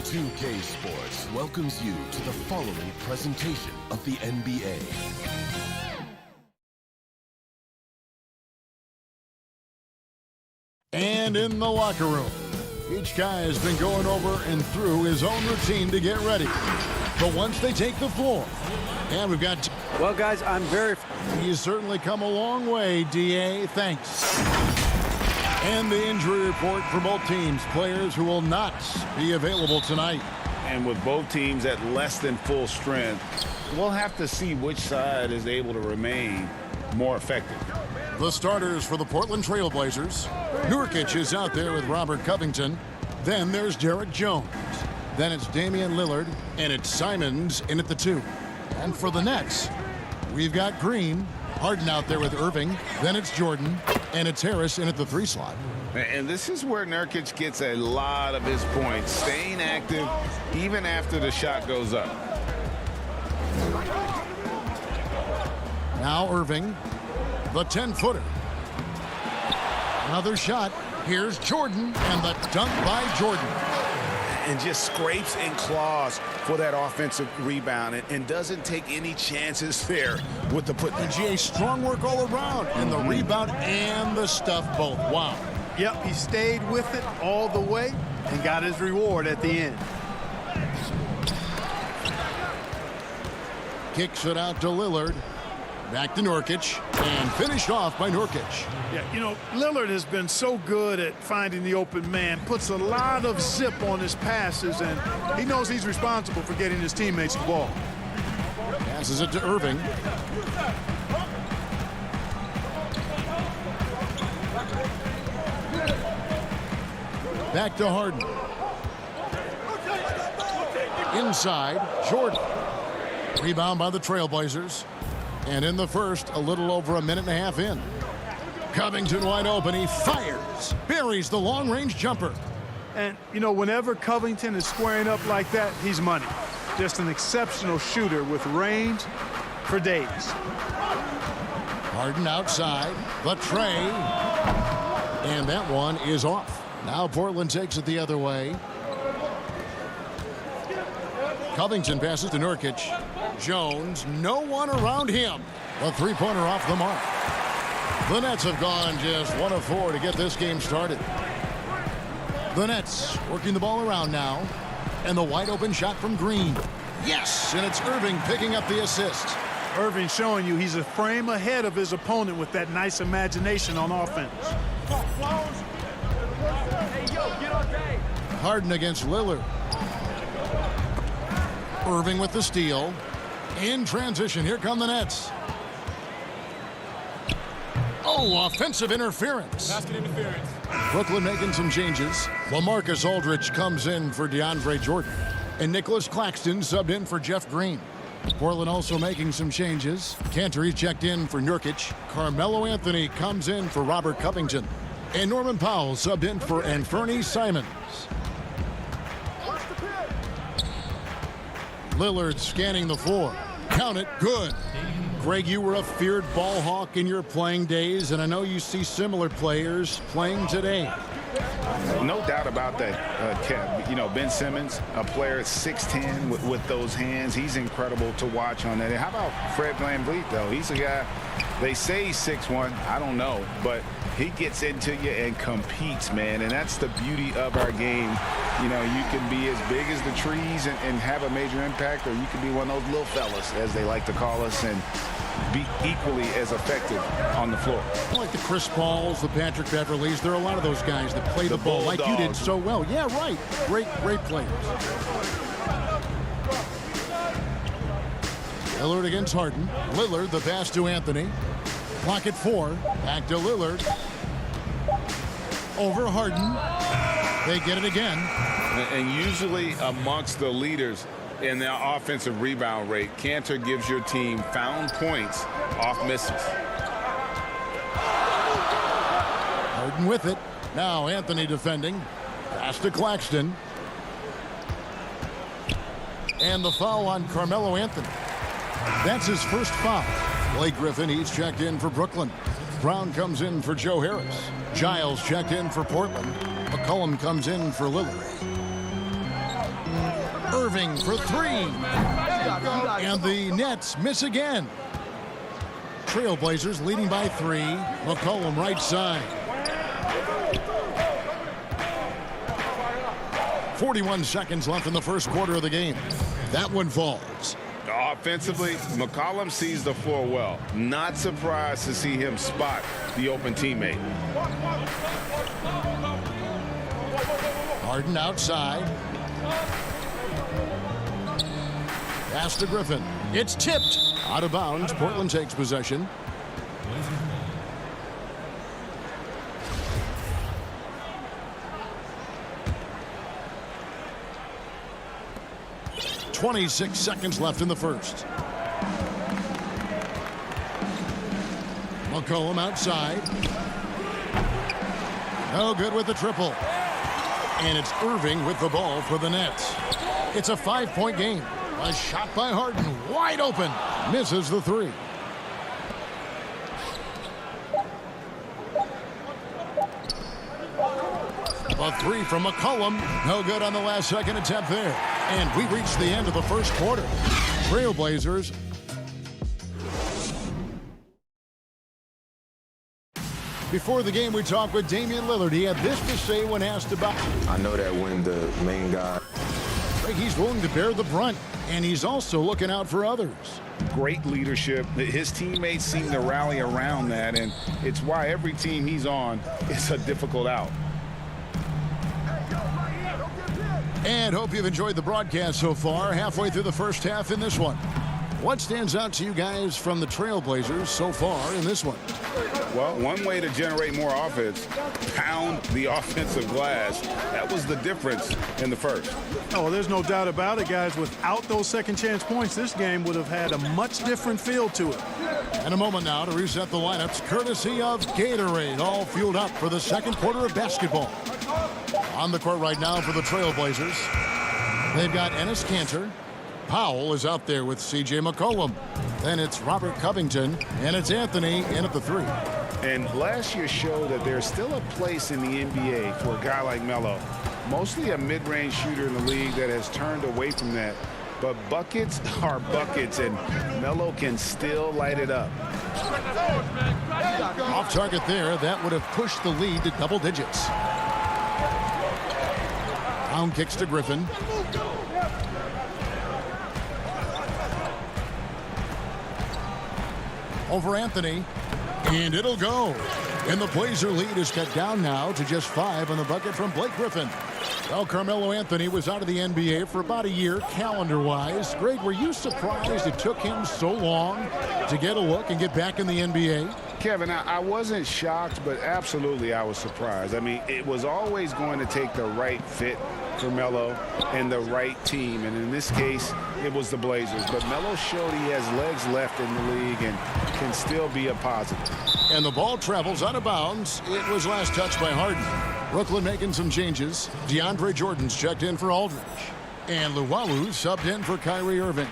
2K Sports welcomes you to the following presentation of the NBA. And in the locker room, each guy has been going over and through his own routine to get ready. But once they take the floor, and we've got... Well, guys, He's certainly come a long way, D.A. Thanks. And the injury report for both teams. Players who will not be available tonight. And with both teams at less than full strength, we'll have to see which side is able to remain more effective. The starters for the Portland Trail Blazers. Nurkic is out there with Robert Covington. Then there's Derek Jones. Then it's Damian Lillard, and it's Simons in at the 2. And for the Nets, we've got Green, Harden out there with Irving. Then it's Jordan, and it's Harris in at the 3 slot. And this is where Nurkic gets a lot of his points, staying active even after the shot goes up. Now Irving, the 10-footer. Another shot. Here's Jordan, and the dunk by Jordan. And just scrapes and claws for that offensive rebound and doesn't take any chances there with the put. And GA, strong work all around, and the rebound and the stuff both. Wow. Yep, he stayed with it all the way and got his reward at the end. Kicks it out to Lillard. Back to Nurkic, and finished off by Nurkic. Yeah, you know, Lillard has been so good at finding the open man, puts a lot of zip on his passes, and he knows he's responsible for getting his teammates the ball. Passes it to Irving. Back to Harden. Inside, Jordan. Rebound by the Trailblazers. And in the first, a little over a minute and a half in. Covington wide open. He fires. Buries the long-range jumper. And, you know, whenever Covington is squaring up like that, he's money. Just an exceptional shooter with range for days. Harden outside. The tray. And that one is off. Now Portland takes it the other way. Covington passes to Nurkic. Jones, no one around him. A three-pointer off the mark. The Nets have gone just 1 of 4 to get this game started. The Nets working the ball around now. And the wide-open shot from Green. Yes, and it's Irving picking up the assist. Irving showing you he's a frame ahead of his opponent with that nice imagination on offense. Harden against Lillard. Irving with the steal. In transition, here come the Nets. Oh, offensive interference. Basket interference. Brooklyn making some changes. LaMarcus Aldridge comes in for DeAndre Jordan. And Nicholas Claxton subbed in for Jeff Green. Portland also making some changes. Cantor checked in for Nurkic. Carmelo Anthony comes in for Robert Covington. And Norman Powell subbed in for Anthony Simons. Lillard scanning the floor. Count it. Good. Greg, you were a feared ball hawk in your playing days, and I know you see similar players playing today. No doubt about that, Kev. You know, Ben Simmons, a player 6'10" with those hands. He's incredible to watch on that. How about Fred VanVleet, though? He's a guy, they say he's 6'1". I don't know, but he gets into you and competes, man, and that's the beauty of our game. You know, you can be as big as the trees and have a major impact, or you can be one of those little fellas, as they like to call us, and be equally as effective on the floor. Like the Chris Pauls, the Patrick Beverleys, there are a lot of those guys that play the ball like you did so well. Yeah, right. Great players. Lillard against Harden. Lillard, the pass to Anthony. Clock at 4. Back to Lillard. Over Harden. They get it again. And usually amongst the leaders in their offensive rebound rate, Cantor gives your team found points off misses. Harden with it. Now Anthony defending. Pass to Claxton. And the foul on Carmelo Anthony. That's his first foul. Blake Griffin, he's checked in for Brooklyn. Brown comes in for Joe Harris. Giles checked in for Portland. McCollum comes in for Lillard. Irving for three. And the Nets miss again. Trailblazers leading by 3. McCollum right side. 41 seconds left in the first quarter of the game. That one falls. Offensively, McCollum sees the floor well. Not surprised to see him spot the open teammate. Harden outside. Pass to Griffin. It's tipped. Out of bounds. Portland takes possession. .26 seconds left in the first. McCollum outside. No good with the triple. And it's Irving with the ball for the Nets. It's a 5-point game. A shot by Harden, wide open. Misses the 3. A 3 from McCollum. No good on the last second attempt there. And we reach the end of the first quarter. Trailblazers. Before the game, we talked with Damian Lillard. He had this to say when asked about. I know that when the main guy. He's willing to bear the brunt, and he's also looking out for others. Great leadership. His teammates seem to rally around that, and it's why every team he's on is a difficult out. And hope you've enjoyed the broadcast so far. Halfway through the first half in this one. What stands out to you guys from the Trailblazers so far in this one? Well, one way to generate more offense, pound the offensive glass. That was the difference in the first. Oh, there's no doubt about it, guys. Without those second chance points, this game would have had a much different feel to it. And a moment now to reset the lineups, courtesy of Gatorade, all fueled up for the second quarter of basketball. On the court right now for the Trailblazers, they've got Enes Kanter. Powell is out there with C.J. McCollum. Then it's Robert Covington, and it's Anthony in at the 3. And last year showed that there's still a place in the NBA for a guy like Melo. Mostly a mid-range shooter in the league that has turned away from that. But buckets are buckets, and Melo can still light it up. Off target there, that would have pushed the lead to double digits. Brown kicks to Griffin. Over Anthony, and it'll go. And the Blazer lead is cut down now to just 5 on the bucket from Blake Griffin. Well, Carmelo Anthony was out of the NBA for about a year, calendar-wise. Greg, were you surprised it took him so long to get a look and get back in the NBA? Kevin, I wasn't shocked, but absolutely I was surprised. I mean, it was always going to take the right fit for Melo and the right team. And in this case, it was the Blazers. But Melo showed he has legs left in the league and can still be a positive. And the ball travels out of bounds. It was last touched by Harden. Brooklyn making some changes. DeAndre Jordan's checked in for Aldridge. And Luwawu subbed in for Kyrie Irving.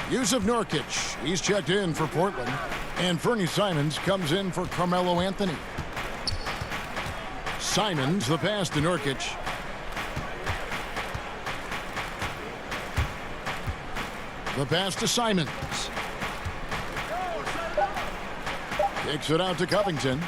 Yusuf Nurkic, he's checked in for Portland. And Fernie Simons comes in for Carmelo Anthony. Simons, the pass to Nurkic. The pass to Simons. Takes it out to Covington.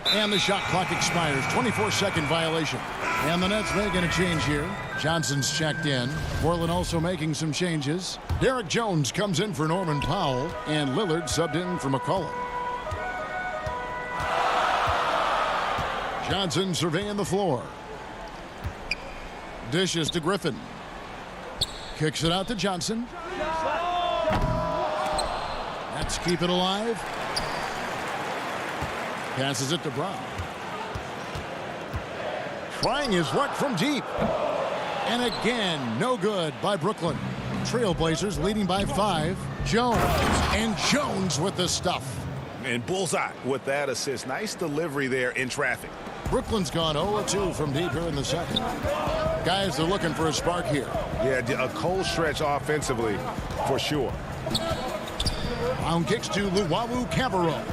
And the shot clock expires. 24-second violation. And the Nets making a change here. Johnson's checked in. Portland also making some changes. Derek Jones comes in for Norman Powell. And Lillard subbed in for McCollum. Johnson surveying the floor. Dishes to Griffin. Kicks it out to Johnson. Let's keep it alive. Passes it to Brown. Trying his luck from deep. And again, no good by Brooklyn. Trailblazers leading by 5. Jones. And Jones with the stuff. And bullseye with that assist. Nice delivery there in traffic. Brooklyn's gone 0-2 from deep here in the second. Guys, they're looking for a spark here. Yeah, a cold stretch offensively for sure. Brown kicks to Luwawu Cabarro.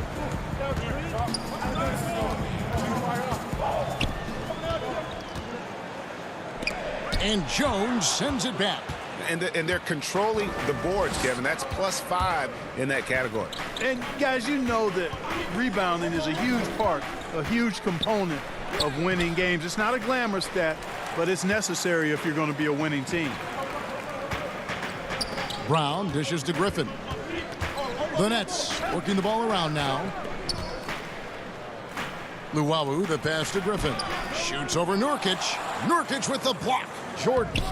And Jones sends it back. And they're controlling the boards, Kevin. That's +5 in that category. And, guys, you know that rebounding is a huge part, a huge component of winning games. It's not a glamorous stat, but it's necessary if you're going to be a winning team. Brown dishes to Griffin. The Nets working the ball around now. Luwawu, the pass to Griffin. Shoots over Nurkic. Nurkic with the block. Jordan.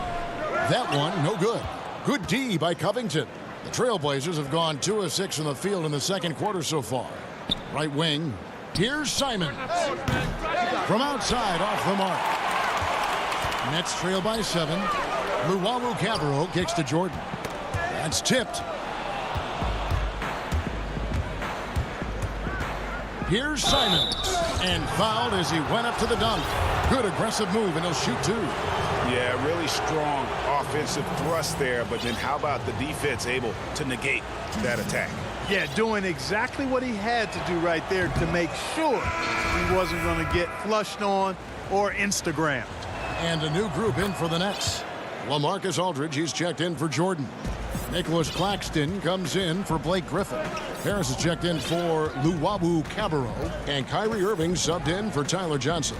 That one, no good. Good D by Covington. The Trailblazers have gone 2 of 6 in the field in the second quarter so far. Right wing. Here's Simons. From outside, off the mark. Nets trail by 7. Luwawu-Cabarrot kicks to Jordan. That's tipped. Here's Simons. And fouled as he went up to the dunk. Good aggressive move, and he'll shoot 2. Yeah, really strong offensive thrust there, but then how about the defense able to negate that attack? Yeah, doing exactly what he had to do right there to make sure he wasn't going to get flushed on or Instagrammed. And a new group in for the Nets. LaMarcus Aldridge, he's checked in for Jordan. Nicholas Claxton comes in for Blake Griffin. Harris is checked in for Luwawu-Cabarrot. And Kyrie Irving subbed in for Tyler Johnson.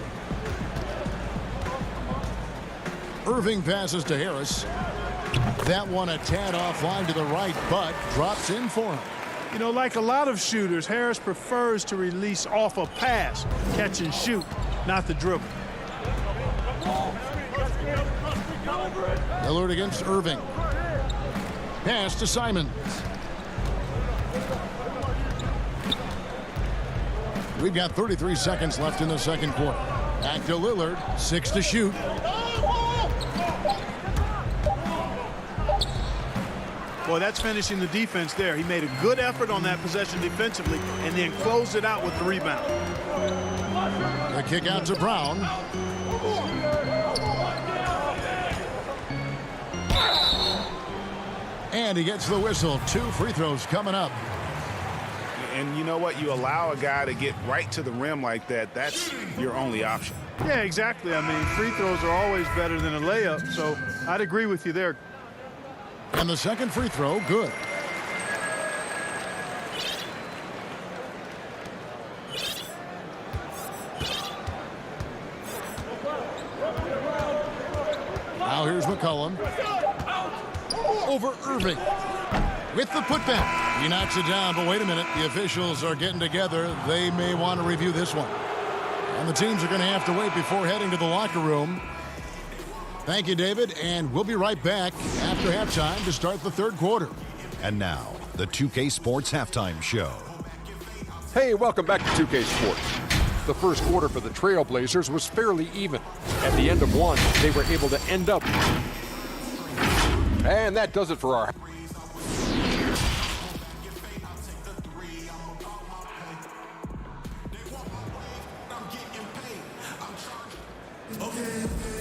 Irving passes to Harris. That one a tad offline to the right, but drops in for him. You know, like a lot of shooters, Harris prefers to release off a pass, catch and shoot, not the dribble. Lillard against Irving. Pass to Simons. We've got 33 seconds left in the second quarter. Back to Lillard, 6 to shoot. Boy, that's finishing the defense there. He made a good effort on that possession defensively and then closed it out with the rebound. The kick out to Brown. And he gets the whistle. 2 free throws coming up. And you know what? You allow a guy to get right to the rim like that. That's your only option. Yeah, exactly. I mean, free throws are always better than a layup, so I'd agree with you there. And the second free throw, good. Now here's McCollum. Over Irving. With the putback. He knocks it down, but wait a minute. The officials are getting together. They may want to review this one. And the teams are going to have to wait before heading to the locker room. Thank you, David, and we'll be right back after halftime to start the third quarter. And now, the 2K Sports Halftime Show. Hey, welcome back to 2K Sports. The first quarter for the Trailblazers was fairly even. At the end of one, they were able to end up. And that does it for our...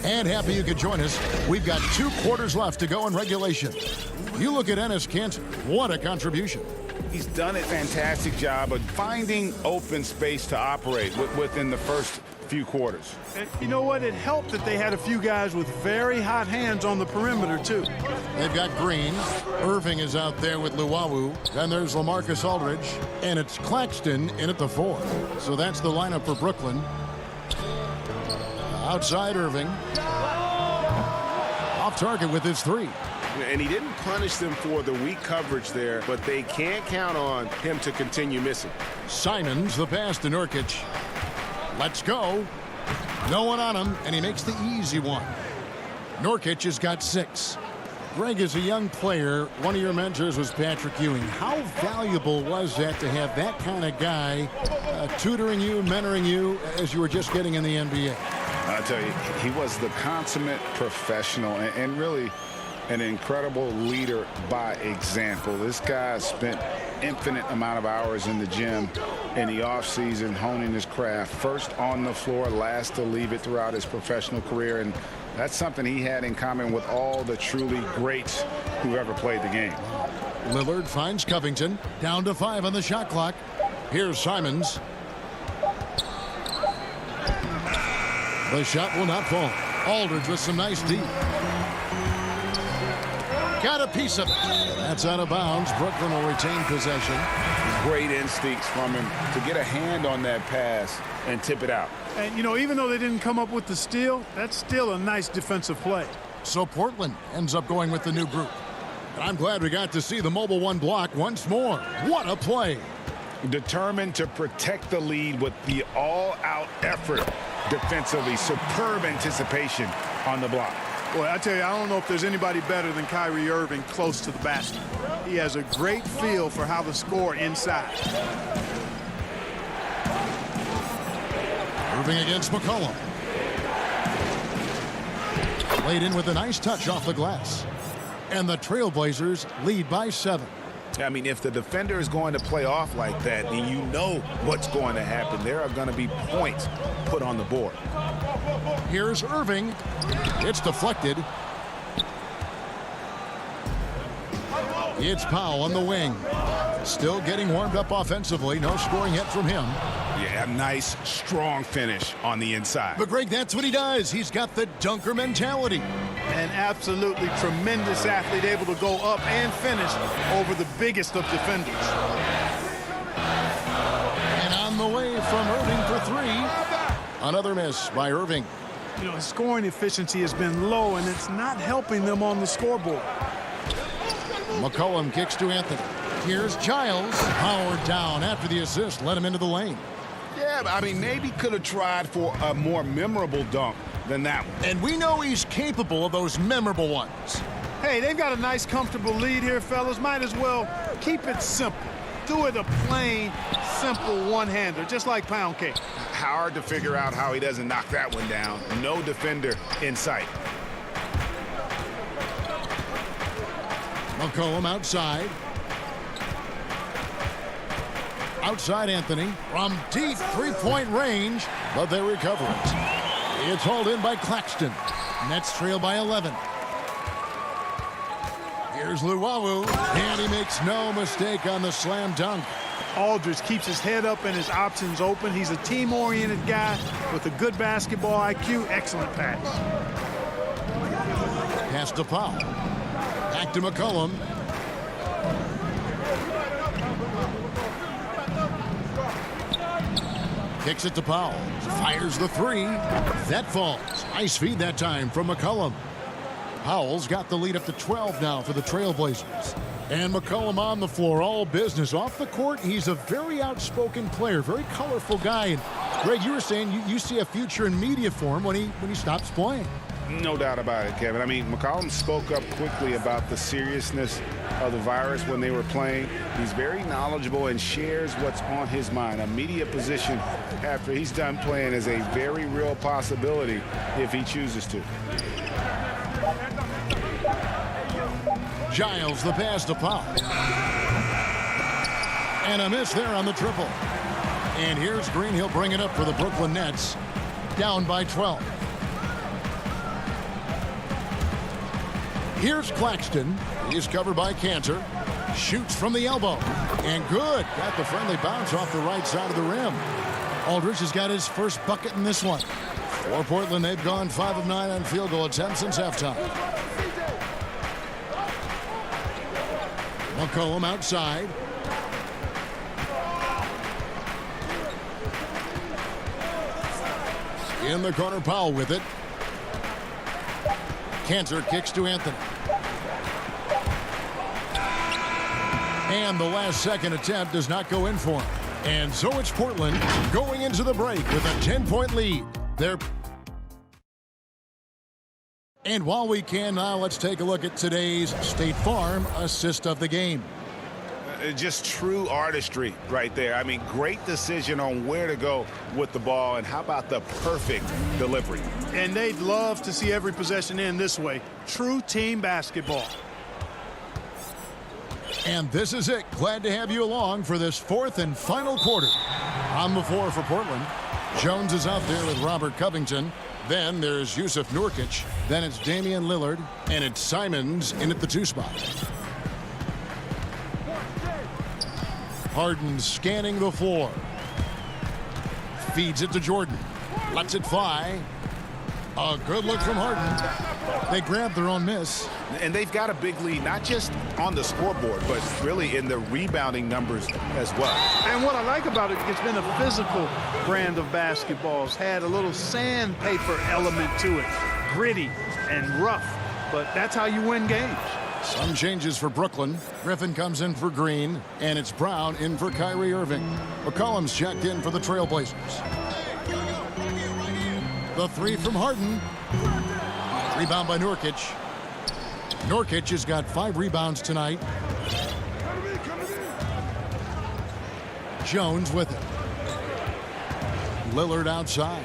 And happy you could join us. We've got 2 quarters left to go in regulation. You look at Enes Kanter. What a contribution. He's done a fantastic job of finding open space to operate within the first few quarters. And you know what? It helped that they had a few guys with very hot hands on the perimeter, too. They've got Green. Irving is out there with Luwawu. Then there's LaMarcus Aldridge. And it's Claxton in at the 4. So that's the lineup for Brooklyn. Outside Irving. Off target with his 3. And he didn't punish them for the weak coverage there, but they can't count on him to continue missing. Simons, the pass to Nurkic. Let's go. No one on him, and he makes the easy one. Nurkic has got 6. Greg, as a young player, one of your mentors was Patrick Ewing. How valuable was that to have that kind of guy tutoring you, mentoring you as you were just getting in the NBA? I'll tell you, he was the consummate professional and really an incredible leader by example. This guy spent infinite amount of hours in the gym in the offseason honing his craft. First on the floor, last to leave it throughout his professional career. And that's something he had in common with all the truly greats who ever played the game. Lillard finds Covington. Down to 5 on the shot clock. Here's Simons. The shot will not fall. Aldridge with some nice deep. Got a piece of it. That's out of bounds. Brooklyn will retain possession. Great instincts from him to get a hand on that pass and tip it out. And, you know, even though they didn't come up with the steal, that's still a nice defensive play. So Portland ends up going with the new group. And I'm glad we got to see the mobile one block once more. What a play. Determined to protect the lead with the all-out effort defensively. Superb anticipation on the block. Boy, I tell you, I don't know if there's anybody better than Kyrie Irving close to the basket. He has a great feel for how to score inside. Irving against McCollum. Laid in with a nice touch off the glass. And the Trailblazers lead by 7. I mean, if the defender is going to play off like that, then you know what's going to happen. There are going to be points put on the board. Here's Irving. It's deflected. It's Powell on the wing. Still getting warmed up offensively. No scoring yet from him. Yeah, nice, strong finish on the inside. But, Greg, that's what he does. He's got the dunker mentality. An absolutely tremendous athlete, able to go up and finish over the biggest of defenders. And on the way from Irving for 3. Another miss by Irving. You know, his scoring efficiency has been low, and it's not helping them on the scoreboard. McCollum kicks to Anthony. Here's Giles. Powered down after the assist. Let him into the lane. Yeah, I mean, maybe could have tried for a more memorable dunk than that one. And we know he's capable of those memorable ones. Hey, they've got a nice, comfortable lead here, fellas. Might as well keep it simple. Do it a plain, simple one-hander, just like pound cake. Hard to figure out how he doesn't knock that one down. No defender in sight. McCollum outside. Outside Anthony from deep three-point range, but they recover it. It's hauled in by Claxton. Nets trail by 11. Here's Luwawu, and he makes no mistake on the slam dunk. Aldridge keeps his head up and his options open. He's a team-oriented guy with a good basketball IQ. Excellent pass. Pass to Powell. Back to McCollum. Kicks it to Powell. Fires the 3. That falls. Nice feed that time from McCollum. Powell's got the lead up to 12 now for the Trailblazers. And McCollum on the floor, all business. Off the court, he's a very outspoken player, very colorful guy. And Greg, you were saying you see a future in media for him when he stops playing. No doubt about it, Kevin. I mean, McCollum spoke up quickly about the seriousness of the virus when they were playing. He's very knowledgeable and shares what's on his mind. A media position after he's done playing is a very real possibility if he chooses to. Giles, the pass to Powell. And a miss there on the triple. And here's Green. He'll bring it up for the Brooklyn Nets. Down by 12. Here's Claxton. He's covered by Cantor. Shoots from the elbow. And good. Got the friendly bounce off the right side of the rim. Aldridge has got his first bucket in this one. For Portland, they've gone 5 of 9 on field goal attempts since halftime. McCollum outside. In the corner, Powell with it. Cantor kicks to Anthony. And the last second attempt does not go in for him. And so it's Portland going into the break with a 10-point lead. And while we can now, let's take a look at today's State Farm assist of the game. Just true artistry right there. I mean, great decision on where to go with the ball, and how about the perfect delivery? And they'd love to see every possession end this way. True team basketball. And this is it. Glad to have you along for this fourth and final quarter. On the floor for Portland, Jones is out there with Robert Covington. Then there's Yusuf Nurkic. Then it's Damian Lillard. And it's Simons in at the 2 spot. Harden scanning the floor. Feeds it to Jordan. Lets it fly. A good look from Harden. They grabbed their own miss. And they've got a big lead, not just on the scoreboard, but really in the rebounding numbers as well. And what I like about it, it's been a physical brand of basketball. It's had a little sandpaper element to it, gritty and rough, but that's how you win games. Some changes for Brooklyn. Griffin comes in for Green, and it's Brown in for Kyrie Irving. McCollum's checked in for the Trailblazers. The three from Harden. Rebound by Nurkic. Nurkic has got 5 rebounds tonight. Jones with it. Lillard outside.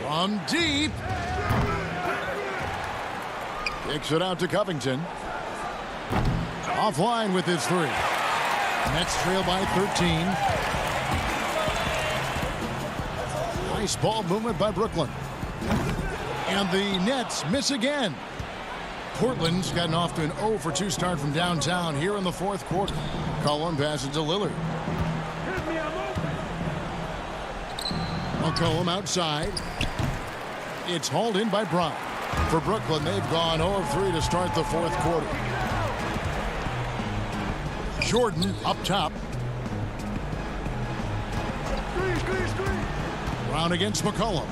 From deep. Kicks it out to Covington. Offline with his 3. Nets trail by 13. Nice ball movement by Brooklyn. And the Nets miss again. Portland's gotten off to an 0 for 2 start from downtown here in the 4th quarter. McCollum passes to Lillard. McCollum outside. It's hauled in by Brown. For Brooklyn, they've gone 0 of 3 to start the 4th quarter. Jordan up top. Brown against McCollum.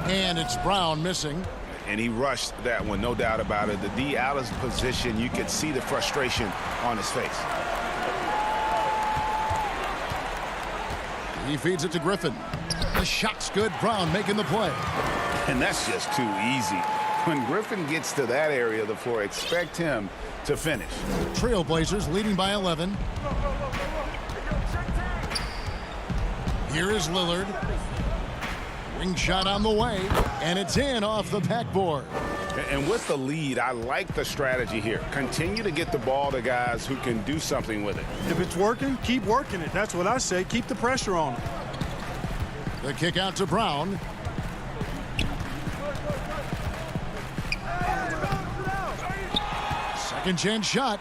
And it's Brown missing. And he rushed that one, no doubt about it. The D out of position, you could see the frustration on his face. He feeds it to Griffin. The shot's good. Brown making the play. And that's just too easy. When Griffin gets to that area of the floor, expect him to finish. Trailblazers leading by 11. Here is Lillard. Ring shot on the way, and it's in off the backboard. And with the lead, I like the strategy here. Continue to get the ball to guys who can do something with it. If it's working, keep working it. That's what I say. Keep the pressure on it. The kick out to Brown. Second chance shot.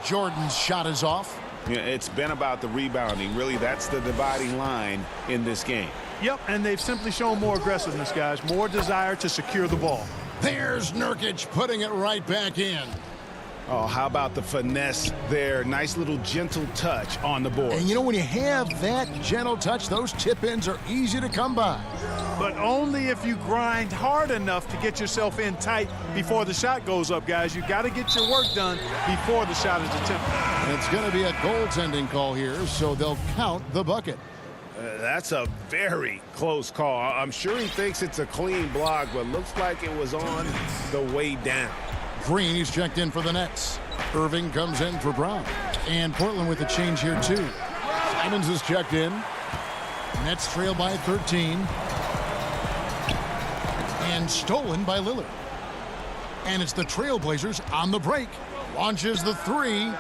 Jordan's shot is off. Yeah, it's been about the rebounding. Really, that's the dividing line in this game. Yep, and they've simply shown more aggressiveness, guys. More desire to secure the ball. There's Nurkic putting it right back in. Oh, how about the finesse there? Nice little gentle touch on the board. And you know, when you have that gentle touch, those tip-ins are easy to come by. But only if you grind hard enough to get yourself in tight before the shot goes up, guys. You got to get your work done before the shot is attempted. And it's going to be a goaltending call here, so they'll count the bucket. That's a very close call. I'm sure he thinks it's a clean block, but looks like it was on the way down. Green, he's checked in for the Nets. Irving comes in for Brown. And Portland with a change here, too. Simons is checked in. Nets trail by 13. And stolen by Lillard. And it's the Trailblazers on the break. Launches the 3.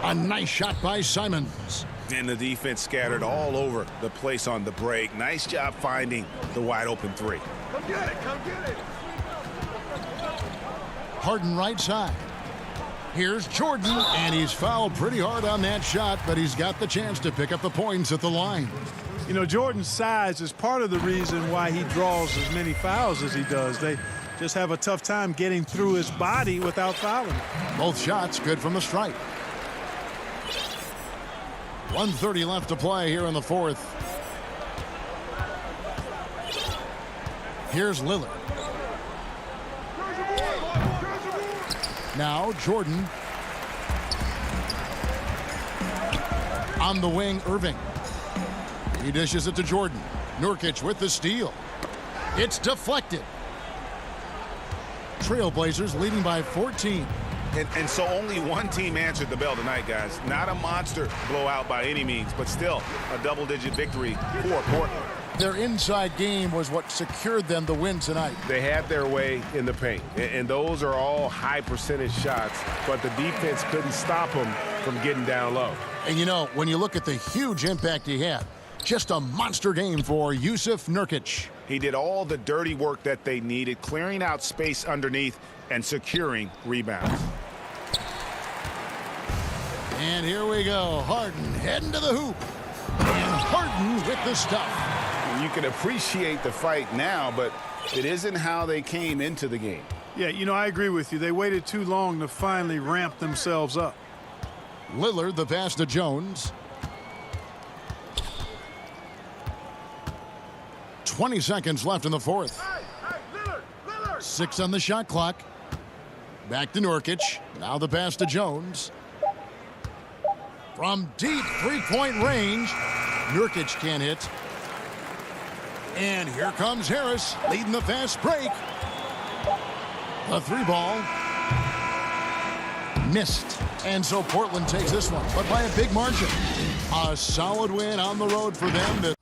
A nice shot by Simons. And the defense scattered all over the place on the break. Nice job finding the wide open 3. Come get it, come get it. Harden right side. Here's Jordan, and he's fouled pretty hard on that shot, but he's got the chance to pick up the points at the line. You know, Jordan's size is part of the reason why he draws as many fouls as he does. They just have a tough time getting through his body without fouling. Both shots good from the stripe. 1:30 left to play here in the 4th. Here's Lillard. Now Jordan. On the wing, Irving. He dishes it to Jordan. Nurkic with the steal. It's deflected. Trailblazers leading by 14. And so only one team answered the bell tonight, guys. Not a monster blowout by any means, but still a double-digit victory for Portland. Their inside game was what secured them the win tonight. They had their way in the paint, and those are all high percentage shots, but the defense couldn't stop them from getting down low. And you know, when you look at the huge impact he had, just a monster game for Jusuf Nurkic. He did all the dirty work that they needed, clearing out space underneath and securing rebounds. And here we go. Harden heading to the hoop. Harden with the stuff. You can appreciate the fight now, but it isn't how they came into the game. Yeah, you know, I agree with you. They waited too long to finally ramp themselves up. Lillard, the pass to Jones. 20 seconds left in the fourth. 6 on the shot clock. Back to Nurkic. Now the pass to Jones. From deep three-point range, Nurkic can't hit. And here comes Harris, leading the fast break. The three ball missed. And so Portland takes this one, but by a big margin. A solid win on the road for them.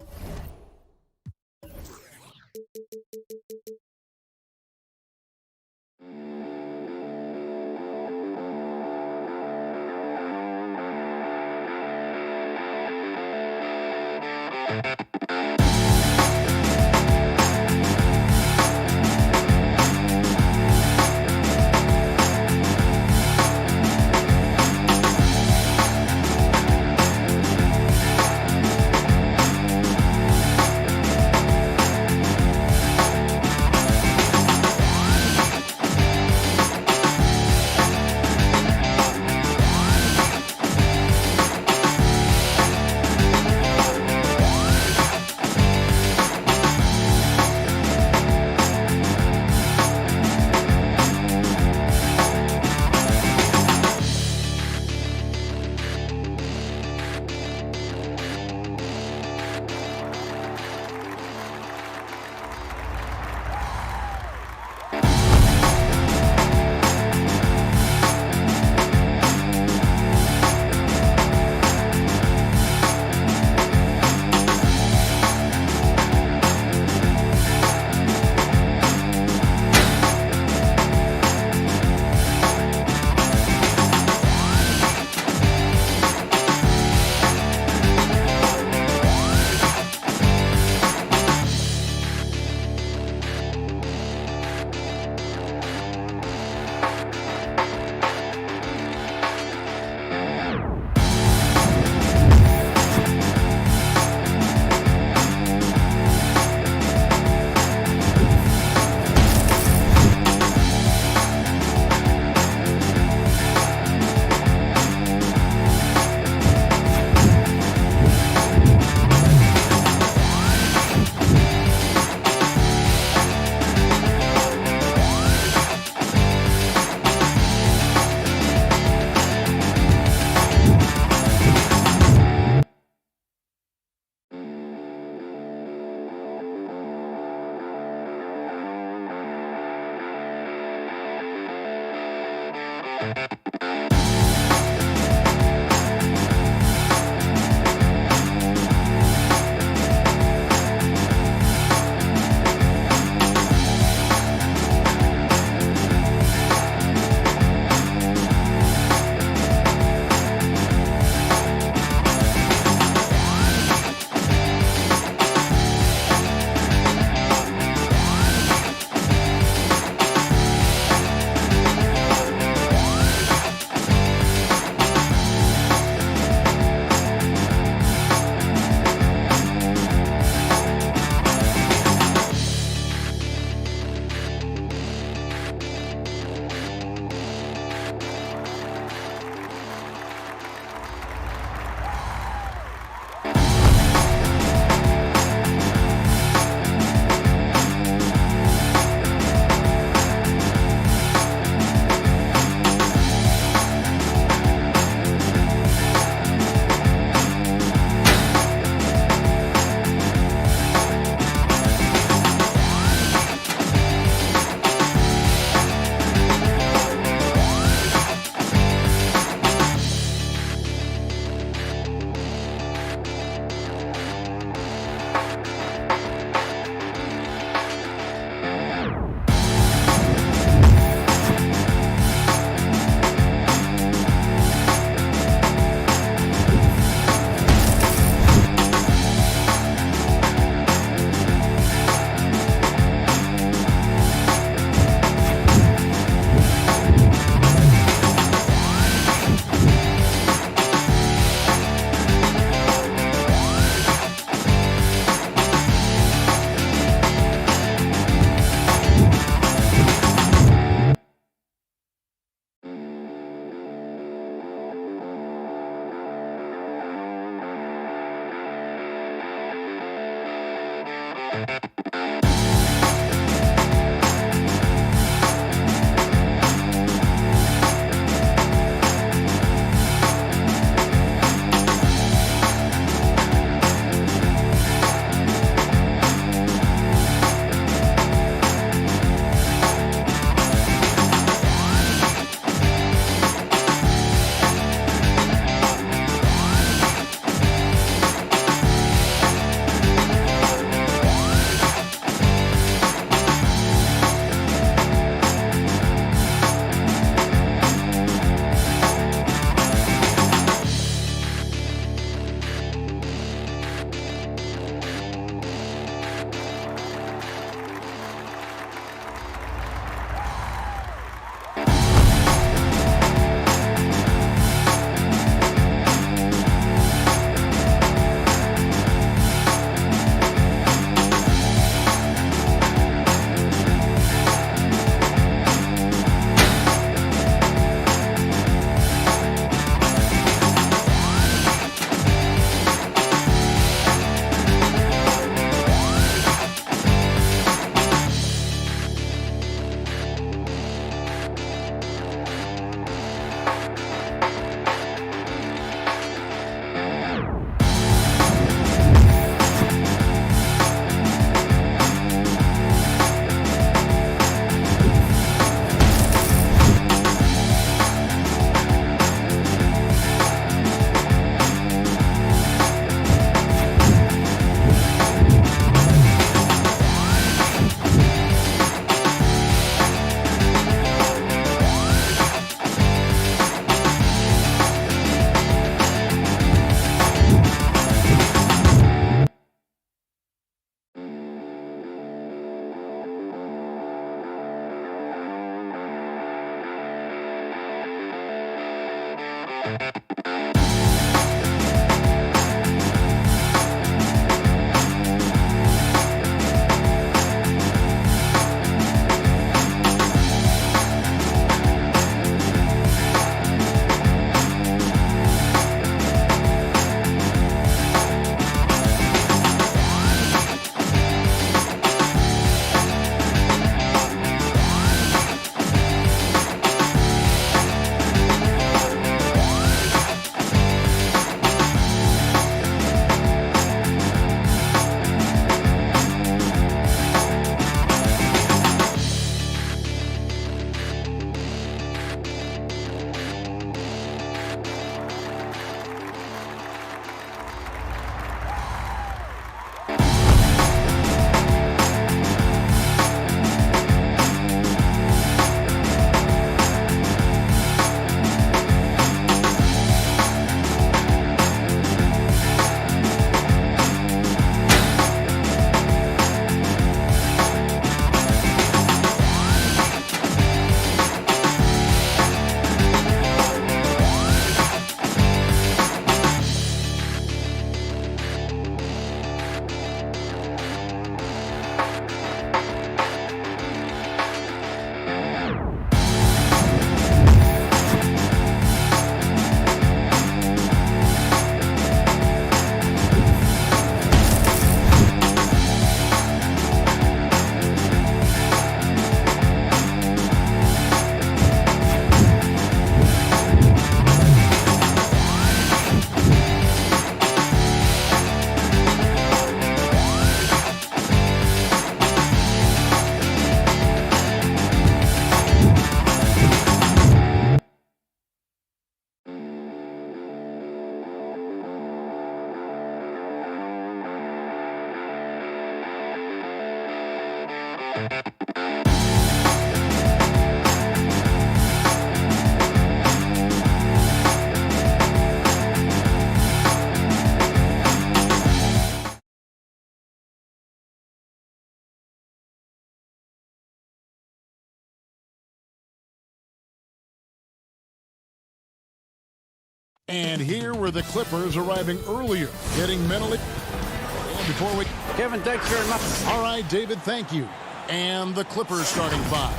And here were the Clippers arriving earlier, getting mentally. And before we... Kevin, thanks very much. All right, David, thank you. And the Clippers starting five.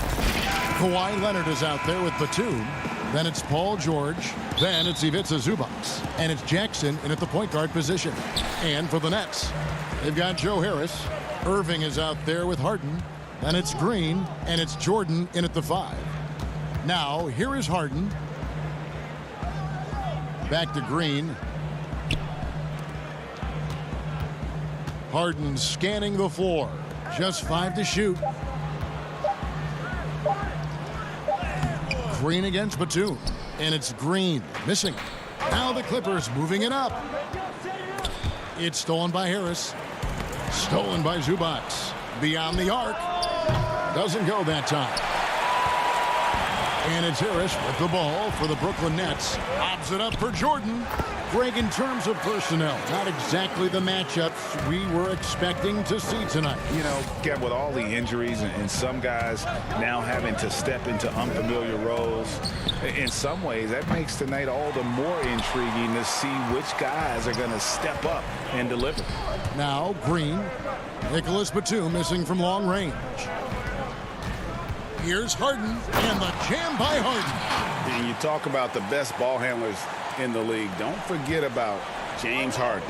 Kawhi Leonard is out there with Batum. Then it's Paul George. Then it's Ivica Zubac. And it's Jackson in at the point guard position. And for the Nets, they've got Joe Harris. Irving is out there with Harden. Then it's Green. And it's Jordan in at the 5. Now, here is Harden. Back to Green. Harden scanning the floor. Just 5 to shoot. Green against Batum. And it's Green missing. Now the Clippers moving it up. It's stolen by Harris. Stolen by Zubac. Beyond the arc. Doesn't go that time. And it's Harris with the ball for the Brooklyn Nets. Lobs it up for Jordan. Greg, in terms of personnel, not exactly the matchups we were expecting to see tonight. You know, get with all the injuries and some guys now having to step into unfamiliar roles. In some ways, that makes tonight all the more intriguing to see which guys are going to step up and deliver. Now, Green. Nicholas Batum missing from long range. Here's Harden, and the jam by Harden. And you talk about the best ball handlers in the league. Don't forget about James Harden.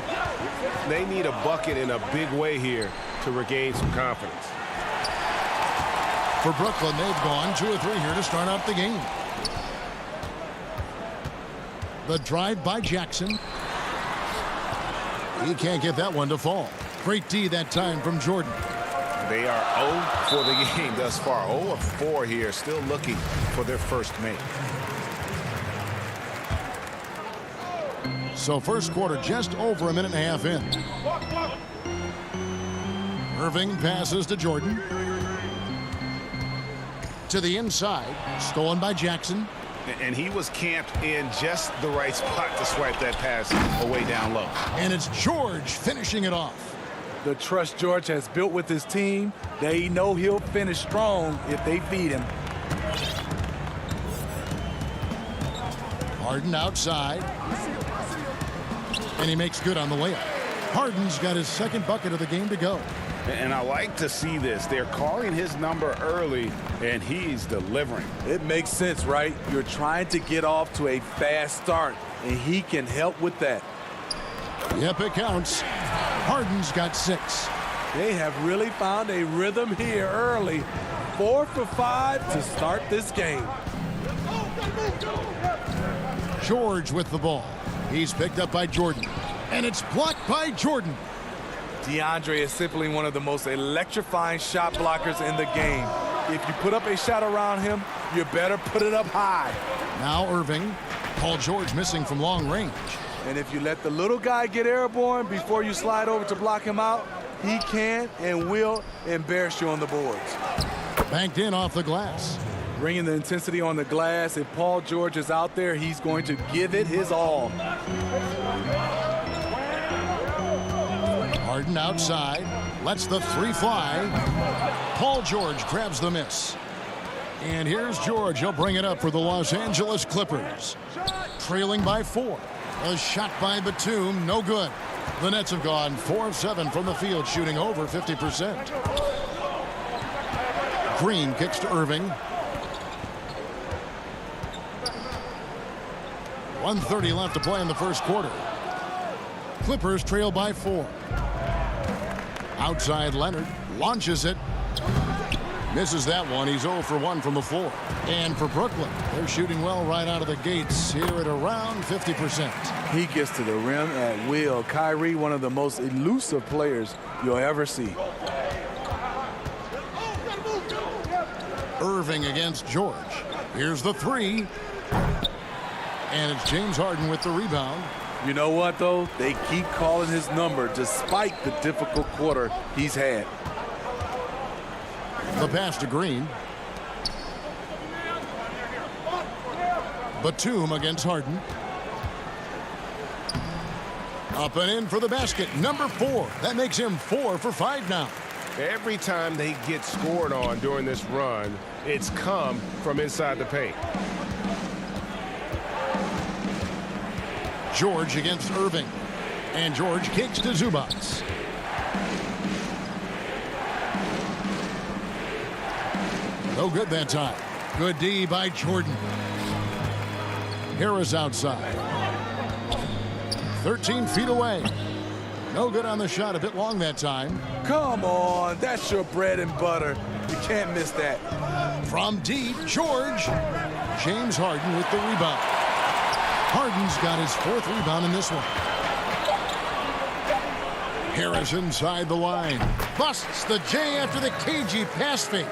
They need a bucket in a big way here to regain some confidence. For Brooklyn, they've gone 2 of 3 here to start out the game. The drive by Jackson. He can't get that one to fall. Great D that time from Jordan. They are 0 for the game thus far. 0 of 4 here, still looking for their first make. So first quarter just over a minute and a half in. Irving passes to Jordan. To the inside. Stolen by Jackson. And he was camped in just the right spot to swipe that pass away down low. And it's George finishing it off. The trust George has built with his team, they know he'll finish strong if they feed him. Harden outside. And he makes good on the layup. Harden's got his second bucket of the game to go. And I like to see this. They're calling his number early, and he's delivering. It makes sense, right? You're trying to get off to a fast start, and he can help with that. Yep, it counts. Harden's got 6. They have really found a rhythm here early. 4 for 5 to start this game. George with the ball. He's picked up by Jordan. And it's blocked by Jordan. DeAndre is simply one of the most electrifying shot blockers in the game. If you put up a shot around him, you better put it up high. Now Irving. Paul George missing from long range. And if you let the little guy get airborne before you slide over to block him out, he can and will embarrass you on the boards. Banked in off the glass. Bringing the intensity on the glass. If Paul George is out there, he's going to give it his all. Harden outside. Lets the 3 fly. Paul George grabs the miss. And here's George. He'll bring it up for the Los Angeles Clippers. Trailing by 4. A shot by Batum. No good. The Nets have gone 4 of 7 from the field, shooting over 50%. Green kicks to Irving. 1:30 left to play in the first quarter. Clippers trail by 4. Outside Leonard launches it. Misses that one. He's 0 for 1 from the floor. And for Brooklyn, they're shooting well right out of the gates here at around 50%. He gets to the rim at will. Kyrie, one of the most elusive players you'll ever see. Irving against George. Here's the 3. And it's James Harden with the rebound. You know what, though? They keep calling his number despite the difficult quarter he's had. The pass to Green. Batum against Harden. Up and in for the basket. Number 4. That makes him 4 for 5 now. Every time they get scored on during this run, it's come from inside the paint. George against Irving. And George kicks to Zubac. No good that time. Good D by Jordan. Harris outside. 13 feet away. No good on the shot. A bit long that time. Come on, that's your bread and butter. You can't miss that. From deep, George. James Harden with the rebound. Harden's got his 4th rebound in this one. Harris inside the line. Busts the J after the cagey pass fake.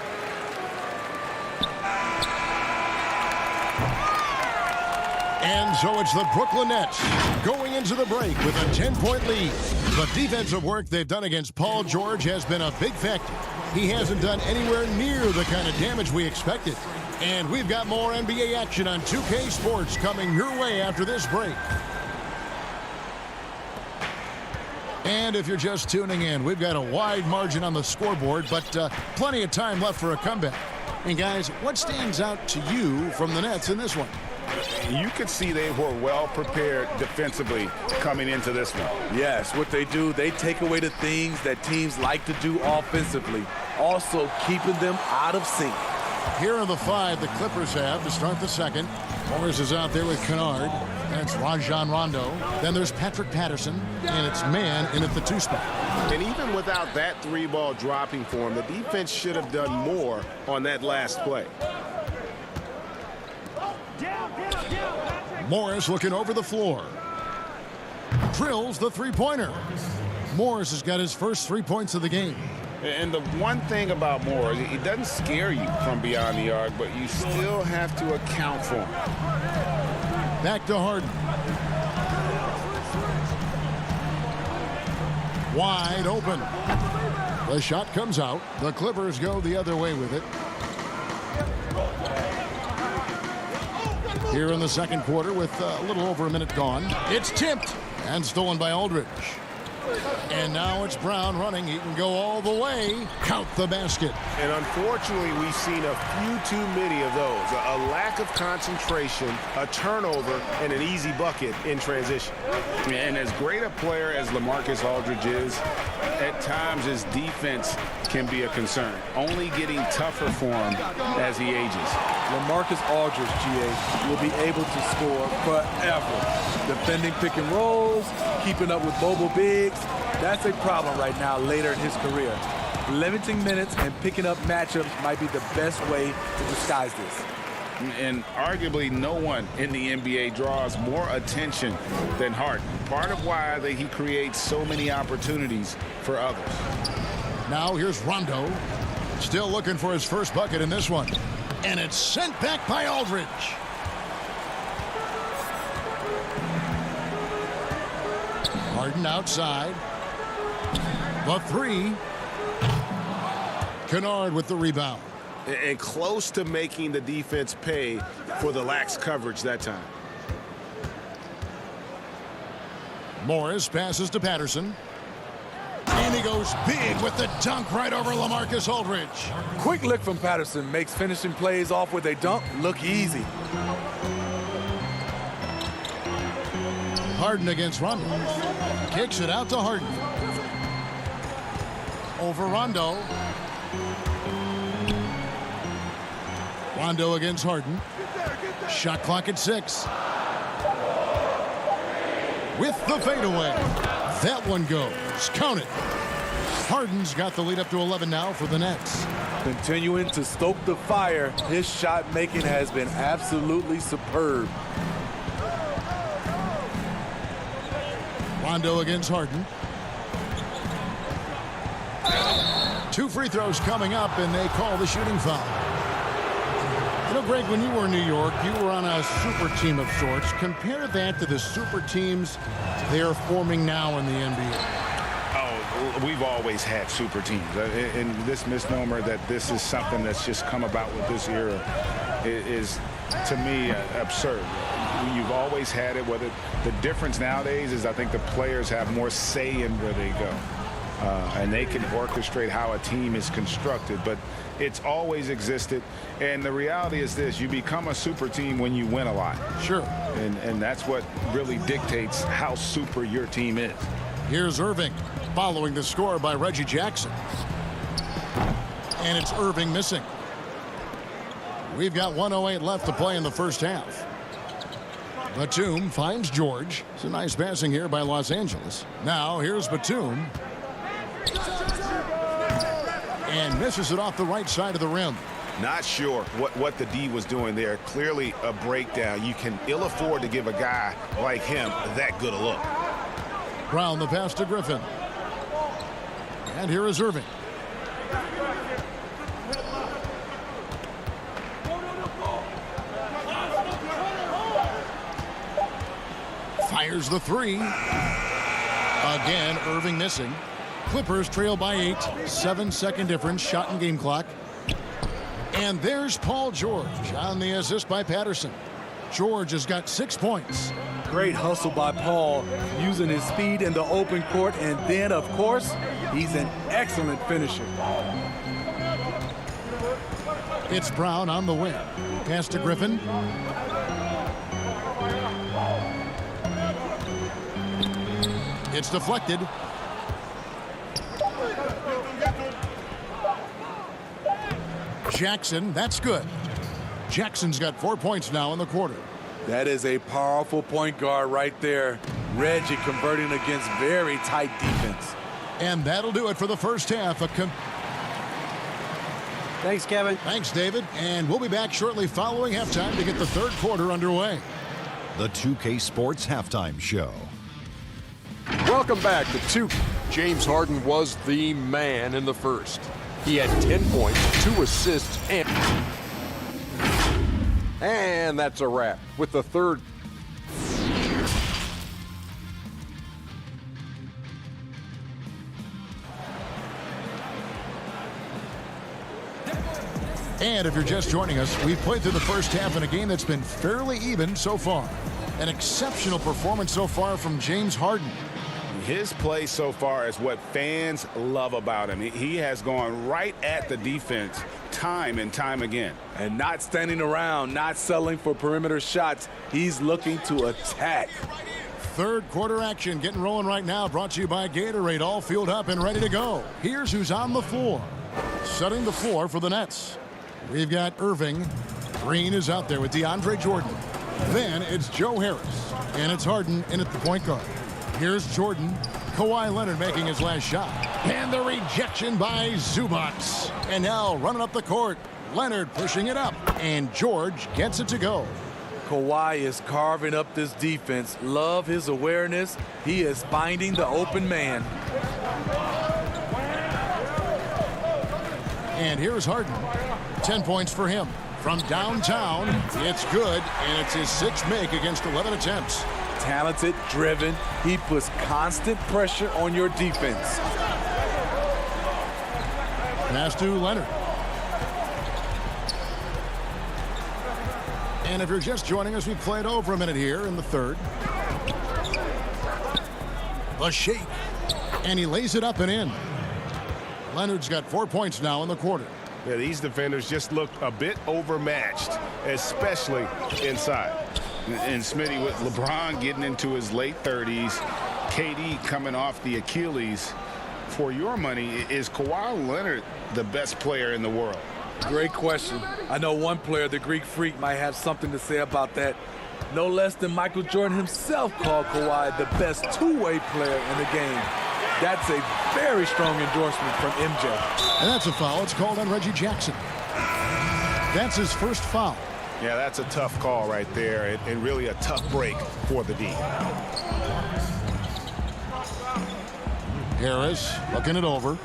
And so it's the Brooklyn Nets going into the break with a 10-point lead. The defensive work they've done against Paul George has been a big factor. He hasn't done anywhere near the kind of damage we expected. And we've got more NBA action on 2K Sports coming your way after this break. And if you're just tuning in, we've got a wide margin on the scoreboard, but plenty of time left for a comeback. And guys, what stands out to you from the Nets in this one? You could see they were well prepared defensively coming into this one. Yes, what they do, they take away the things that teams like to do offensively, also keeping them out of sync. Here are the 5 the Clippers have to start the second. Morris is out there with Kennard. That's Rajon Rondo. Then there's Patrick Patterson, and it's Man in at the 2 spot. And even without that 3-ball dropping for him, the defense should have done more on that last play. Morris looking over the floor. Drills the 3-pointer. Morris has got his first 3 points of the game. And the one thing about Morris, he doesn't scare you from beyond the arc, but you still have to account for him. Back to Harden. Wide open. The shot comes out. The Clippers go the other way with it. Here in the second quarter with a little over a minute gone. It's tipped and stolen by Aldridge. And now it's Brown running. He can go all the way. Count the basket. And unfortunately, we've seen a few too many of those. A lack of concentration, a turnover, and an easy bucket in transition. And as great a player as LaMarcus Aldridge is, at times his defense can be a concern. Only getting tougher for him as he ages. LaMarcus Aldridge, GA, will be able to score forever. Defending pick and rolls, keeping up with mobile bigs. That's a problem right now later in his career. Limiting minutes and picking up matchups might be the best way to disguise this. And arguably no one in the NBA draws more attention than Harden. Part of why he creates so many opportunities for others. Now here's Rondo. Still looking for his first bucket in this one. And it's sent back by Aldridge. Harden outside. The 3. Kennard with the rebound. And close to making the defense pay for the lax coverage that time. Morris passes to Patterson. And he goes big with the dunk right over LaMarcus Aldridge. Quick look from Patterson makes finishing plays off with a dunk look easy. Harden against Rondo. Kicks it out to Harden. Over Rondo. Rondo against Harden. Shot clock at 6. With the fadeaway. That one goes. Count it. Harden's got the lead up to 11 now for the Nets. Continuing to stoke the fire, his shot making has been absolutely superb. Rondo against Harden. 2 free throws coming up, and they call the shooting foul. You know, Greg, when you were in New York, you were on a super team of sorts. Compare that to the super teams they are forming now in the NBA. Oh, we've always had super teams. And this misnomer that this is something that's just come about with this era is, to me, absurd. You've always had it. Whether the difference nowadays is I think the players have more say in where they go. And they can orchestrate how a team is constructed. But it's always existed. And the reality is this. You become a super team when you win a lot. Sure. And that's what really dictates how super your team is. Here's Irving following the score by Reggie Jackson. And it's Irving missing. We've got 1:08 left to play in the first half. Batum finds George. It's a nice passing here by Los Angeles. Now here's Batum. And misses it off the right side of the rim. Not sure what the D was doing there. Clearly a breakdown. You can ill afford to give a guy like him that good a look. Brown the pass to Griffin. And here is Irving. Fires the three. Again, Irving missing. Clippers trail by 8. 7-second difference, shot and game clock. And there's Paul George on the assist by Patterson. George has got 6 points. Great hustle by Paul, using his speed in the open court, and then, of course, he's an excellent finisher. It's Brown on the wing. Pass to Griffin. It's deflected. Jackson, that's good. Jackson's got 4 points now in the quarter. That is a powerful point guard right there. Reggie converting against very tight defense. And that'll do it for the first half. Thanks, Kevin. Thanks, David. And we'll be back shortly following halftime to get the third quarter underway. The 2K Sports Halftime Show. Welcome back to 2. James Harden was the man in the first. He had 10 points, 2 assists, and that's a wrap with the third. And if you're just joining us, we've played through the first half in a game that's been fairly even so far. An exceptional performance so far from James Harden. His play so far is what fans love about him. He has gone right at the defense time and time again. And not standing around, not settling for perimeter shots. He's looking to attack. Third quarter action getting rolling right now, brought to you by Gatorade, all fueled up and ready to go. Here's who's on the floor. Setting the floor for the Nets. We've got Irving. Green is out there with DeAndre Jordan. Then it's Joe Harris. And it's Harden in at the point guard. Here's Jordan. Kawhi Leonard making his last shot. And the rejection by Zubac. And now running up the court. Leonard pushing it up. And George gets it to go. Kawhi is carving up this defense. Love his awareness. He is finding the open man. And here's Harden. 10 points for him. From downtown, it's good, and it's his 6th make against 11 attempts. Talented, driven. He puts constant pressure on your defense. Pass to Leonard. And if you're just joining us, we played over a minute here in the third. The shake. And he lays it up and in. Leonard's got 4 points now in the quarter. Yeah, these defenders just look a bit overmatched, especially inside. And Smitty, with LeBron getting into his late 30s, KD coming off the Achilles, for your money, is Kawhi Leonard the best player in the world? Great question. I know one player, the Greek Freak, might have something to say about that. No less than Michael Jordan himself called Kawhi the best two-way player in the game. That's a very strong endorsement from MJ. And that's a foul. It's called on Reggie Jackson. That's his first foul. Yeah, that's a tough call right there, and really a tough break for the D. Harris looking it over.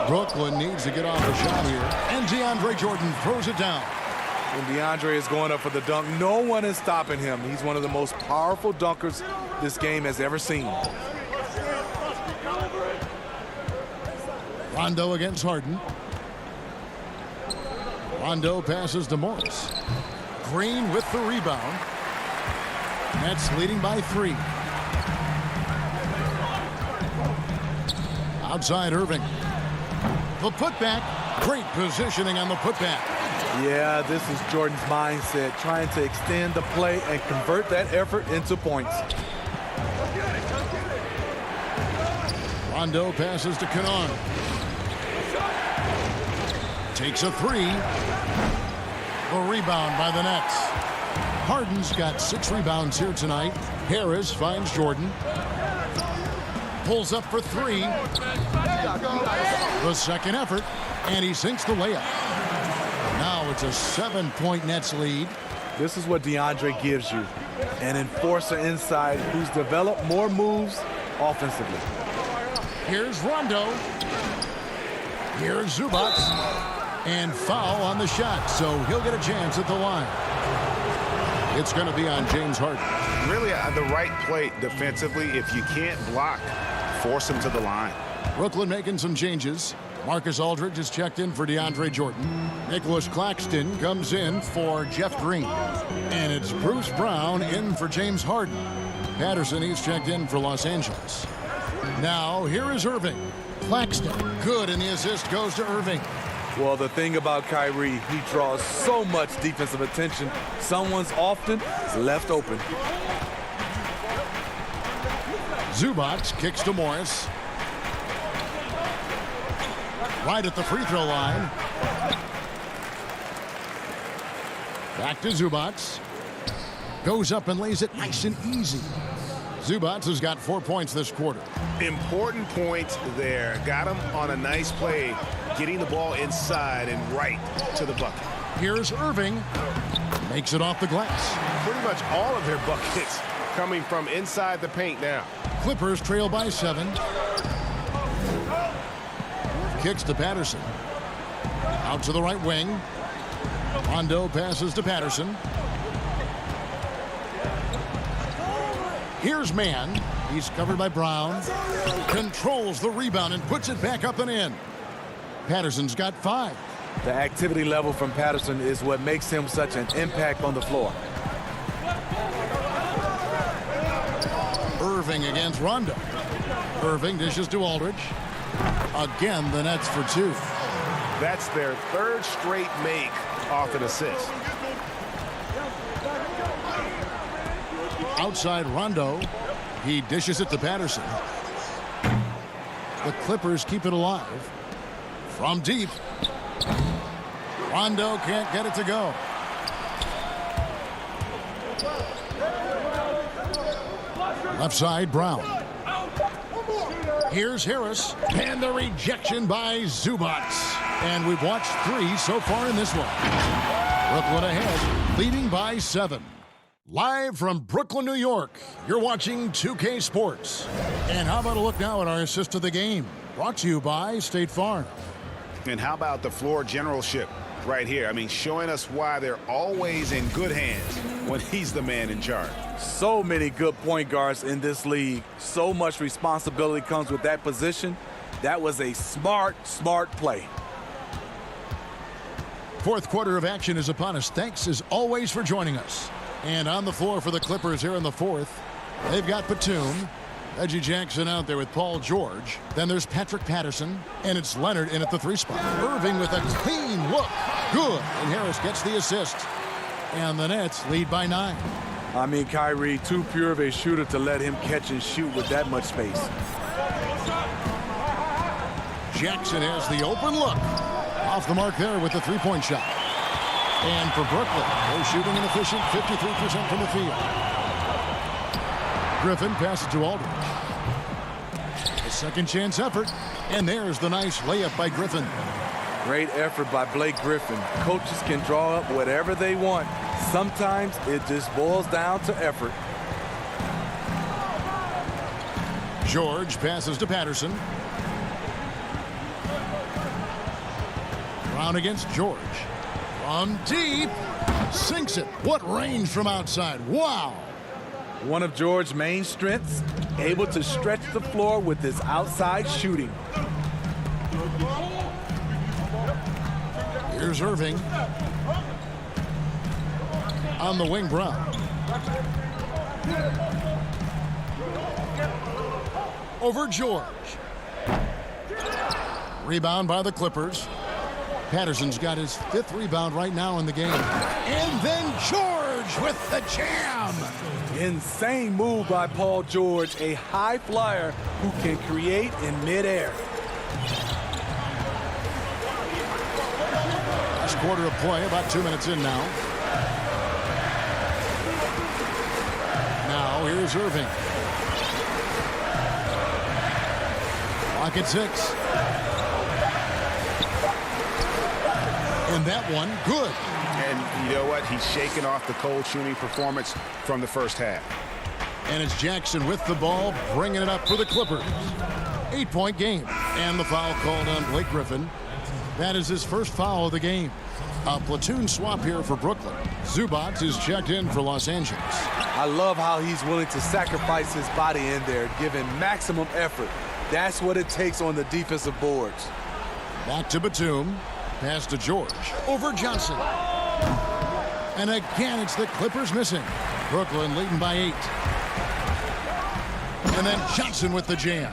Brooklyn needs to get off a shot here. And DeAndre Jordan throws it down. And DeAndre is going up for the dunk. No one is stopping him. He's one of the most powerful dunkers this game has ever seen. Rondo against Harden. Rondo passes to Morris. Green with the rebound. Nets leading by 3. Outside Irving. The putback. Great positioning on the putback. Yeah, this is Jordan's mindset, trying to extend the play and convert that effort into points. Rondo passes to Kennard. Takes a three. A rebound by the Nets. Harden's got 6 rebounds here tonight. Harris finds Jordan. Pulls up for 3. The second effort, and he sinks the layup. Now it's a 7-point Nets lead. This is what DeAndre gives you. An enforcer inside who's developed more moves offensively. Here's Rondo. Here's Zubac. And foul on the shot, so he'll get a chance at the line. It's going to be on James Harden. Really the right play defensively. If you can't block, force him to the line. Brooklyn making some changes. Marcus Aldridge is checked in for DeAndre Jordan. Nicholas Claxton comes in for Jeff Green. And it's Bruce Brown in for James Harden. Patterson, he's checked in for Los Angeles. Now, here is Irving. Claxton, good, and the assist goes to Irving. Well, the thing about Kyrie, he draws so much defensive attention. Someone's often left open. Zubac kicks to Morris. Right at the free throw line. Back to Zubac. Goes up and lays it nice and easy. Zubac has got 4 points this quarter. Important points there. Got him on a nice play, getting the ball inside and right to the bucket. Here's Irving. Makes it off the glass. Pretty much all of their buckets coming from inside the paint now. Clippers trail by 7. Kicks to Patterson. Out to the right wing. Rondo passes to Patterson. Here's Mann. He's covered by Brown. Controls the rebound and puts it back up and in. Patterson's got 5. The activity level from Patterson is what makes him such an impact on the floor. Irving against Rondo. Irving dishes to Aldridge. Again, the Nets for 2. That's their 3rd straight make off an assist. Outside Rondo. He dishes it to Patterson. The Clippers keep it alive. From deep. Rondo can't get it to go. Left side, Brown. Here's Harris. And the rejection by Zubac. And we've watched 3 so far in this one. Brooklyn ahead, leading by 7. Live from Brooklyn, New York, you're watching 2K Sports. And how about a look now at our assist to the game? Brought to you by State Farm. And how about the floor generalship right here? I mean, showing us why they're always in good hands when he's the man in charge. So many good point guards in this league. So much responsibility comes with that position. That was a smart play. Fourth quarter of action is upon us. Thanks as always for joining us. And on the floor for the Clippers here in the 4th, they've got Batum. Reggie Jackson out there with Paul George. Then there's Patrick Patterson, and it's Leonard in at the 3 spot. Irving with a clean look. Good. And Harris gets the assist. And the Nets lead by 9. I mean, Kyrie, too pure of a shooter to let him catch and shoot with that much space. Jackson has the open look. Off the mark there with the 3-point shot. And for Brooklyn, they're shooting an efficient 53% from the field. Griffin passes to Aldridge. A second chance effort. And there's the nice layup by Griffin. Great effort by Blake Griffin. Coaches can draw up whatever they want. Sometimes it just boils down to effort. George passes to Patterson. Brown against George. From deep. Sinks it. What range from outside. Wow. One of George's main strengths, able to stretch the floor with his outside shooting. Here's Irving. On the wing, Brown. Over George. Rebound by the Clippers. Patterson's got his 5th rebound right now in the game. And then George with the jam. Insane move by Paul George, a high flyer who can create in midair. Last quarter of play, about 2 minutes in now. Now here's Irving. Clock at 6. And that one, good. And you know what? He's shaking off the cold shooting performance from the first half. And it's Jackson with the ball, bringing it up for the Clippers. 8-point game. And the foul called on Blake Griffin. That is his first foul of the game. A platoon swap here for Brooklyn. Zubac is checked in for Los Angeles. I love how he's willing to sacrifice his body in there, giving maximum effort. That's what it takes on the defensive boards. Back to Batum. Pass to George. Over Johnson. And again, it's the Clippers missing. Brooklyn leading by 8. And then Johnson with the jam.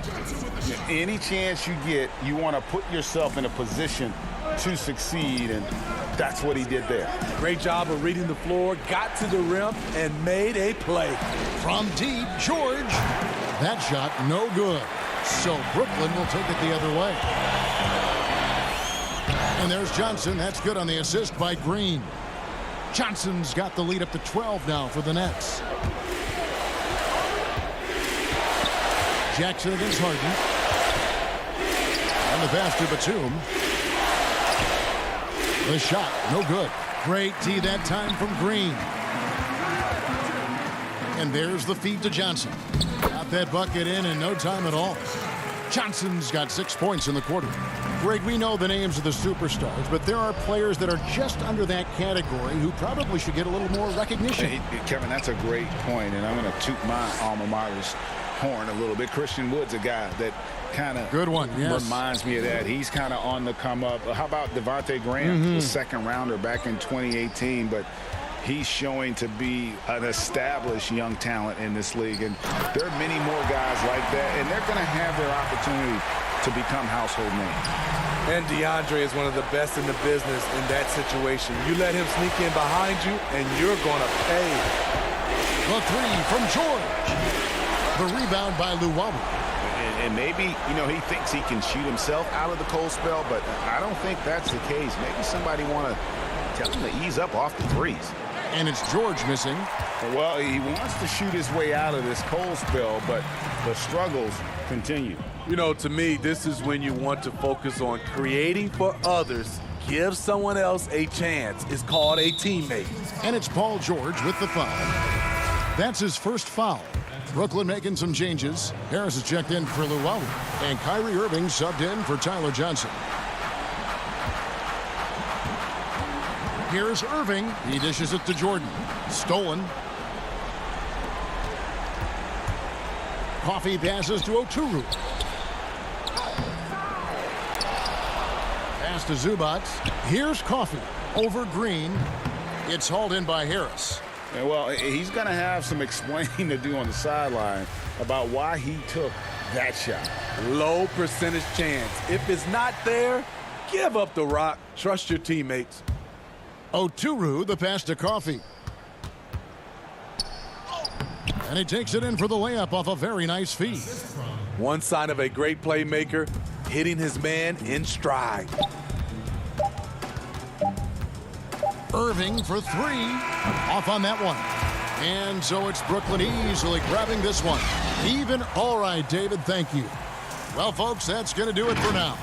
Any chance you get, you want to put yourself in a position to succeed, and that's what he did there. Great job of reading the floor, got to the rim, and made a play. From deep, George. That shot, no good. So Brooklyn will take it the other way. And there's Johnson. That's good on the assist by Green. Johnson's got the lead up to 12 now for the Nets. Jackson against Harden. And the pass to Batum. The shot, no good. Great D that time from Green. And there's the feed to Johnson. Got that bucket in no time at all. Johnson's got 6 points in the quarter. Greg, we know the names of the superstars, but there are players that are just under that category who probably should get a little more recognition. Hey, Kevin, that's a great point, and I'm going to toot my alma mater's horn a little bit. Christian Wood's a guy that kind of good one, yes. Reminds me of that. He's kind of on the come up. How about Devontae Graham, the second rounder back in 2018, but he's showing to be an established young talent in this league, and there are many more guys like that, and they're going to have their opportunity to become household names. And DeAndre is one of the best in the business in that situation. You let him sneak in behind you, and you're going to pay. The three from George. The rebound by Luwawu. And maybe, you know, he thinks he can shoot himself out of the cold spell, but I don't think that's the case. Maybe somebody want to tell him to ease up off the threes. And it's George missing. Well, he wants to shoot his way out of this cold spell, but the struggles continue. You know, to me, this is when you want to focus on creating for others. Give someone else a chance. It's called a teammate. And it's Paul George with the foul. That's his first foul. Brooklyn making some changes. Harris is checked in for Luwawu. And Kyrie Irving subbed in for Tyler Johnson. Here's Irving. He dishes it to Jordan. Stolen. Coffee passes to Oturu. Pass to Zubac. Here's Coffee over Green. It's hauled in by Harris. And well, he's going to have some explaining to do on the sideline about why he took that shot. Low percentage chance. If it's not there, give up the rock. Trust your teammates. Oturu, the pass to Coffee. And he takes it in for the layup off a very nice feed. One sign of a great playmaker, hitting his man in stride. Irving for three. Off on that one. And so it's Brooklyn easily grabbing this one. Even. All right, David, thank you. Well, folks, that's going to do it for now.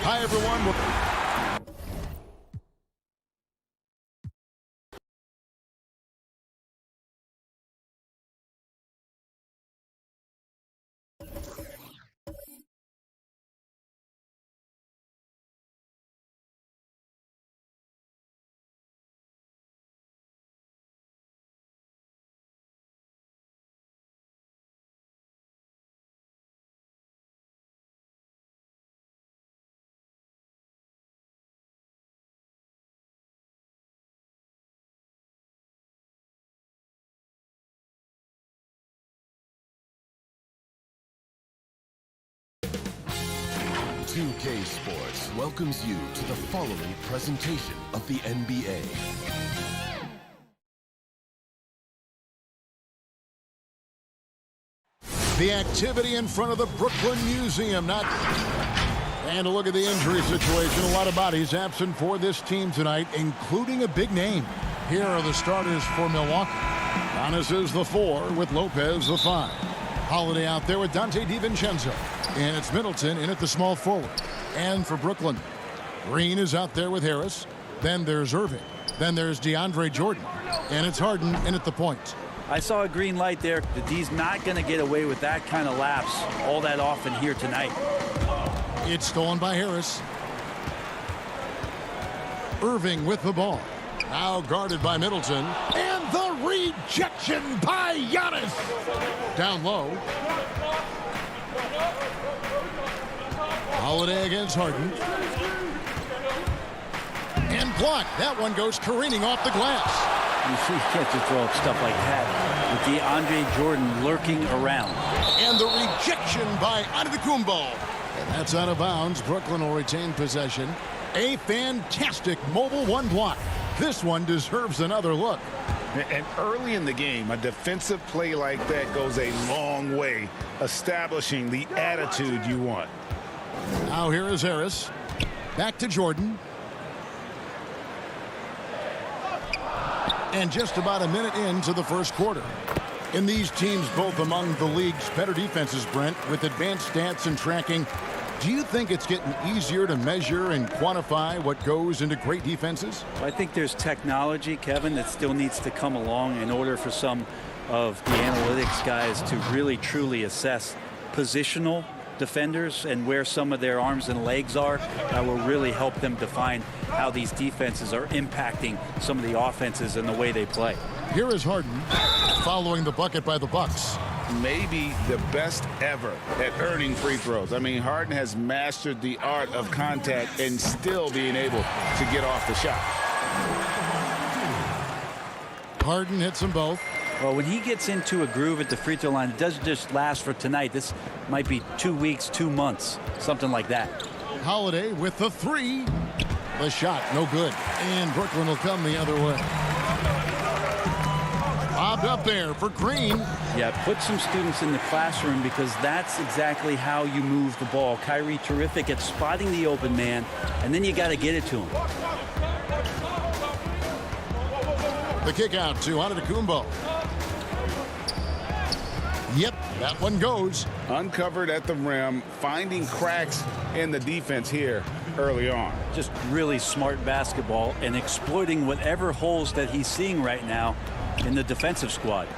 Hi, everyone. .2K Sports welcomes you to the following presentation of the NBA. The activity in front of the Brooklyn Museum. And a look at the injury situation. A lot of bodies absent for this team tonight, including a big name. Here are the starters for Milwaukee. Giannis is the 4 with Lopez the 5. Holiday out there with Dante DiVincenzo. And it's Middleton in at the small forward. And for Brooklyn, Green is out there with Harris. Then there's Irving. Then there's DeAndre Jordan. And it's Harden in at the point. I saw a green light there. The D's not going to get away with that kind of lapse all that often here tonight. It's stolen by Harris. Irving with the ball. Now guarded by Middleton. And the rejection by Giannis. Down low. Holiday against Harden. And blocked. That one goes careening off the glass. You see, you can't just throw up stuff like that with DeAndre Jordan lurking around. And the rejection by Antetokounmpo. And that's out of bounds. Brooklyn will retain possession. A fantastic mobile one block. This one deserves another look. And early in the game, a defensive play like that goes a long way, establishing the attitude you want. Now here is Harris. Back to Jordan. And just about a minute into the first quarter. In these teams, both among the league's better defenses, Brent, with advanced stats and tracking, do you think it's getting easier to measure and quantify what goes into great defenses? I think there's technology, Kevin, that still needs to come along in order for some of the analytics guys to really truly assess positional defenders and where some of their arms and legs are. That will really help them define how these defenses are impacting some of the offenses and the way they play. Here is Harden following the bucket by the Bucks. Maybe the best ever at earning free throws. I mean, Harden has mastered the art of contact and still being able to get off the shot. Harden hits them both. Well, when he gets into a groove at the free throw line, it doesn't just last for tonight. This might be 2 weeks, 2 months, something like that. Holiday with the 3. The shot, no good. And Brooklyn will come the other way. Bobbed up there for Green. Yeah, put some students in the classroom because that's exactly how you move the ball. Kyrie terrific at spotting the open man, and then you got to get it to him. The kick out to Antetokounmpo. Yep, that one goes. Uncovered at the rim, finding cracks in the defense here early on. Just really smart basketball and exploiting whatever holes that he's seeing right now in the defensive squad.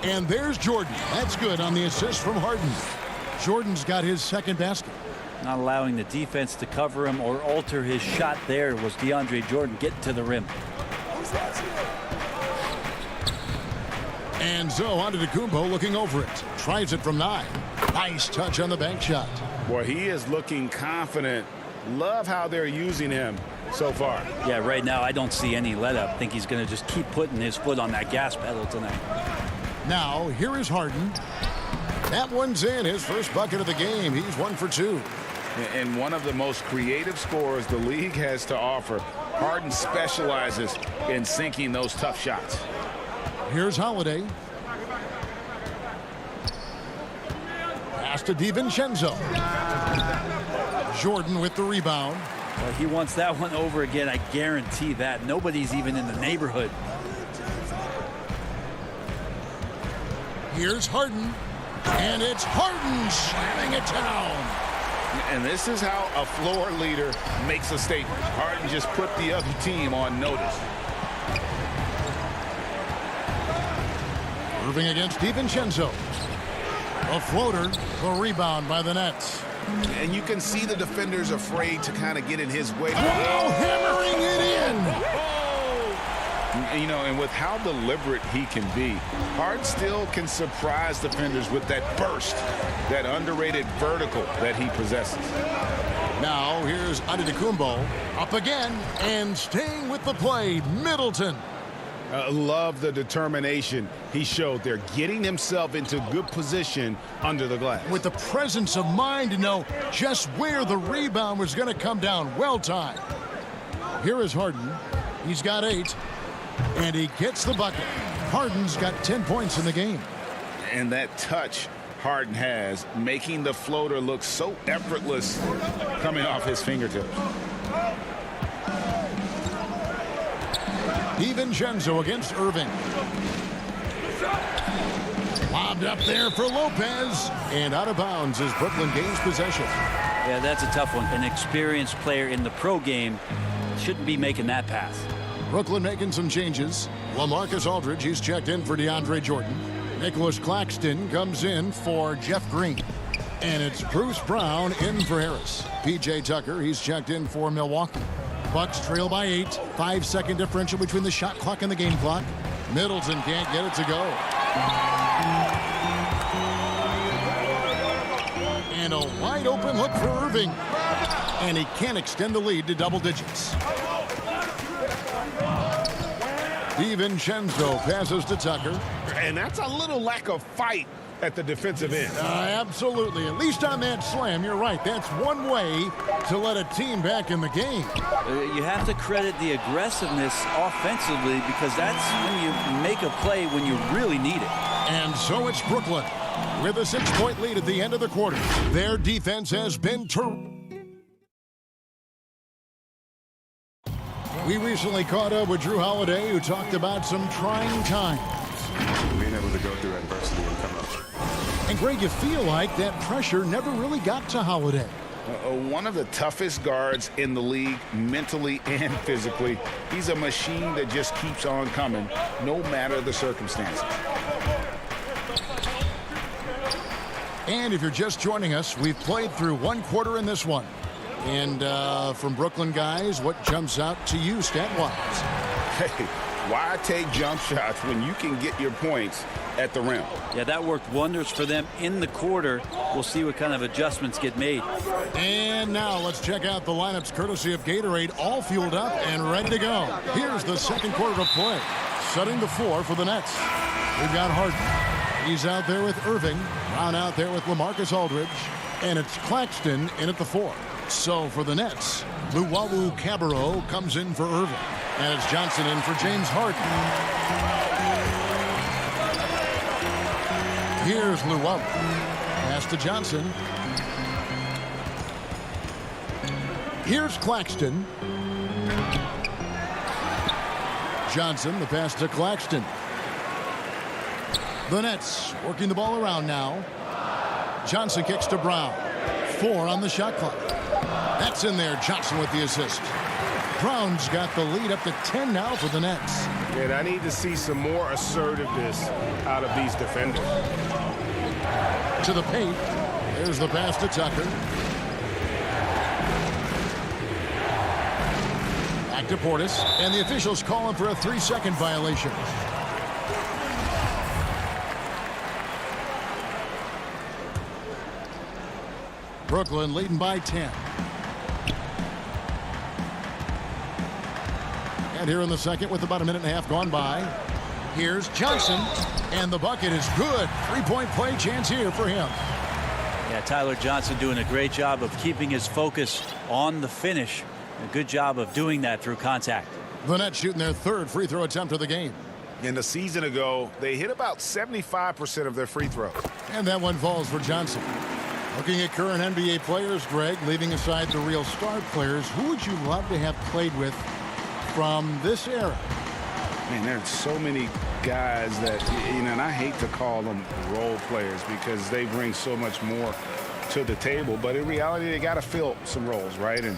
And there's Jordan. That's good on the assist from Harden. Jordan's got his second basket. Not allowing the defense to cover him or alter his shot there was DeAndre Jordan getting to the rim. And so Antetokounmpo looking over it. Tries it from 9. Nice touch on the bank shot. Boy, he is looking confident. Love how they're using him so far. Yeah, right now I don't see any let up. I think he's going to just keep putting his foot on that gas pedal tonight. Now, here is Harden. That one's in. His first bucket of the game. He's 1 for 2. And one of the most creative scorers the league has to offer. Harden specializes in sinking those tough shots. Here's Holiday. Pass to DiVincenzo. Jordan with the rebound. Well, he wants that one over again. I guarantee that. Nobody's even in the neighborhood. Here's Harden. And it's Harden slamming it down. And this is how a floor leader makes a statement. Harden just put the other team on notice. Irving against DiVincenzo. A floater, the rebound by the Nets. And you can see the defenders afraid to kind of get in his way. Oh, hammering it in. You know, and with how deliberate he can be, Harden still can surprise defenders with that burst, that underrated vertical that he possesses. Now here's Antetokounmpo up again and staying with the play. Middleton. Love the determination he showed there, getting himself into good position under the glass. With the presence of mind to know just where the rebound was going to come down. Well timed. Here is Harden. He's got 8. And he gets the bucket. Harden's got 10 points in the game. And that touch Harden has, making the floater look so effortless coming off his fingertips. DiVincenzo against Irving. Lobbed up there for Lopez. And out of bounds as Brooklyn gains possession. Yeah, that's a tough one. An experienced player in the pro game shouldn't be making that pass. Brooklyn making some changes. LaMarcus Aldridge, he's checked in for DeAndre Jordan. Nicholas Claxton comes in for Jeff Green. And it's Bruce Brown in for Harris. P.J. Tucker, he's checked in for Milwaukee. Bucks trail by 8. 5-second differential between the shot clock and the game clock. Middleton can't get it to go. And a wide open look for Irving. And he can't extend the lead to double digits. DiVincenzo passes to Tucker. And that's a little lack of fight at the defensive end. Absolutely. At least on that slam, you're right. That's one way to let a team back in the game. You have to credit the aggressiveness offensively because that's when you make a play when you really need it. And so it's Brooklyn with a 6-point lead at the end of the quarter. Their defense has been terrific. We recently caught up with Drew Holiday, who talked about some trying times. Being able to go through adversity and come up. And Greg, you feel like that pressure never really got to Holiday. One of the toughest guards in the league, mentally and physically. He's a machine that just keeps on coming, no matter the circumstances. And if you're just joining us, we've played through one quarter in this one. And from Brooklyn guys, what jumps out to you stat-wise? Hey, why take jump shots when you can get your points at the rim? Yeah, that worked wonders for them in the quarter. We'll see what kind of adjustments get made. And now let's check out the lineups courtesy of Gatorade, all fueled up and ready to go. Here's the second quarter of play. Setting the floor for the Nets. We've got Harden. He's out there with Irving. Brown out there with LaMarcus Aldridge. And it's Claxton in at the 4. So for the Nets, Luwawu Cabarrot comes in for Irving. And it's Johnson in for James Harden. Here's Luwawu. Pass to Johnson. Here's Claxton. Johnson, the pass to Claxton. The Nets working the ball around now. Johnson kicks to Brown. 4 on the shot clock. That's in there. Johnson with the assist. Brown's got the lead up to 10 now for the Nets. And I need to see some more assertiveness out of these defenders. To the paint. Here's the pass to Tucker. Back to Portis, and the officials call him for a 3-second violation. Brooklyn leading by 10. And here in the second with about a minute and a half gone by, here's Johnson, and the bucket is good. 3-point play chance here for him. Yeah, Tyler Johnson doing a great job of keeping his focus on the finish. A good job of doing that through contact. The Nets shooting their third free throw attempt of the game. In the season ago, they hit about 75% of their free throws. And that one falls for Johnson. Looking at current NBA players, Greg, leaving aside the real star players, who would you love to have played with from this era? Man, there's so many guys that, and I hate to call them role players because they bring so much more to the table. But in reality, they got to fill some roles, right? And,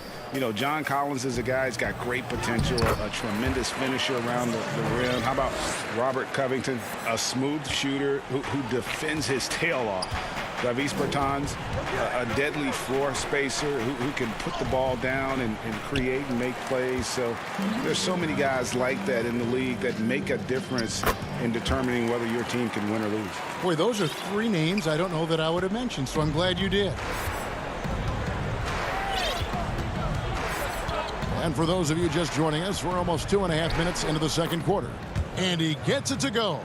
John Collins is a guy who's got great potential, a tremendous finisher around the rim. How about Robert Covington, a smooth shooter who defends his tail off? Davis Bertans, a deadly floor spacer who can put the ball down and create and make plays. So there's so many guys like that in the league that make a difference in determining whether your team can win or lose. Boy, those are 3 names I don't know that I would have mentioned, so I'm glad you did. And for those of you just joining us, we're almost 2.5 minutes into the second quarter. And he gets it to go.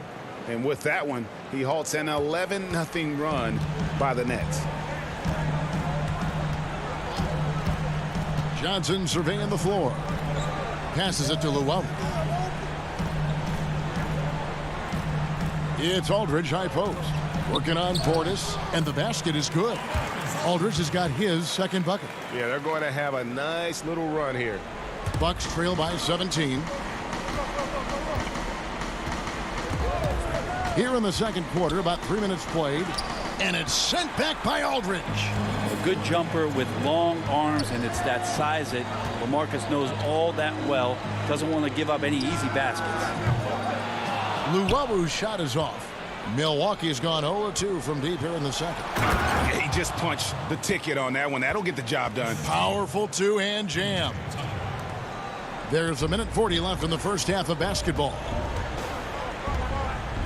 And with that one, he halts an 11-0 run by the Nets. Johnson surveying the floor. Passes it to Luau. It's Aldridge high post. Working on Portis, and the basket is good. Aldridge has got his second bucket. Yeah, they're going to have a nice little run here. Bucks trail by 17. Here in the second quarter, about 3 minutes played, and it's sent back by Aldridge. A good jumper with long arms, and it's that size that LaMarcus knows all that well. Doesn't want to give up any easy baskets. Luau's shot is off. Milwaukee has gone 0-2 from deep here in the second. He just punched the ticket on that one. That'll get the job done. Powerful two-hand jam. There's 1:40 left in the first half of basketball.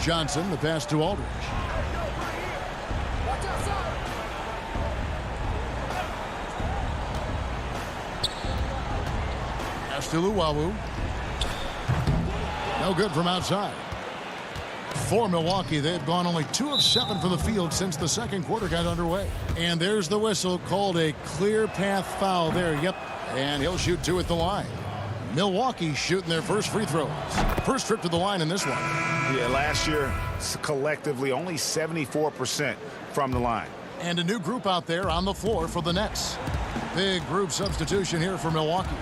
Johnson, the pass to Aldridge. Pass to Luau. No good from outside. For Milwaukee, they've gone only 2 of 7 from the field since the second quarter got underway. And there's the whistle, called a clear path foul there. Yep, and he'll shoot 2 at the line. Milwaukee shooting their first free throws. First trip to the line in this one. Yeah, last year, collectively, only 74% from the line. And a new group out there on the floor for the Nets. Big group substitution here for Milwaukee.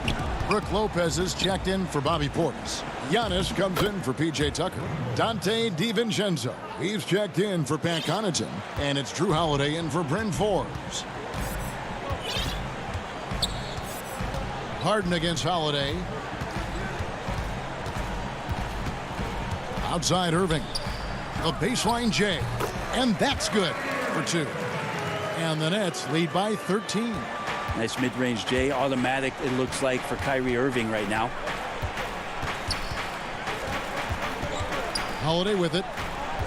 Brook Lopez is checked in for Bobby Portis. Giannis comes in for P.J. Tucker. Dante DiVincenzo, he's checked in for Pat Connaughton. And it's Drew Holiday in for Bryn Forbes. Harden against Holiday. Outside Irving. The baseline J. And that's good for 2. And the Nets lead by 13. Nice mid-range J. Automatic, it looks like, for Kyrie Irving right now. Holiday with it.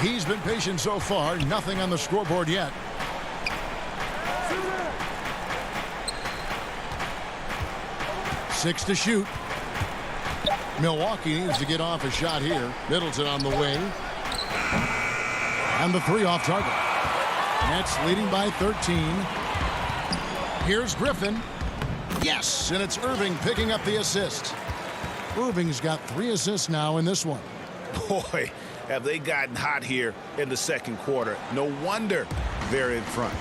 He's been patient so far. Nothing on the scoreboard yet. Six to shoot. Milwaukee needs to get off a shot here. Middleton on the way. And the 3 off target. Nets leading by 13. Here's Griffin. Yes, and it's Irving picking up the assist. Irving's got 3 assists now in this one. Boy, have they gotten hot here in the second quarter. No wonder they're in front.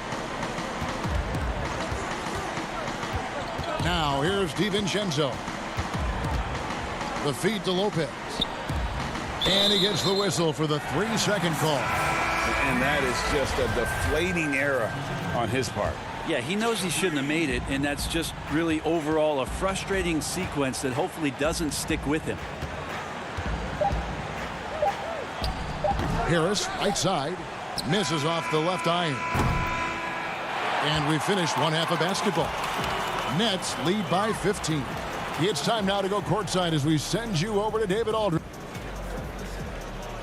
Now here's DiVincenzo. The feed to Lopez. And he gets the whistle for the 3-second call. And that is just a deflating error on his part. Yeah, he knows he shouldn't have made it, and that's just really overall a frustrating sequence that hopefully doesn't stick with him. Harris, right side, misses off the left iron. And we finished one half of basketball. Nets lead by 15. It's time now to go courtside as we send you over to David Aldridge.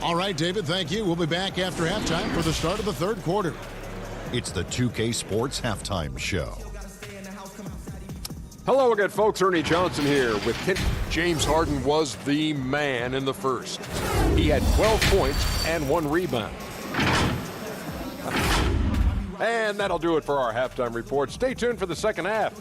All right, David, thank you. We'll be back after halftime for the start of the third quarter. It's the 2K Sports Halftime Show. Hello again, folks. Ernie Johnson here with Kent. James Harden was the man in the first. He had 12 points and 1 rebound. And that'll do it for our halftime report. Stay tuned for the second half.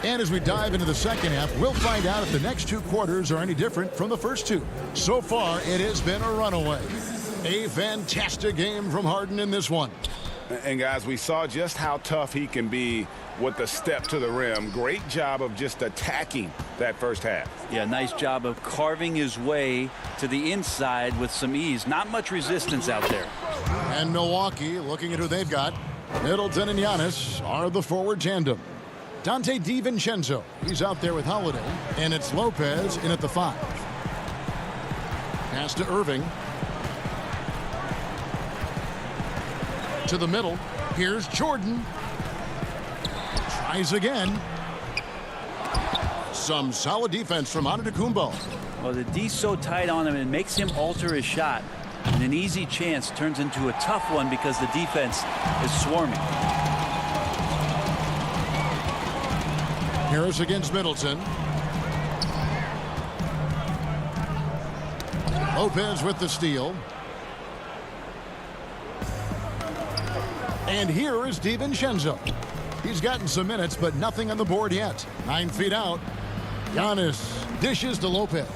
And as we dive into the second half, we'll find out if the next 2 quarters are any different from the first 2. So far, it has been a runaway. A fantastic game from Harden in this one. And guys, we saw just how tough he can be with the step to the rim. Great job of just attacking that first half. Yeah, nice job of carving his way to the inside with some ease. Not much resistance out there. And Milwaukee, looking at who they've got, Middleton and Giannis are the forward tandem. Dante DiVincenzo, he's out there with Holiday, and it's Lopez in at the 5. Pass to Irving. To the middle. Here's Jordan. Tries again. Some solid defense from Antetokounmpo. Well, the D's so tight on him, it makes him alter his shot. And an easy chance turns into a tough one because the defense is swarming. Harris against Middleton. Lopez with the steal. And here is DiVincenzo. He's gotten some minutes, but nothing on the board yet. 9 feet out. Giannis dishes to Lopez.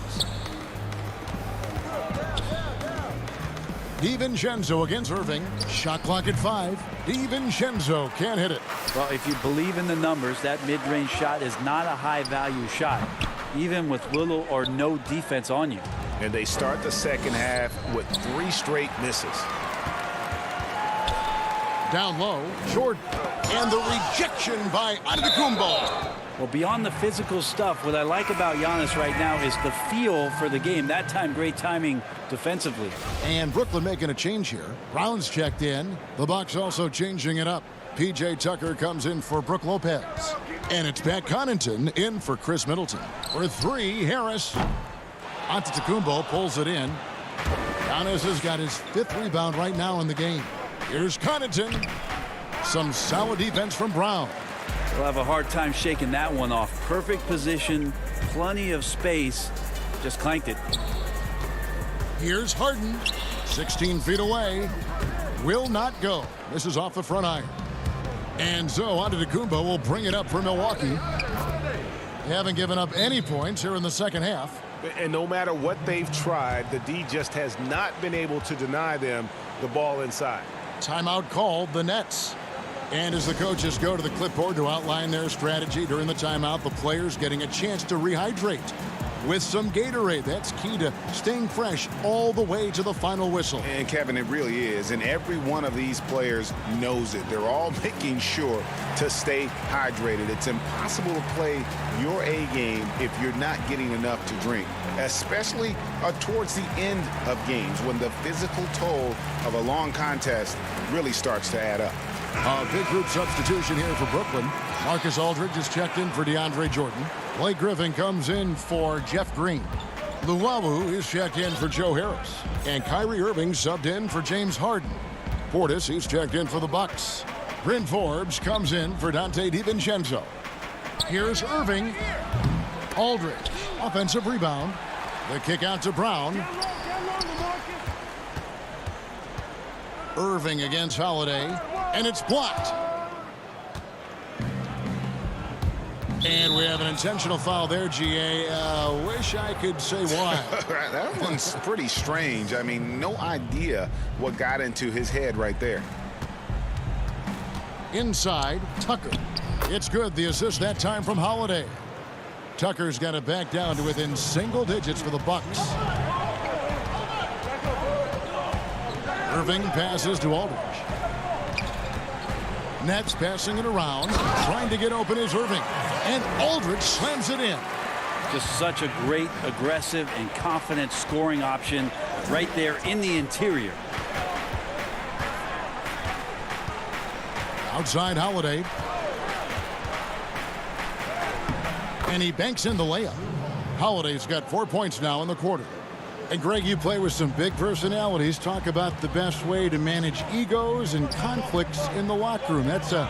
DiVincenzo against Irving. Shot clock at 5. DiVincenzo can't hit it. Well, if you believe in the numbers, that mid-range shot is not a high-value shot, even with little or no defense on you. And they start the second half with 3 straight misses. Down low, Jordan. And the rejection by Antetokounmpo. Well, beyond the physical stuff, what I like about Giannis right now is the feel for the game. That time, great timing defensively. And Brooklyn making a change here. Brown's checked in. The Bucks also changing it up. P.J. Tucker comes in for Brook Lopez. And it's Pat Connaughton in for Chris Middleton. For 3, Harris. Antetokounmpo pulls it in. Giannis has got his 5th rebound right now in the game. Here's Connaughton. Some solid defense from Brown. We'll have a hard time shaking that one off. Perfect position, plenty of space. Just clanked it. Here's Harden. 16 feet away. Will not go. This is off the front iron. And so Antetokounmpo will bring it up for Milwaukee. They haven't given up any points here in the second half. And no matter what they've tried, the D just has not been able to deny them the ball inside. Timeout called, the Nets. And as the coaches go to the clipboard to outline their strategy during the timeout, the players getting a chance to rehydrate with some Gatorade. That's key to staying fresh all the way to the final whistle. And Kevin, it really is. And every one of these players knows it. They're all making sure to stay hydrated. It's impossible to play your A game if you're not getting enough to drink, especially towards the end of games when the physical toll of a long contest really starts to add up. A big group substitution here for Brooklyn. Marcus Aldridge is checked in for DeAndre Jordan. Blake Griffin comes in for Jeff Green. Luwawu is checked in for Joe Harris. And Kyrie Irving subbed in for James Harden. Portis, he's checked in for the Bucks. Bryn Forbes comes in for Dante DiVincenzo. Here's Irving. Aldridge, offensive rebound. The kick out to Brown. Irving against Holiday. And it's blocked. And we have an intentional foul there, GA. Wish I could say why. That one's pretty strange. I mean, no idea what got into his head right there. Inside, Tucker. It's good. The assist that time from Holiday. Tucker's got it back down to within single digits for the Bucks. Irving passes to Aldridge. Nets passing it around. Trying to get open is Irving. And Aldridge slams it in. Just such a great, aggressive, and confident scoring option right there in the interior. Outside Holiday. And he banks in the layup. Holiday's got 4 points now in the quarter. And Greg, you play with some big personalities. Talk about the best way to manage egos and conflicts in the locker room. That's a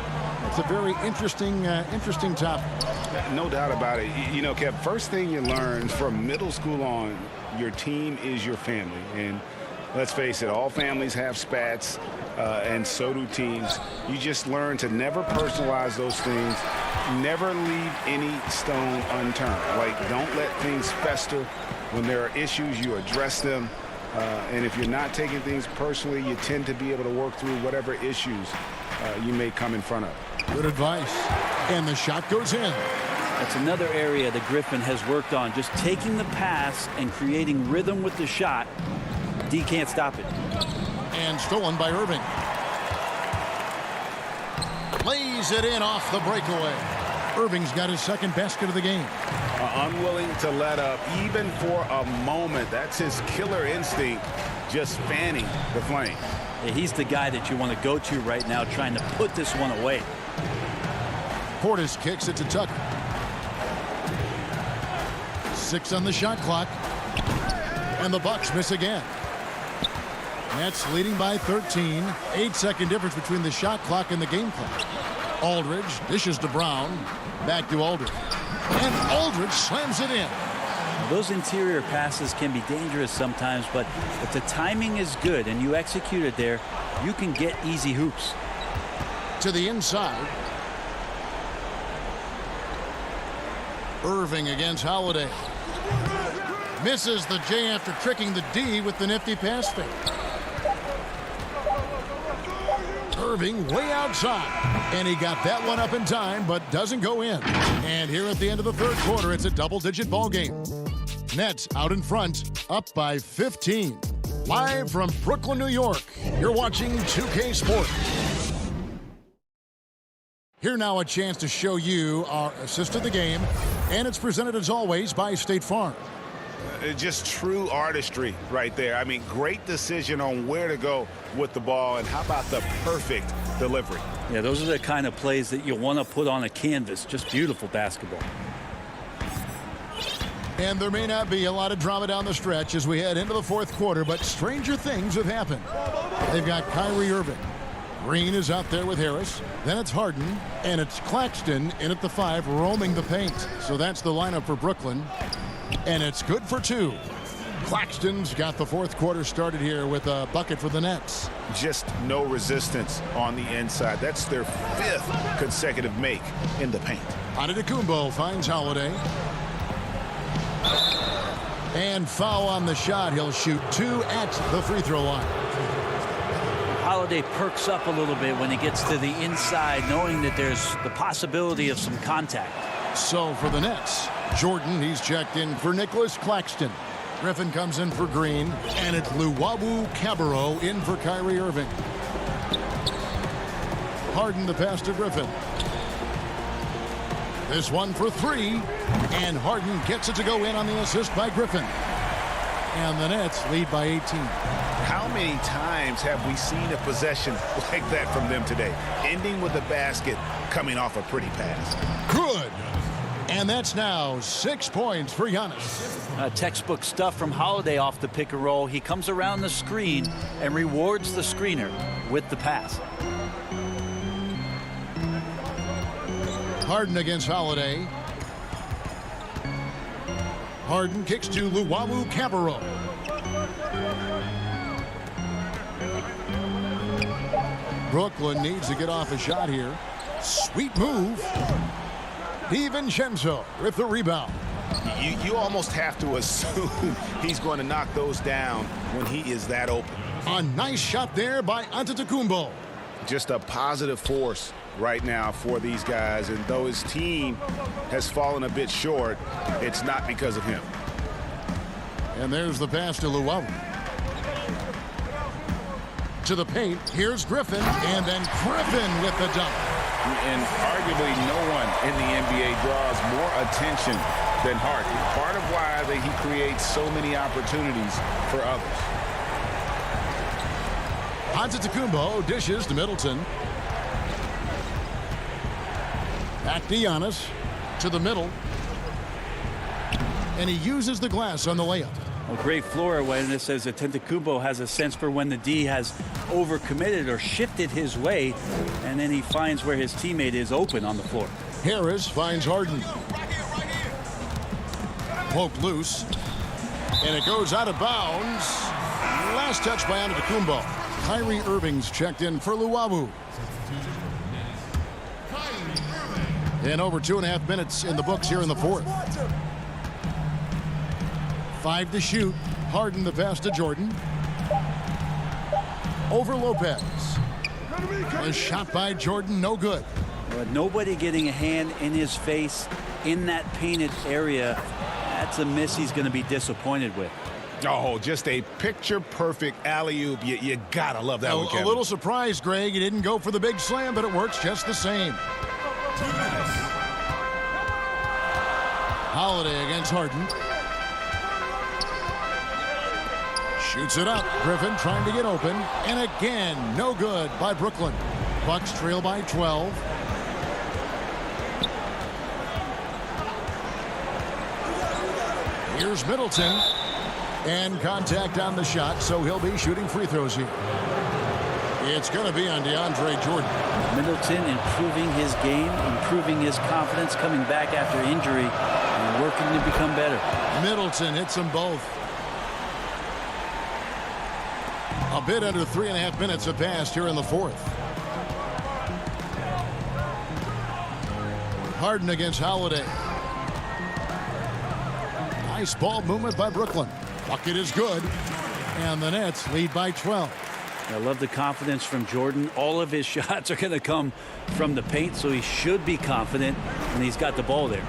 very interesting topic. No doubt about it. You know, Kev, first thing you learn from middle school on, your team is your family. And let's face it, all families have spats, and so do teams. You just learn to never personalize those things. Never leave any stone unturned. Like, don't let things fester. When there are issues, you address them. And if you're not taking things personally, you tend to be able to work through whatever issues you may come in front of. Good advice. And the shot goes in. That's another area that Griffin has worked on, just taking the pass and creating rhythm with the shot. D can't stop it. And stolen by Irving. Lays it in off the breakaway. Irving's got his second basket of the game. Unwilling to let up even for a moment. That's his killer instinct, just fanning the flame. Yeah, he's the guy that you want to go to right now, trying to put this one away. Portis kicks it to Tucker. 6 on the shot clock. And the Bucks miss again. Nets leading by 13. 8-second difference between the shot clock and the game clock. Aldridge dishes to Brown. Back to Aldridge. And Aldridge slams it in. Those interior passes can be dangerous sometimes, but if the timing is good and you execute it there, you can get easy hoops. To the inside. Irving against Holiday. Misses the J after tricking the D with the nifty pass fake. Irving way outside. And he got that one up in time, but doesn't go in. And here at the end of the third quarter, it's a double-digit ball game. Nets out in front, up by 15. Live from Brooklyn, New York, you're watching 2K Sports. Here now a chance to show you our assist of the game, and it's presented as always by State Farm. Just true artistry right there. I mean, great decision on where to go with the ball, and how about the perfect delivery? Yeah, those are the kind of plays that you want to put on a canvas. Just beautiful basketball. And there may not be a lot of drama down the stretch as we head into the fourth quarter, but stranger things have happened. They've got Kyrie Irving. Green is out there with Harris. Then it's Harden, and it's Claxton in at the 5, roaming the paint. So that's the lineup for Brooklyn, and it's good for 2. Claxton's got the fourth quarter started here with a bucket for the Nets. Just no resistance on the inside. That's their 5th consecutive make in the paint. Antetokounmpo finds Holiday. And foul on the shot. He'll shoot 2 at the free throw line. Holiday perks up a little bit when he gets to the inside, knowing that there's the possibility of some contact. So for the Nets, Jordan, he's checked in for Nicholas Claxton. Griffin comes in for Green, and it's Luwawu-Cabarrot in for Kyrie Irving. Harden the pass to Griffin. This one for 3, and Harden gets it to go in on the assist by Griffin. And the Nets lead by 18. How many times have we seen a possession like that from them today? Ending with a basket, coming off a pretty pass. Good. And that's now 6 points for Giannis. Textbook stuff from Holiday off the pick and roll. He comes around the screen and rewards the screener with the pass. Harden against Holiday. Harden kicks to Luwawu-Cabarrot. Brooklyn needs to get off a shot here. Sweet move. DiVincenzo with the rebound. You almost have to assume he's going to knock those down when he is that open. A nice shot there by Antetokounmpo. Just a positive force right now for these guys, and though his team has fallen a bit short, it's not because of him. And there's the pass to Luwawu. To the paint, here's Griffin, and then Griffin with the dunk. And arguably no one in the NBA draws more attention than Harden. Part of why he creates so many opportunities for others. Antetokounmpo dishes to Middleton. Back to Giannis. To the middle. And he uses the glass on the layup. Well, great floor awareness as Antetokounmpo has a sense for when the D has overcommitted or shifted his way, and then he finds where his teammate is open on the floor. Harris finds Harden. Poke loose. And it goes out of bounds. Last touch by Antetokounmpo. Kyrie Irving's checked in for Luwawu. And over 2.5 minutes in the books here in the fourth. 5 to shoot. Harden the pass to Jordan. Over Lopez. A shot by Jordan, no good. But nobody getting a hand in his face in that painted area. That's a miss he's going to be disappointed with. Oh, just a picture-perfect alley-oop. You gotta love that one, Kevin. A little surprised, Greg. He didn't go for the big slam, but it works just the same. Holiday against Harden. Shoots it up. Griffin trying to get open. And again, no good by Brooklyn. Bucks trail by 12. Here's Middleton. And contact on the shot, so he'll be shooting free throws here. It's going to be on DeAndre Jordan. Middleton improving his game, improving his confidence, coming back after injury, and working to become better. Middleton hits them both. A bit under 3.5 minutes have passed here in the fourth. Harden against Holiday. Nice ball movement by Brooklyn. Bucket is good. And the Nets lead by 12. I love the confidence from Jordan. All of his shots are going to come from the paint, so he should be confident, and he's got the ball there.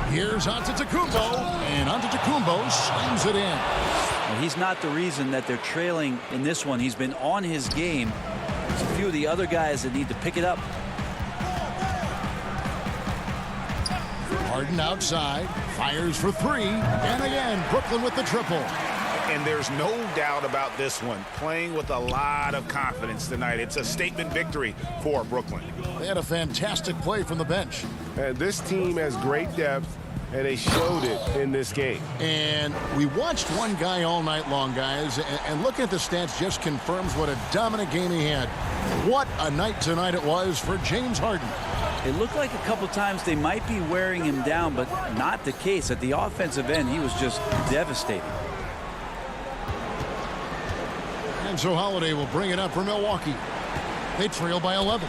Here's Antetokounmpo, and Antetokounmpo slams it in. Well, he's not the reason that they're trailing in this one. He's been on his game. There's a few of the other guys that need to pick it up. Harden outside, fires for three, and again, Brooklyn with the triple. And there's no doubt about this one. Playing with a lot of confidence tonight. It's a statement victory for Brooklyn. They had a fantastic play from the bench. And this team has great depth, and they showed it in this game. And we watched one guy all night long, guys, and looking at the stats just confirms what a dominant game he had. What a night tonight it was for James Harden. It looked like a couple times they might be wearing him down, but not the case. At the offensive end, he was just devastating. And so Holiday will bring it up for Milwaukee. They trail by 11.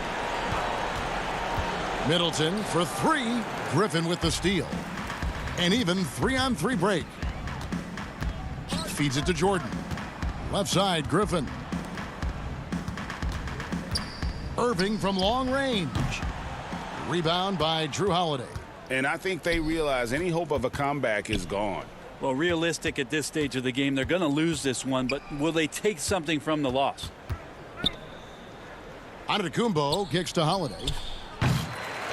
Middleton for three. Griffin with the steal. And even 3-on-3 break. Feeds it to Jordan. Left side, Griffin. Irving from long range. Rebound by Drew Holiday. And I think they realize any hope of a comeback is gone. Well, realistic at this stage of the game, they're going to lose this one, but will they take something from the loss? Antetokounmpo kicks to Holiday.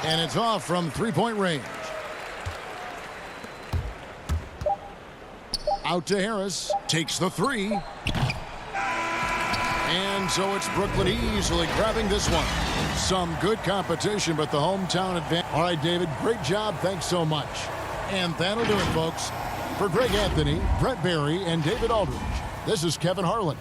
And it's off from three-point range. Out to Harris. Takes the three. And so it's Brooklyn easily grabbing this one. Some good competition, but the hometown advantage. All right, David, great job. Thanks so much. And that'll do it, folks. For Greg Anthony, Brett Barry, and David Aldridge, this is Kevin Harlan.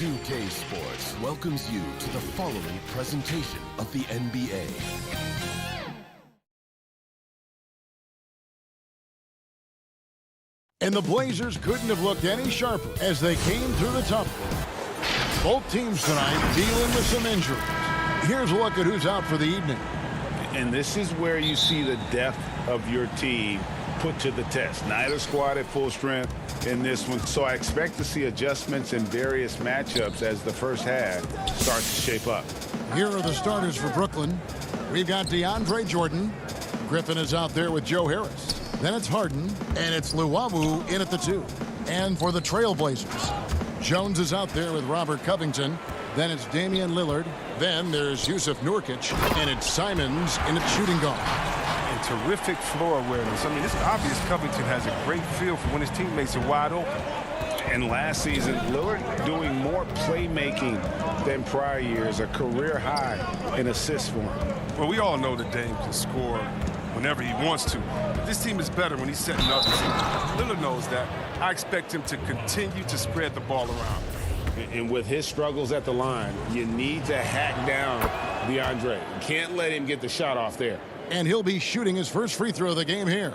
2K Sports welcomes you to the following presentation of the NBA. And the Blazers couldn't have looked any sharper as they came through the tough. Both teams tonight dealing with some injuries. Here's a look at who's out for the evening. And this is where you see the depth of your team put to the test. Neither squad at full strength in this one. So I expect to see adjustments in various matchups as the first half starts to shape up. Here are the starters for Brooklyn. We've got DeAndre Jordan. Griffin is out there with Joe Harris. Then it's Harden, and it's Luwawu in at the 2. And for the Trailblazers, Jones is out there with Robert Covington. Then it's Damian Lillard. Then there's Yusuf Nurkic, and it's Simons in at shooting guard. And terrific floor awareness. I mean, it's obvious Covington has a great feel for when his teammates are wide open. And last season, Lillard doing more playmaking than prior years, a career high in assists for him. Well, we all know that Dame can score whenever he wants to. But this team is better when he's setting others up. Lillard knows that. I expect him to continue to spread the ball around. And with his struggles at the line, you need to hack down DeAndre. You can't let him get the shot off there. And he'll be shooting his first free throw of the game here.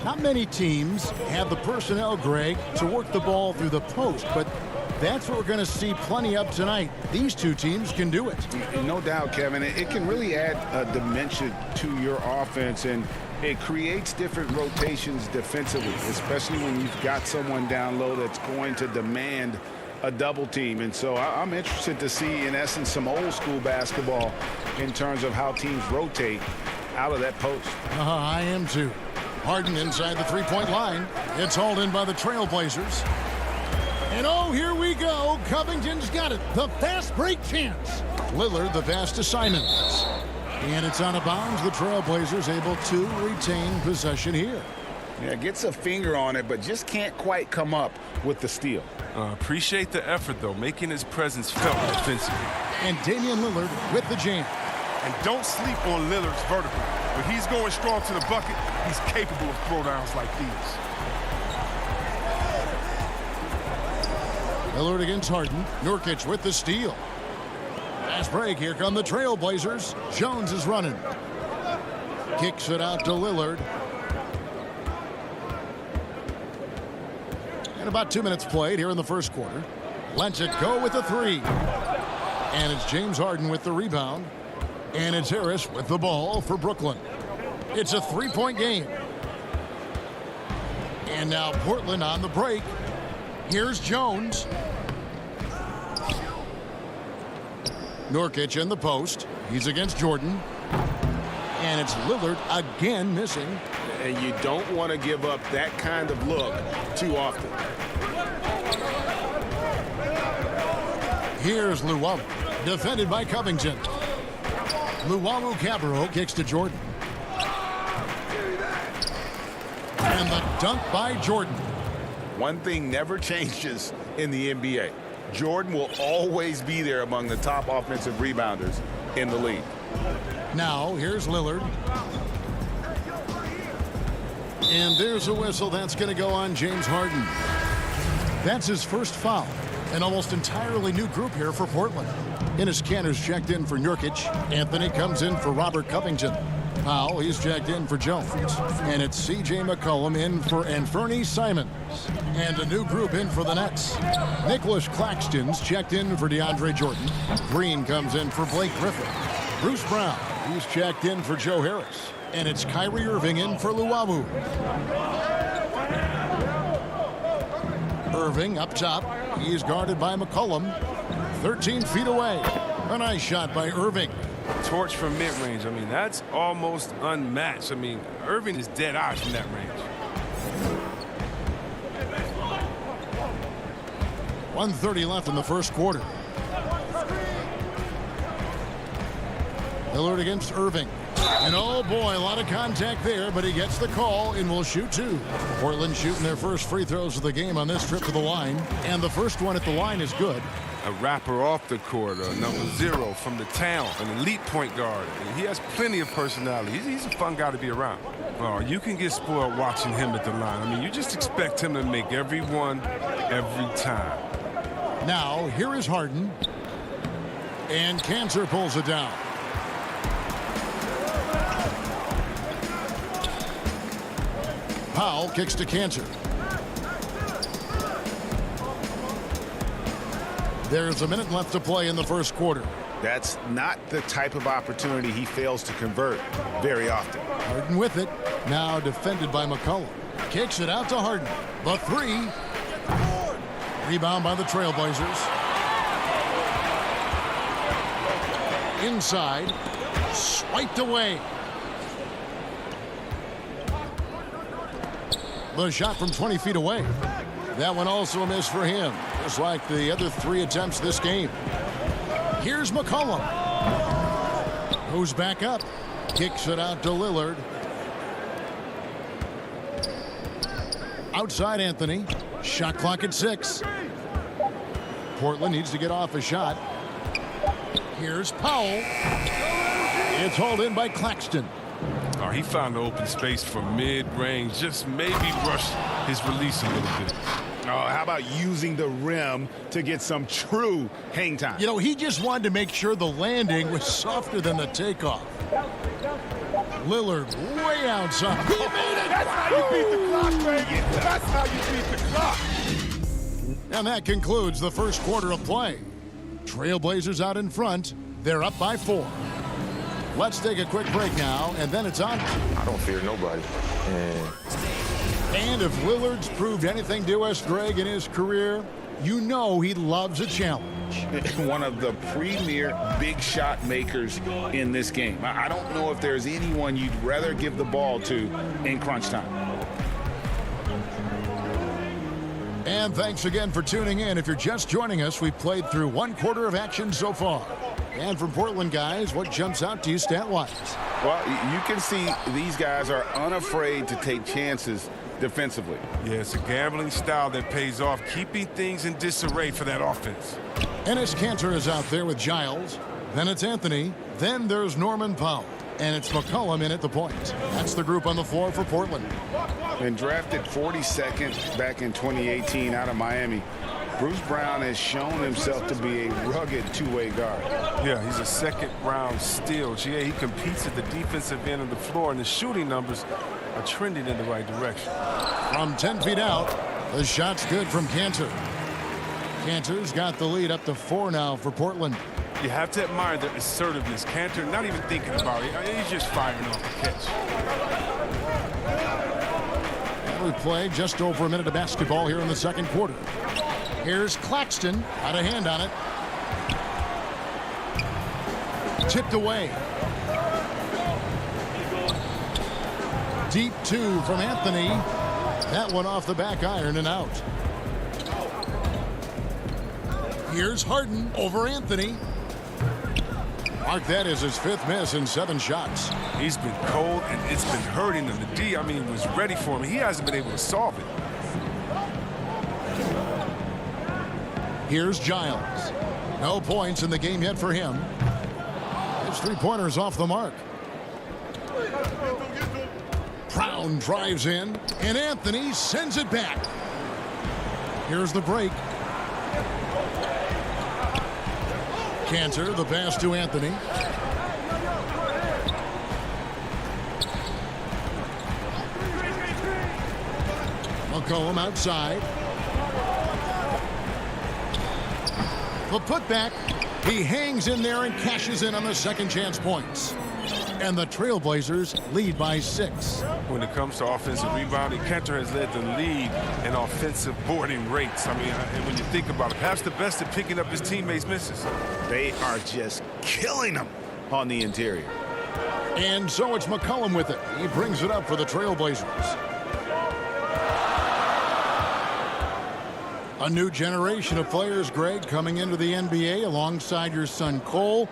Not many teams have the personnel, Greg, to work the ball through the post, but that's what we're going to see plenty of tonight. These two teams can do it. No doubt, Kevin. It can really add a dimension to your offense, and it creates different rotations defensively, especially when you've got someone down low that's going to demand a double team. And so I'm interested to see, in essence, some old school basketball in terms of how teams rotate out of that post. I am too. Harden inside the three-point line. It's hauled in by the Trailblazers. And oh, here we go. Covington's got it. The fast break chance. Lillard, the pass to Simons. And it's out of bounds. The Trailblazers able to retain possession here. Yeah, gets a finger on it, but just can't quite come up with the steal. Appreciate the effort, though, making his presence felt defensively. And Damian Lillard with the jam. And don't sleep on Lillard's vertical. When he's going strong to the bucket, he's capable of throwdowns like these. Lillard against Harden. Nurkic with the steal. Fast break. Here come the Trailblazers. Jones is running. Kicks it out to Lillard. And about 2 minutes played here in the first quarter. Lets it go with the 3. And it's James Harden with the rebound. And it's Harris with the ball for Brooklyn. It's a 3-point game. And now Portland on the break. Here's Jones. Nurkic in the post. He's against Jordan. And it's Lillard again missing. And you don't want to give up that kind of look too often. Here's Luwawu, defended by Covington. Luwawu-Cabarrot kicks to Jordan. And the dunk by Jordan. One thing never changes in the NBA. Jordan will always be there among the top offensive rebounders in the league. Now, here's Lillard. And there's a whistle that's going to go on James Harden. That's his first foul. An almost entirely new group here for Portland. Enes Kanter's checked in for Nurkic. Anthony comes in for Robert Covington. Powell, he's checked in for Jones. And it's C.J. McCollum in for Anthony Simons. And a new group in for the Nets. Nicholas Claxton's checked in for DeAndre Jordan. Green comes in for Blake Griffin. Bruce Brown, he's checked in for Joe Harris. And it's Kyrie Irving in for Luavu. Irving up top. He's guarded by McCollum. 13 feet away. A nice shot by Irving. Torch from mid-range. I mean, that's almost unmatched. I mean, Irving is dead eye from that range. 1:30 left in the first quarter. Lillard against Irving. And oh boy, a lot of contact there, but he gets the call and will shoot two. Portland shooting their first free throws of the game on this trip to the line. And the first one at the line is good. A rapper off the court, number 0 from the town, an elite point guard. And he has plenty of personality. He's a fun guy to be around. Oh, you can get spoiled watching him at the line. I mean, you just expect him to make every one, every time. Now, here is Harden. And Cantor pulls it down. Powell kicks to Cantor. There's a minute left to play in the first quarter. That's not the type of opportunity he fails to convert very often. Harden with it. Now defended by McCollum. Kicks it out to Harden. The three. Rebound by the Trailblazers. Inside. Swiped away. The shot from 20 feet away. That one also a miss for him, just like the other 3 attempts this game. Here's McCollum. Goes back up. Kicks it out to Lillard. Outside Anthony. Shot clock at 6. Portland needs to get off a shot. Here's Powell. It's hauled in by Claxton. Oh, he found the open space for mid-range. Just maybe rush his release a little bit. Oh, how about using the rim to get some true hang time? You know, he just wanted to make sure the landing was softer than the takeoff. Lillard way outside. He made it! That's how you beat the clock, baby! That's how you beat the clock! And that concludes the first quarter of play. Trailblazers out in front. They're up by 4. Let's take a quick break now, and then it's on. I don't fear nobody. And if Lillard's proved anything to us, Greg, in his career, you know he loves a challenge. One of the premier big shot makers in this game. I don't know if there's anyone you'd rather give the ball to in crunch time. And thanks again for tuning in. If you're just joining us, we've played through 1 quarter of action so far. And from Portland, guys, what jumps out to you stat-wise? Well, you can see these guys are unafraid to take chances defensively. Yeah, it's a gambling style that pays off, keeping things in disarray for that offense. Ennis Cantor is out there with Giles. Then it's Anthony. Then there's Norman Powell. And it's McCollum in at the point. That's the group on the floor for Portland. And drafted 42nd back in 2018 out of Miami, Bruce Brown has shown himself to be a rugged two-way guard. Yeah, he's a second-round steal. GA, he competes at the defensive end of the floor, and the shooting numbers are trending in the right direction. From 10 feet out, the shot's good from Cantor. Cantor's got the lead up to 4 now for Portland. You have to admire the assertiveness. Cantor not even thinking about it. He's just firing off the catch. And we play just over a minute of basketball here in the second quarter. Here's Claxton, out of hand on it. Tipped away. Deep 2 from Anthony. That one off the back iron and out. Here's Harden over Anthony. Mark that as his 5th miss in 7 shots. He's been cold, and it's been hurting him. The D, I mean, was ready for him. He hasn't been able to solve it. Here's Giles. No points in the game yet for him. His 3-pointers off the mark. Brown drives in, and Anthony sends it back. Here's the break. Cantor, the pass to Anthony. McCollum outside. The putback. He hangs in there and cashes in on the second chance points. And the Trailblazers lead by 6. When it comes to offensive rebounding, Kenter has led the league in offensive boarding rates. I mean, and when you think about it, perhaps the best at picking up his teammates' misses. They are just killing them on the interior. And so it's McCollum with it. He brings it up for the Trailblazers. A new generation of players, Greg, coming into the NBA alongside your son Cole.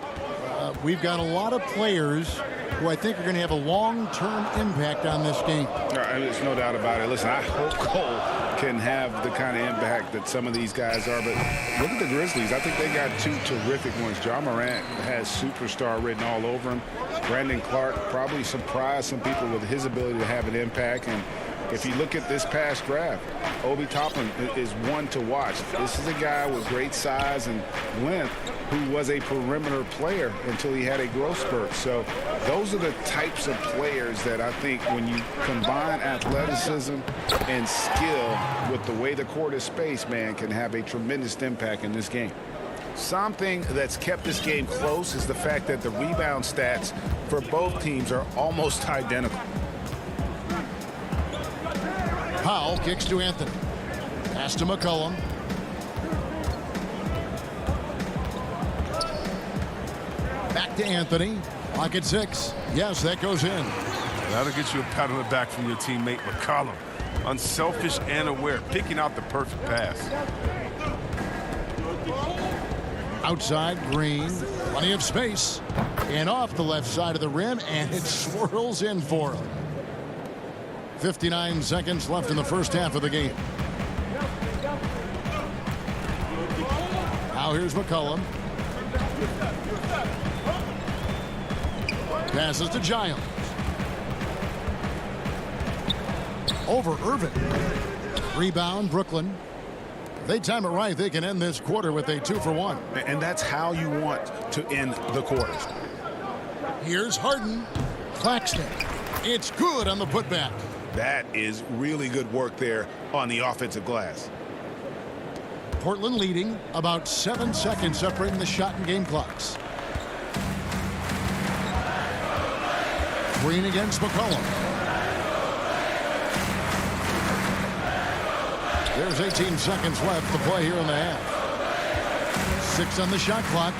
We've got a lot of players who I think are going to have a long-term impact on this game. There's no doubt about it. Listen, I hope Cole can have the kind of impact that some of these guys are. But look at the Grizzlies. I think they got 2 terrific ones. Ja Morant has superstar written all over him. Brandon Clark probably surprised some people with his ability to have an impact. And if you look at this past draft, Obi Toppin is one to watch. This is a guy with great size and length who was a perimeter player until he had a growth spurt. So those are the types of players that I think when you combine athleticism and skill with the way the court is spaced, man, can have a tremendous impact in this game. Something that's kept this game close is the fact that the rebound stats for both teams are almost identical. Powell kicks to Anthony. Pass to McCollum. Back to Anthony. Clock at 6. Yes, that goes in. That'll get you a pat on the back from your teammate McCollum. Unselfish and aware, picking out the perfect pass. Outside, Green. Plenty of space. And off the left side of the rim, and it swirls in for him. 59 seconds left in the first half of the game. Now here's McCollum. Passes to Giles. Over Irving. Rebound, Brooklyn. If they time it right, they can end this quarter with a 2-for-1. And that's how you want to end the quarters. Here's Harden. Claxton. It's good on the putback. That is really good work there on the offensive glass. Portland leading, about 7 seconds separating the shot and game clocks. Green against McCollum. There's 18 seconds left to play here in the half. 6 on the shot clock.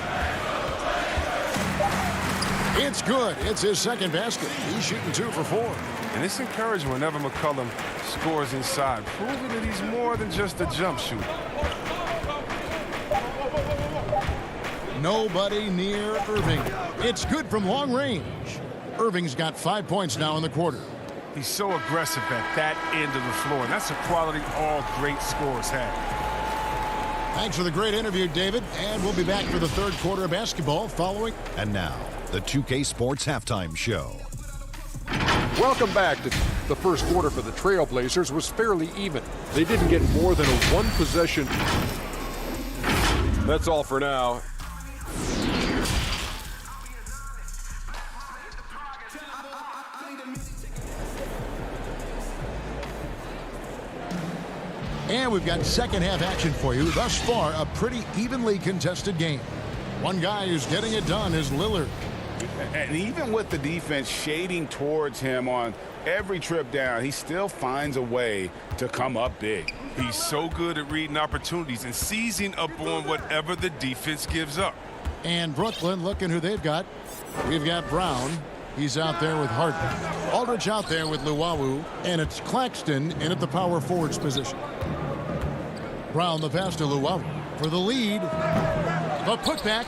It's good. It's his second basket. He's shooting 2 for 4. And it's encouraging whenever McCollum scores inside, proving that he's more than just a jump shooter. Nobody near Irving. It's good from long range. Irving's got 5 points now in the quarter. He's so aggressive at that end of the floor, and that's a quality all great scorers have. Thanks for the great interview, David. And we'll be back for the third quarter of basketball following. And now, the 2K Sports Halftime Show. Welcome back. The first quarter for the Trailblazers was fairly even. They didn't get more than a one-possession. That's all for now. And we've got second half action for you. Thus far, a pretty evenly contested game. One guy who's getting it done is Lillard. And even with the defense shading towards him on every trip down, he still finds a way to come up big. He's so good at reading opportunities and seizing up on whatever the defense gives up. And Brooklyn, looking who they've got. We've got Brown. He's out there with Harden. Aldridge out there with Luwawu. And it's Claxton in at the power forwards position. Brown the pass to Luwawu for the lead. The putback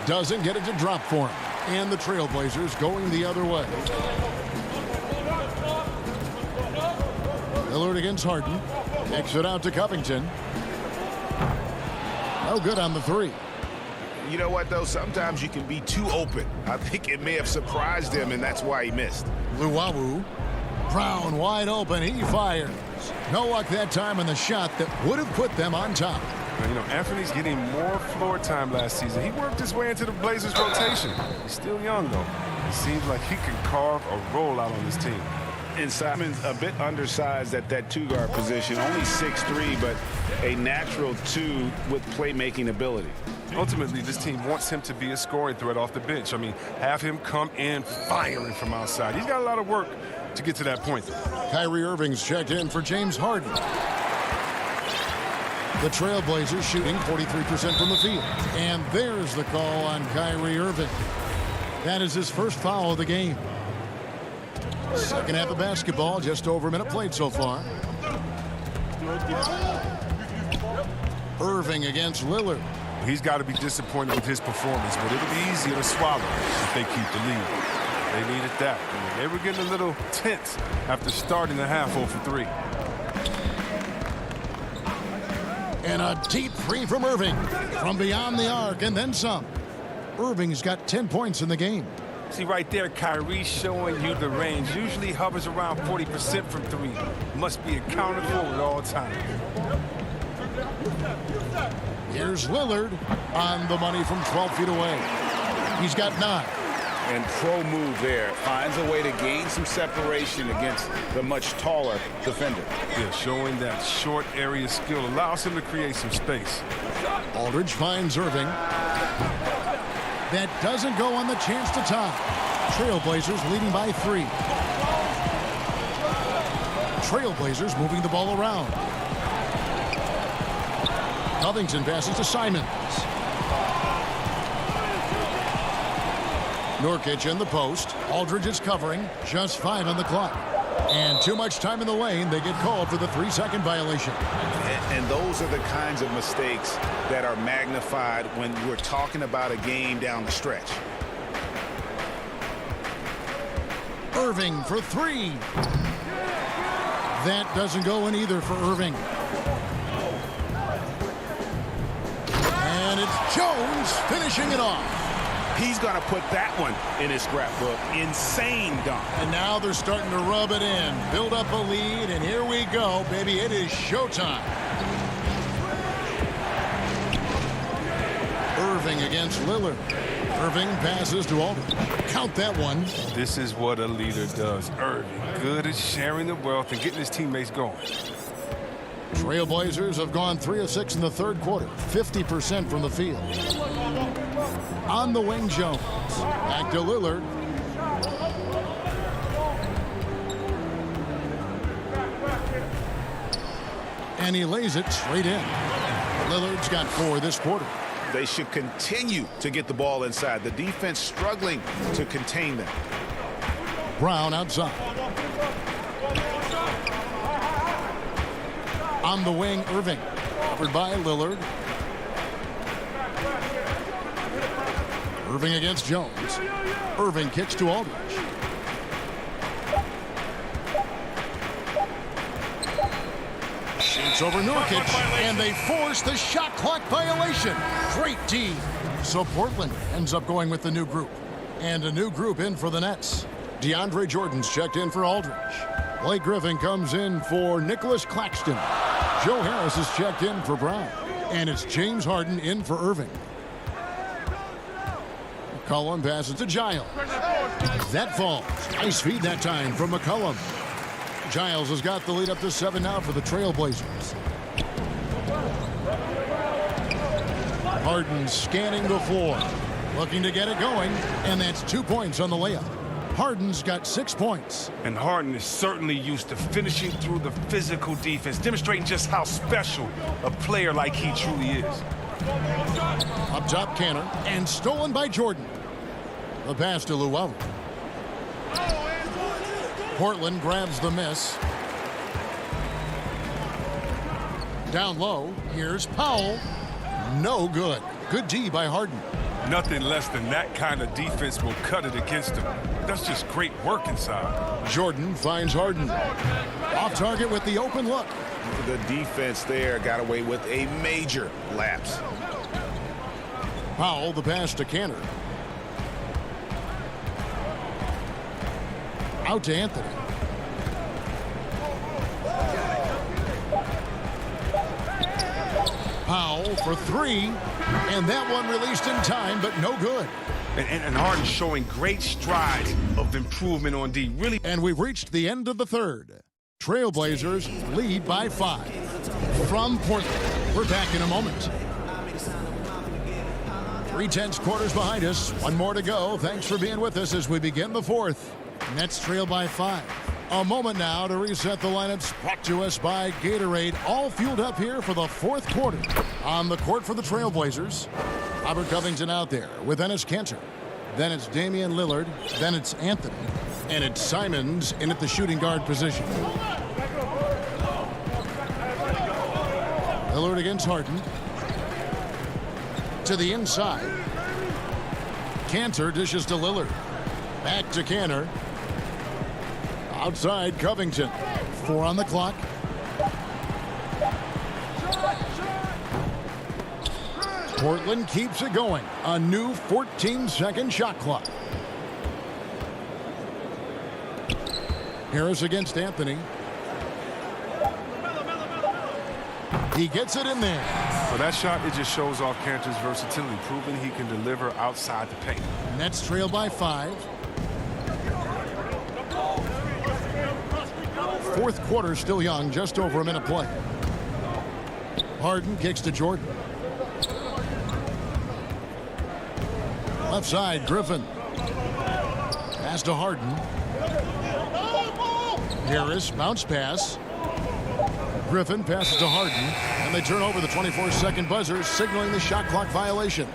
doesn't get it to drop for him. And the Trailblazers going the other way. Lillard against Harden. Kicks it out to Covington. No good on the 3. You know what, though? Sometimes you can be too open. I think it may have surprised him, and that's why he missed. Luwawu. Brown wide open. He fires. No luck that time on the shot that would have put them on top. You know, Anthony's getting more floor time last season. He worked his way into the Blazers rotation. He's still young, though. It seems like he can carve a rollout on this team. And Simon's a bit undersized at that 2-guard position. Only 6'3", but a natural 2 with playmaking ability. Ultimately, this team wants him to be a scoring threat off the bench. I mean, have him come in firing from outside. He's got a lot of work to get to that point. Kyrie Irving's checked in for James Harden. The Trailblazers shooting 43% from the field. And there's the call on Kyrie Irving. That is his first foul of the game. Second half of basketball, just over a minute played so far. Irving against Lillard. He's got to be disappointed with his performance, but it'll be easier to swallow if they keep the lead. They needed that. I mean, they were getting a little tense after starting the half 0 for 3. And a deep three from Irving. From beyond the arc and then some. Irving's got 10 points in the game. See right there, Kyrie showing you the range. Usually hovers around 40% from 3. Must be accounted for at all times. Here's Lillard on the money from 12 feet away. He's got 9. And pro move there. Finds a way to gain some separation against the much taller defender. Yeah, showing that short area skill allows him to create some space. Aldridge finds Irving. That doesn't go on the chance to tie. Trailblazers leading by 3. Trailblazers moving the ball around. Covington passes to Simons. Nurkic in the post. Aldridge is covering. Just 5 on the clock. And too much time in the lane. They get called for the 3-second violation. And those are the kinds of mistakes that are magnified when we're talking about a game down the stretch. Irving for 3. That doesn't go in either for Irving. And it's Jones finishing it off. He's going to put that one in his scrapbook. Insane dunk. And now they're starting to rub it in. Build up a lead, and here we go, baby. It is showtime. Irving against Lillard. Irving passes to Aldridge. Count that one. This is what a leader does. Irving, good at sharing the wealth and getting his teammates going. Trailblazers have gone 3 of 6 in the third quarter. 50% from the field. On the wing, Jones. Back to Lillard. And he lays it straight in. Lillard's got 4 this quarter. They should continue to get the ball inside. The defense struggling to contain them. Brown outside. On the wing, Irving. Covered by Lillard. Irving against Jones. Irving kicks to Aldridge. Shoots over Nurkic, and they force the shot clock violation. Great D. So Portland ends up going with the new group. And a new group in for the Nets. DeAndre Jordan's checked in for Aldridge. Blake Griffin comes in for Nicholas Claxton. Joe Harris is checked in for Brown. And it's James Harden in for Irving. McCollum passes to Giles. That falls. Nice feed that time from McCollum. Giles has got the lead up to 7 now for the Trailblazers. Harden scanning the floor. Looking to get it going. And that's 2 points on the layup. Harden's got 6 points. And Harden is certainly used to finishing through the physical defense, demonstrating just how special a player like he truly is. Up top, Canner, and stolen by Jordan. The pass to Llewellyn. Portland grabs the miss. Down low, here's Powell. No good. Good D by Harden. Nothing less than that kind of defense will cut it against him. That's just great work inside. Jordan finds Harden. Off target with the open look. The defense there got away with a major lapse. Powell, the pass to Canner. Out to Anthony. Powell for 3. And that one released in time, but no good. And Harden showing great strides of improvement on D. Really. And we've reached the end of the third. Trailblazers lead by 5. From Portland, we're back in a moment. 3/10 quarters behind us. One more to go. Thanks for being with us as we begin the fourth. Nets trail by 5. A moment now to reset the lineups, brought to us by Gatorade. All fueled up here for the fourth quarter. On the court for the Trailblazers, Robert Covington out there with Enes Kanter. Then it's Damian Lillard. Then it's Anthony. And it's Simons in at the shooting guard position. Lillard against Harden. To the inside. Kanter dishes to Lillard. Back to Kanter. Outside Covington. 4 on the clock. Portland keeps it going. A new 14-second shot clock. Harris against Anthony. He gets it in there. For that shot, it just shows off Kanter's versatility, proving he can deliver outside the paint. Nets trail by 5. Fourth quarter still young, just over a minute play. Harden kicks to Jordan. Left side, Griffin. Pass to Harden. Harris, bounce pass. Griffin passes to Harden, and they turn over the 24-second buzzer, signaling the shot clock violation.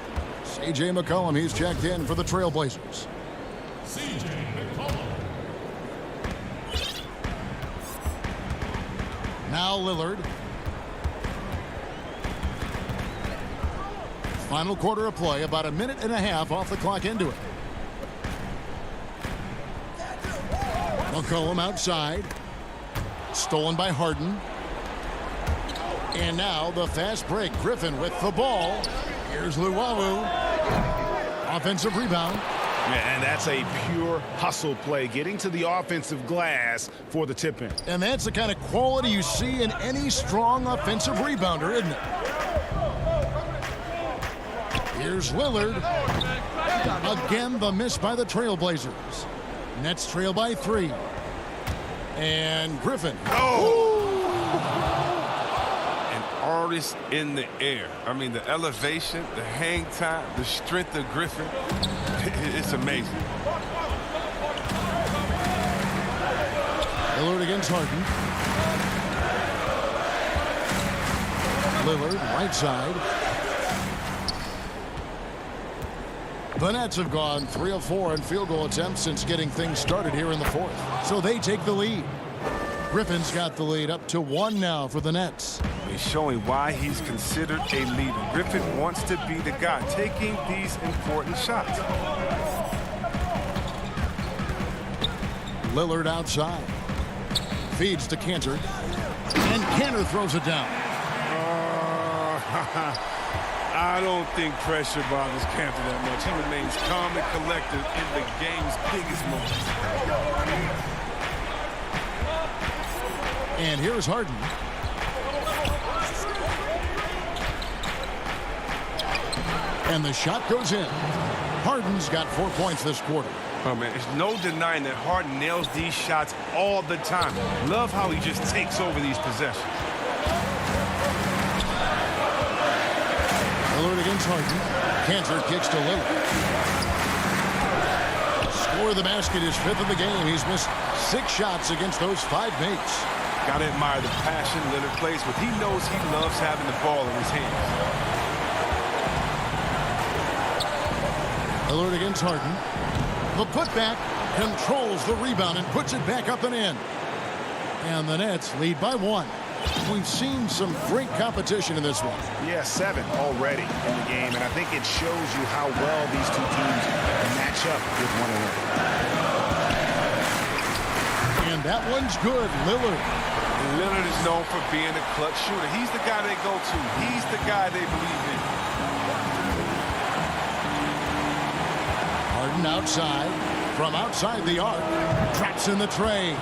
C.J. McCollum, he's checked in for the Trailblazers. C.J. McCollum. Now Lillard. Final quarter of play, about a minute and a half off the clock into it. McCollum outside. Stolen by Harden. And now the fast break. Griffin with the ball. Here's Luwawu. Offensive rebound. Yeah, and that's a pure hustle play, getting to the offensive glass for the tip-in. And that's the kind of quality you see in any strong offensive rebounder, isn't it? Here's Lillard. Again, the miss by the Trailblazers. Nets trail by 3. And Griffin. An artist in the air. I mean, the elevation, the hang time, the strength of Griffin. It's amazing. Lillard against Harden. Lillard, right side. The Nets have gone 3 of 4 in field goal attempts since getting things started here in the fourth. So they take the lead. Griffin's got the lead up to 1 now for the Nets. He's showing why he's considered a leader. Griffin wants to be the guy taking these important shots. Lillard outside. Feeds to Kanter. And Kanter throws it down. I don't think pressure bothers Kanter that much. He remains calm and collected in the game's biggest moments. And here's Harden. And the shot goes in. Harden's got 4 points this quarter. Oh, man, there's no denying that Harden nails these shots all the time. Love how he just takes over these possessions. Lillard against Harden. Kanter kicks to Lillard. Score of the basket is 5th of the game. He's missed 6 shots against those 5 mates. Gotta admire the passion Lillard plays with. He knows he loves having the ball in his hands. Lillard against Harden. The putback controls the rebound and puts it back up and in. And the Nets lead by 1. We've seen some great competition in this one. Yeah, 7 already in the game, and I think it shows you how well these two teams match up with one another. And that one's good. Lillard. Lillard is known for being a clutch shooter. He's the guy they go to. He's the guy they believe in. Harden outside. From outside the arc. Traps in the tray.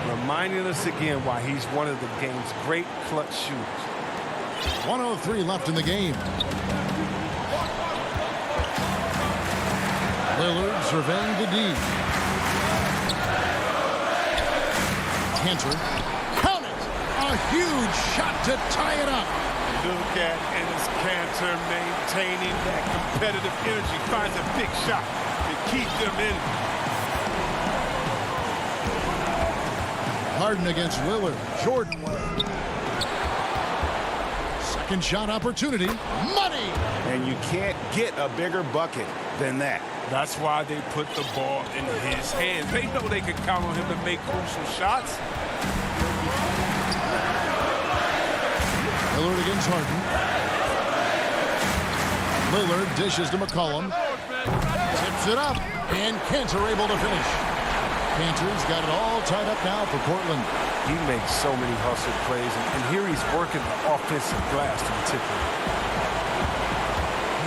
Reminding us again why he's one of the game's great clutch shooters. 1:03 left in the game. Lillard surveying the D. Kanter. Count it! A huge shot to tie it up. Look at Enes Kanter maintaining that competitive energy, finds a big shot to keep them in. Harden against Lillard. Jordan. Second shot opportunity. Money! And you can't get a bigger bucket than that. That's why they put the ball in his hands. They know they can count on him to make crucial shots. Lillard against Harden. Lillard dishes to McCollum. Tips it up. And Kanter able to finish. Kanter's got it all tied up now for Portland. He makes so many hustle plays, and here he's working the offensive glass to the tip.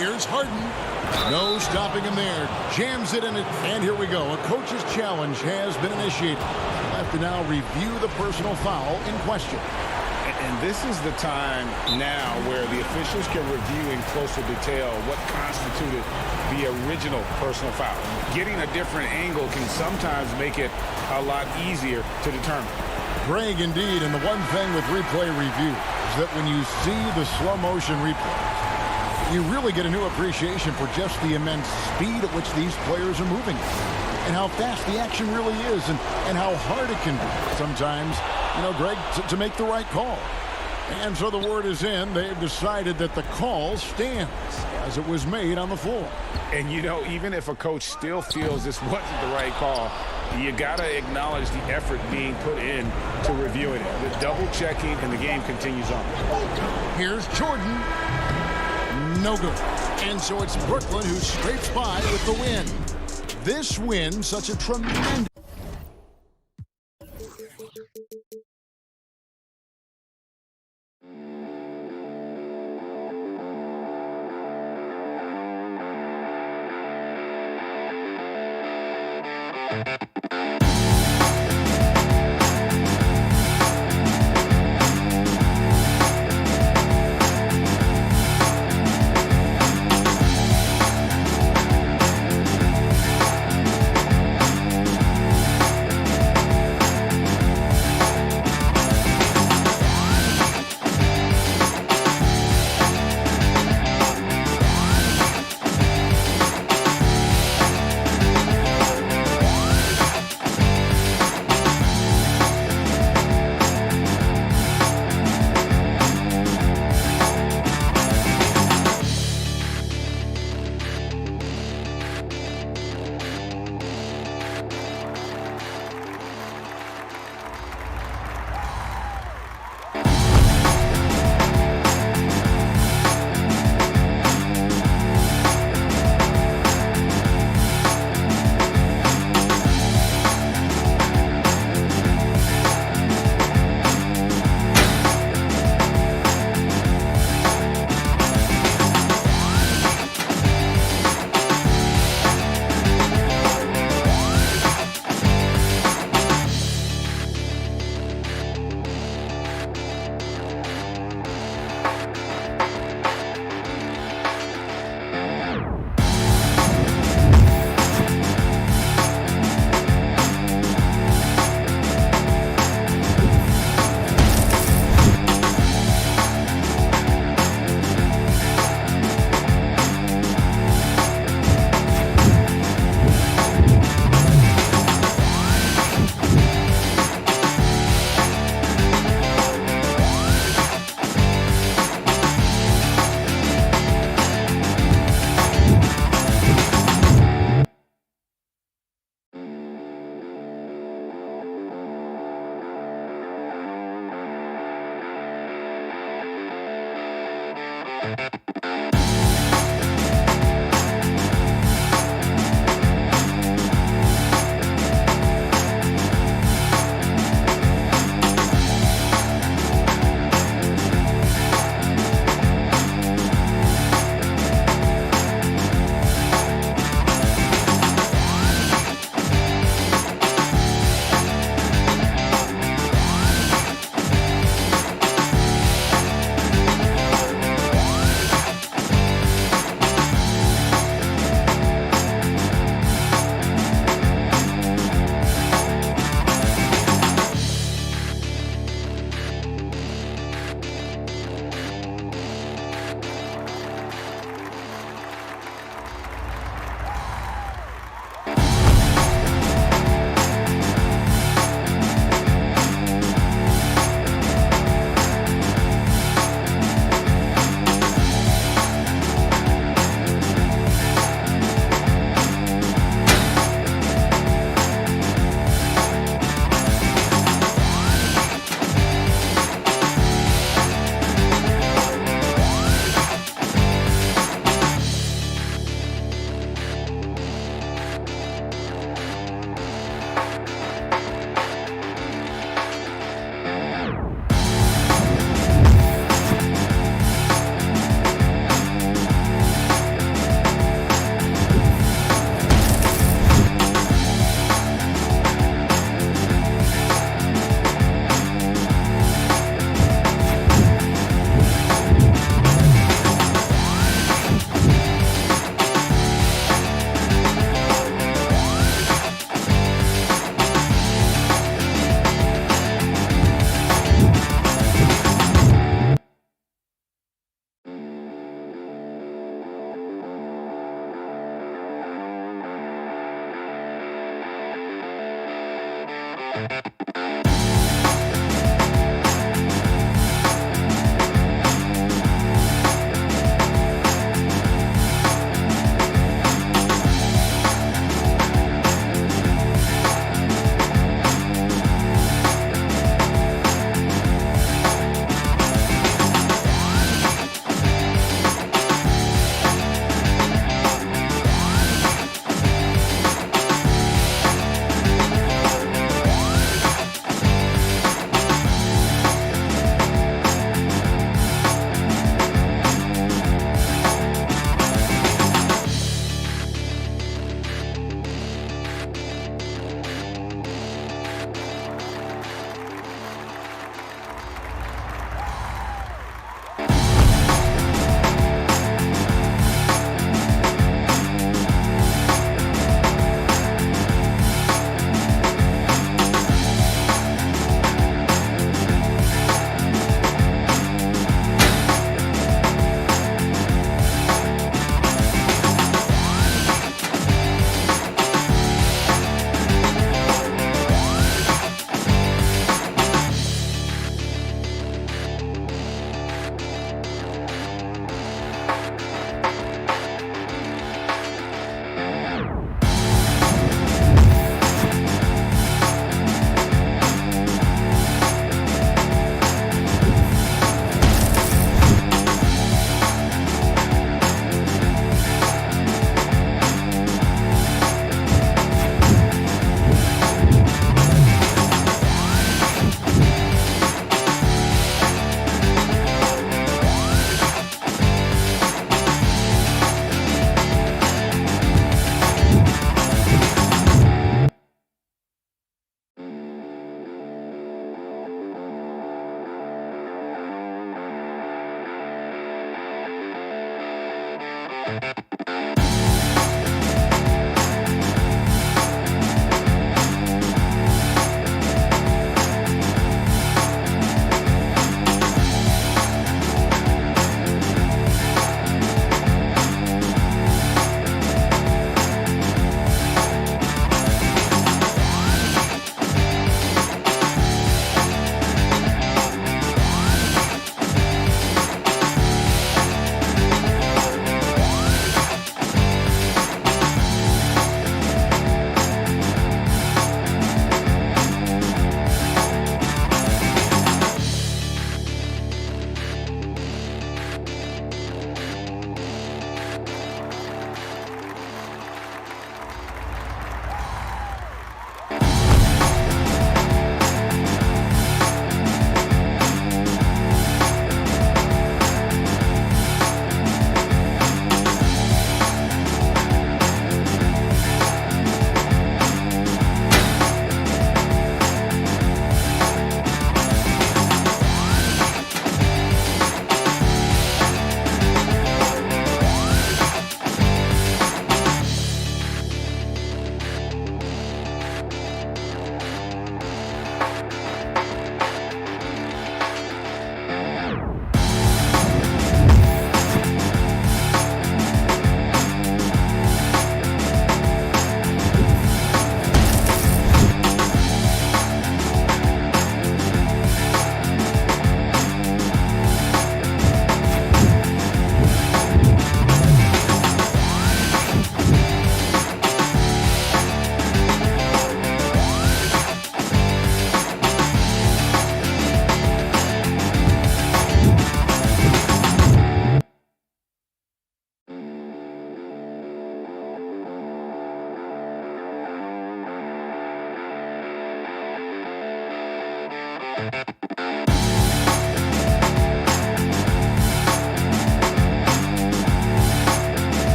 Here's Harden. No stopping him there. Jams it in it. And here we go. A coach's challenge has been initiated. We'll have to now review the personal foul in question. And this is the time now where the officials can review in closer detail what constituted the original personal foul. Getting a different angle can sometimes make it a lot easier to determine. Greg, indeed, and the one thing with replay review is that when you see the slow motion replays, you really get a new appreciation for just the immense speed at which these players are moving and how fast the action really is and how hard it can be sometimes, you know, Greg, to make the right call. And so the word is in. They've decided that the call stands as it was made on the floor. And, you know, even if a coach still feels this wasn't the right call, you got to acknowledge the effort being put in to reviewing it. The double checking, and the game continues on. Here's Jordan. No good. And so it's Brooklyn who scrapes by with the win. This win, such a tremendous...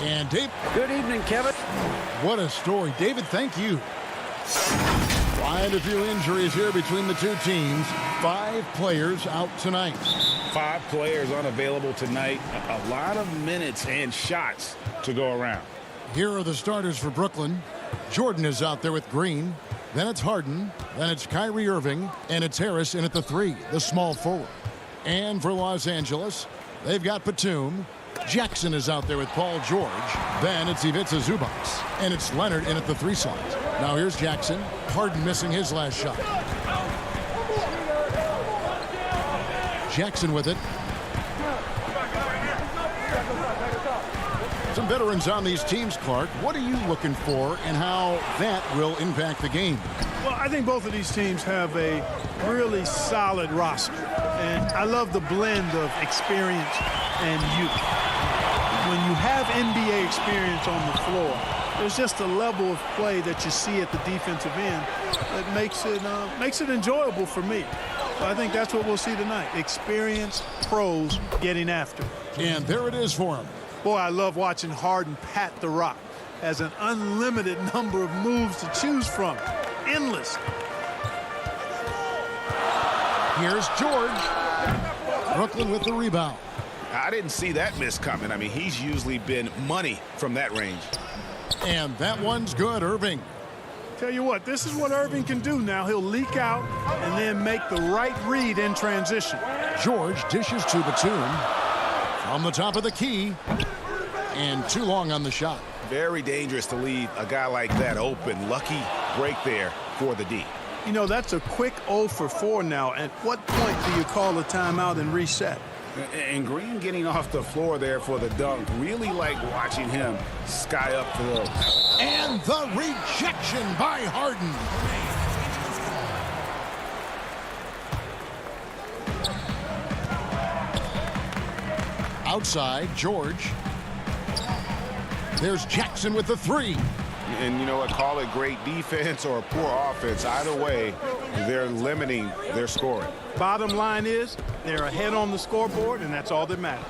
And Dave. Good evening, Kevin. What a story. David, thank you. Quite a few injuries here between the two teams. 5 players out tonight. 5 players unavailable tonight. A lot of minutes and shots to go around. Here are the starters for Brooklyn. Jordan is out there with Green. Then it's Harden. Then it's Kyrie Irving. And it's Harris in at the 3, the small forward. And for Los Angeles, they've got Batum. Jackson is out there with Paul George. Then it's Ivica Zubac. And it's Leonard in at the 3 slot. Now here's Jackson. Harden missing his last shot. Jackson with it. Some veterans on these teams, Clark. What are you looking for and how that will impact the game? Well, I think both of these teams have a really solid roster. And I love the blend of experience and youth. When you have NBA experience on the floor, there's just a level of play that you see at the defensive end that makes it enjoyable for me. So I think that's what we'll see tonight. Experienced pros getting after it. And there it is for him. Boy, I love watching Harden pat the rock. Has an unlimited number of moves to choose from. Endless. Here's George. Brooklyn with the rebound. I didn't see that miss coming. I mean, he's usually been money from that range. And that one's good, Irving. Tell you what, this is what Irving can do now. He'll leak out and then make the right read in transition. George dishes to Batum from the top of the key. And too long on the shot. Very dangerous to leave a guy like that open. Lucky break there for the D. You know, that's a quick 0 for 4 now. At what point do you call a timeout and reset? And Green getting off the floor there for the dunk. Really like watching him sky up for those. And the rejection by Harden. Outside, George. There's Jackson with the 3. And you know what? Call it great defense or poor offense. Either way, they're limiting their scoring. Bottom line is they're ahead on the scoreboard, and that's all that matters.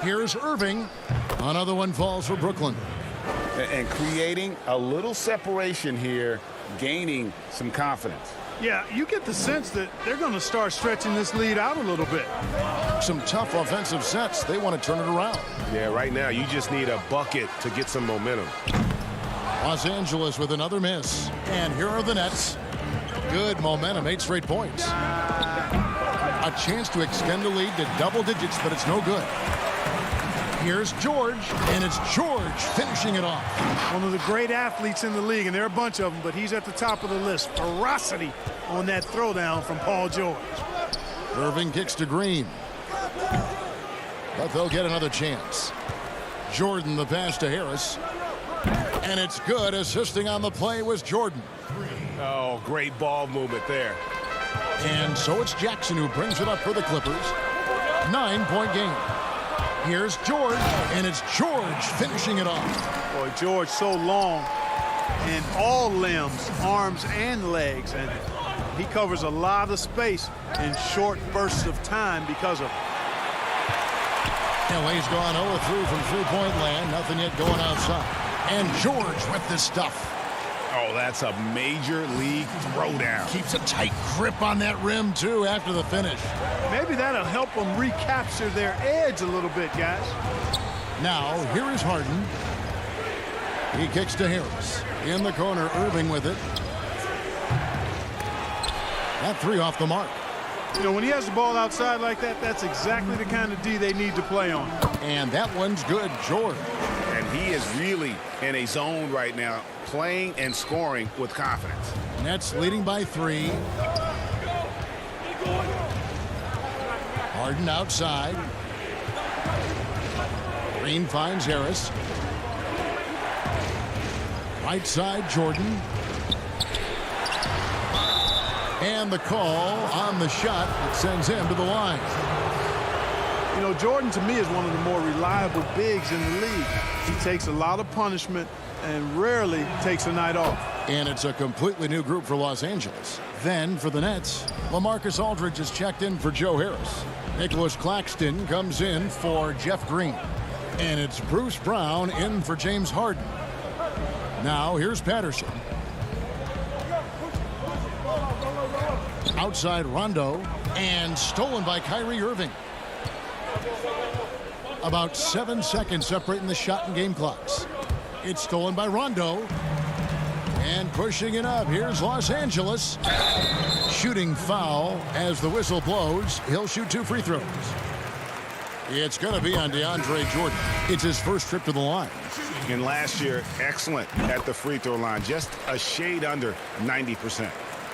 Here's Irving. Another one falls for Brooklyn. And creating a little separation here, gaining some confidence. Yeah, you get the sense that they're going to start stretching this lead out a little bit. Some tough offensive sets. They want to turn it around. Yeah, right now you just need a bucket to get some momentum. Los Angeles with another miss. And here are the Nets. Good momentum, 8 straight points. A chance to extend the lead to double digits, but it's no good. Here's George, and it's George finishing it off. One of the great athletes in the league, and there are a bunch of them, but he's at the top of the list. Ferocity on that throwdown from Paul George. Irving kicks to Green. But they'll get another chance. Jordan the pass to Harris. And it's good. Assisting on the play was Jordan. Oh, great ball movement there. And so it's Jackson who brings it up for the Clippers. 9-point game. Here's George, and it's George finishing it off. Boy, George so long in all limbs, arms and legs, and he covers a lot of space in short bursts of time because of it. LA's gone 0-3 from three-point land. Nothing yet going outside. And George with the stuff. Oh, that's a major league throwdown. Keeps a tight grip on that rim, too, after the finish. Maybe that'll help them recapture their edge a little bit, guys. Now, here is Harden. He kicks to Harris. In the corner, Irving with it. That 3 off the mark. You know, when he has the ball outside like that, that's exactly the kind of D they need to play on. And that one's good, George. And he is really in a zone right now, playing and scoring with confidence. Nets leading by 3. Harden outside. Green finds Harris. Right side, Jordan. And the call on the shot that sends him to the line. You know, Jordan, to me, is one of the more reliable bigs in the league. He takes a lot of punishment and rarely takes a night off. And it's a completely new group for Los Angeles. Then for the Nets, LaMarcus Aldridge is checked in for Joe Harris. Nicholas Claxton comes in for Jeff Green. And it's Bruce Brown in for James Harden. Now here's Patterson. Outside Rondo, and stolen by Kyrie Irving. About 7 seconds separating the shot and game clocks. It's stolen by Rondo. And pushing it up, here's Los Angeles. Shooting foul as the whistle blows. He'll shoot 2 free throws. It's going to be on DeAndre Jordan. It's his first trip to the line. And last year, excellent at the free throw line, just a shade under 90%.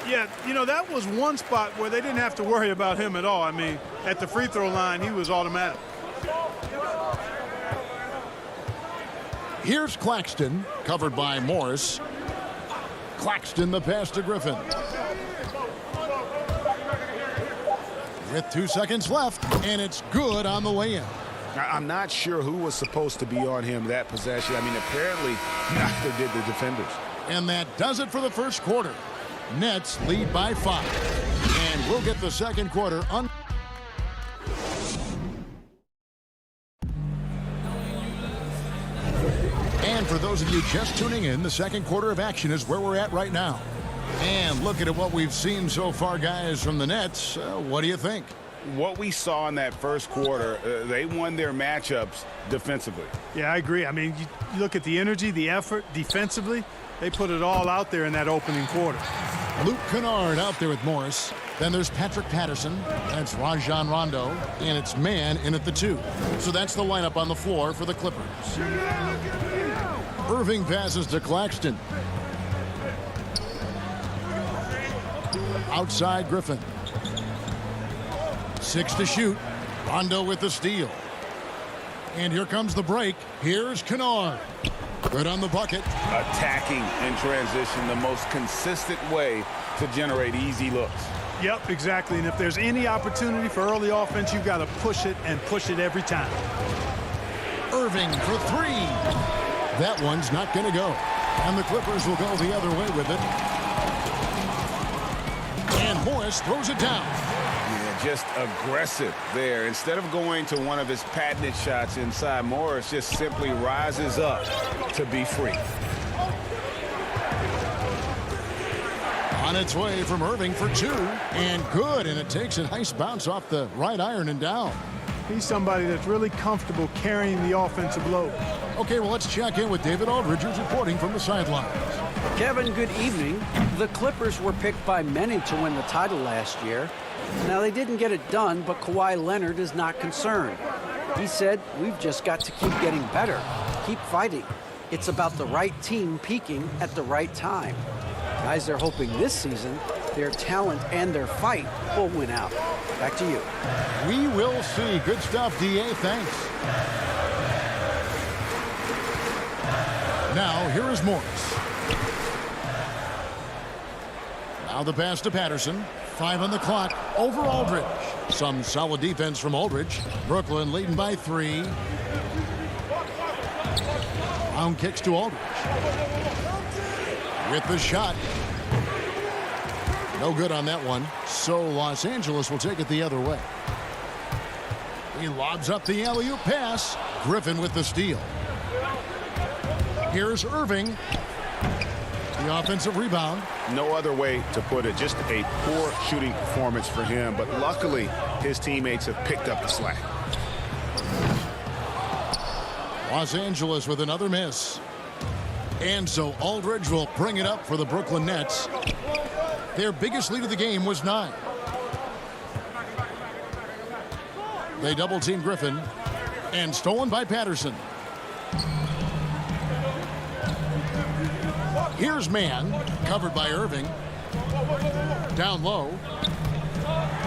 Yeah, you know, that was one spot where they didn't have to worry about him at all. I mean, at the free throw line, he was automatic. Here's Claxton, covered by Morris. Claxton, the pass to Griffin. With 2 seconds left, and it's good on the way in. I'm not sure who was supposed to be on him that possession. I mean, apparently neither did the defenders. And that does it for the first quarter. Nets lead by 5. And we'll get the second quarter on. And for those of you just tuning in, the second quarter of action is where we're at right now. And looking at what we've seen so far, guys, from the Nets, what do you think? What we saw in that first quarter, they won their matchups defensively. Yeah, I agree. I mean, you look at the energy, the effort defensively, they put it all out there in that opening quarter. Luke Kennard out there with Morris. Then there's Patrick Patterson. That's Rajon Rondo. And it's Mann in at the 2. So that's the lineup on the floor for the Clippers. Irving passes to Claxton. Outside Griffin. 6 to shoot. Rondo with the steal. And here comes the break. Here's Kennard. Good on the bucket. Attacking in transition, the most consistent way to generate easy looks. Yep, exactly. And if there's any opportunity for early offense, you've got to push it and push it every time. Irving for 3. That one's not going to go. And the Clippers will go the other way with it. And Morris throws it down. Yeah, just aggressive there. Instead of going to one of his patented shots inside, Morris just simply rises up to be free. On its way from Irving for 2. And good. And it takes a nice bounce off the right iron and down. He's somebody that's really comfortable carrying the offensive load. Okay, well, let's check in with David Aldridge, who's reporting from the sidelines. Kevin, good evening. The Clippers were picked by many to win the title last year. Now, they didn't get it done, but Kawhi Leonard is not concerned. He said, "We've just got to keep getting better, keep fighting. It's about the right team peaking at the right time." Guys are hoping this season their talent and their fight will win out. Back to you. We will see. Good stuff, D.A. Thanks. Now, here is Morris. Now the pass to Patterson. 5 on the clock. Over Aldridge. Some solid defense from Aldridge. Brooklyn leading by 3. Brown kicks to Aldridge. With the shot. No good on that one. So Los Angeles will take it the other way. He lobs up the alley-oop pass. Griffin with the steal. Here's Irving. The offensive rebound. No other way to put it. Just a poor shooting performance for him. But luckily, his teammates have picked up the slack. Los Angeles with another miss. And so Aldridge will bring it up for the Brooklyn Nets. Their biggest lead of the game was 9. They double-team Griffin. And stolen by Patterson. Here's Mann, covered by Irving. Down low.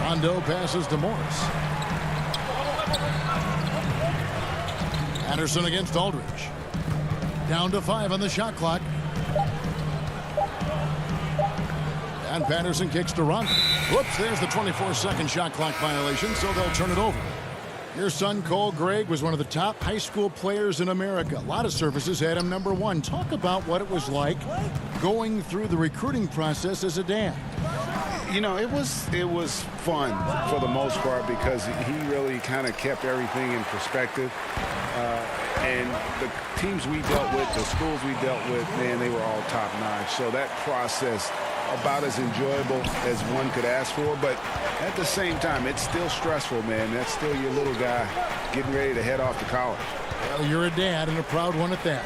Rondo passes to Morris. Patterson against Aldridge. Down to 5 on the shot clock. And Patterson kicks to Rondo. Whoops, there's the 24-second shot clock violation, so they'll turn it over. Your son, Cole Gregg, was one of the top high school players in America. A lot of services had him number 1. Talk about what it was like going through the recruiting process as a dad. You know, it was fun for the most part because he really kind of kept everything in perspective. And the teams we dealt with, the schools we dealt with, man, they were all top-notch. So that process, about as enjoyable as one could ask for. But at the same time, it's still stressful, man. That's still your little guy getting ready to head off to college. Well, you're a dad and a proud one at that.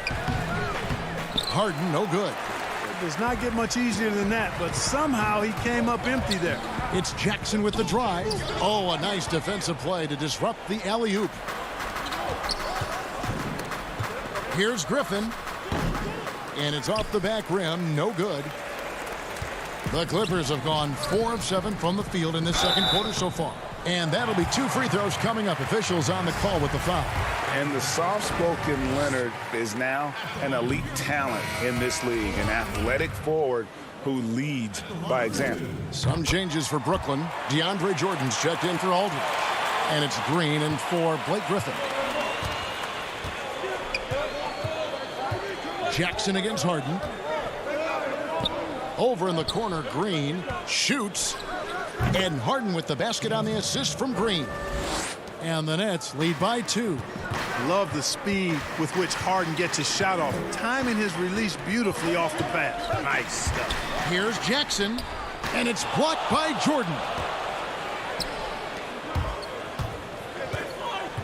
Harden, no good. It does not get much easier than that, but somehow he came up empty there. It's Jackson with the drive. Oh, a nice defensive play to disrupt the alley-oop. Here's Griffin. And it's off the back rim. No good. The Clippers have gone 4 of 7 from the field in this second quarter so far. And that'll be 2 free throws coming up. Officials on the call with the foul. And the soft-spoken Leonard is now an elite talent in this league, an athletic forward who leads by example. Some changes for Brooklyn. DeAndre Jordan's checked in for Aldridge. And it's Green and for Blake Griffin. Jackson against Harden. Over in the corner, Green shoots. And Harden with the basket on the assist from Green. And the Nets lead by 2. Love the speed with which Harden gets his shot off. Timing his release beautifully off the pass. Nice stuff. Here's Jackson. And it's blocked by Jordan.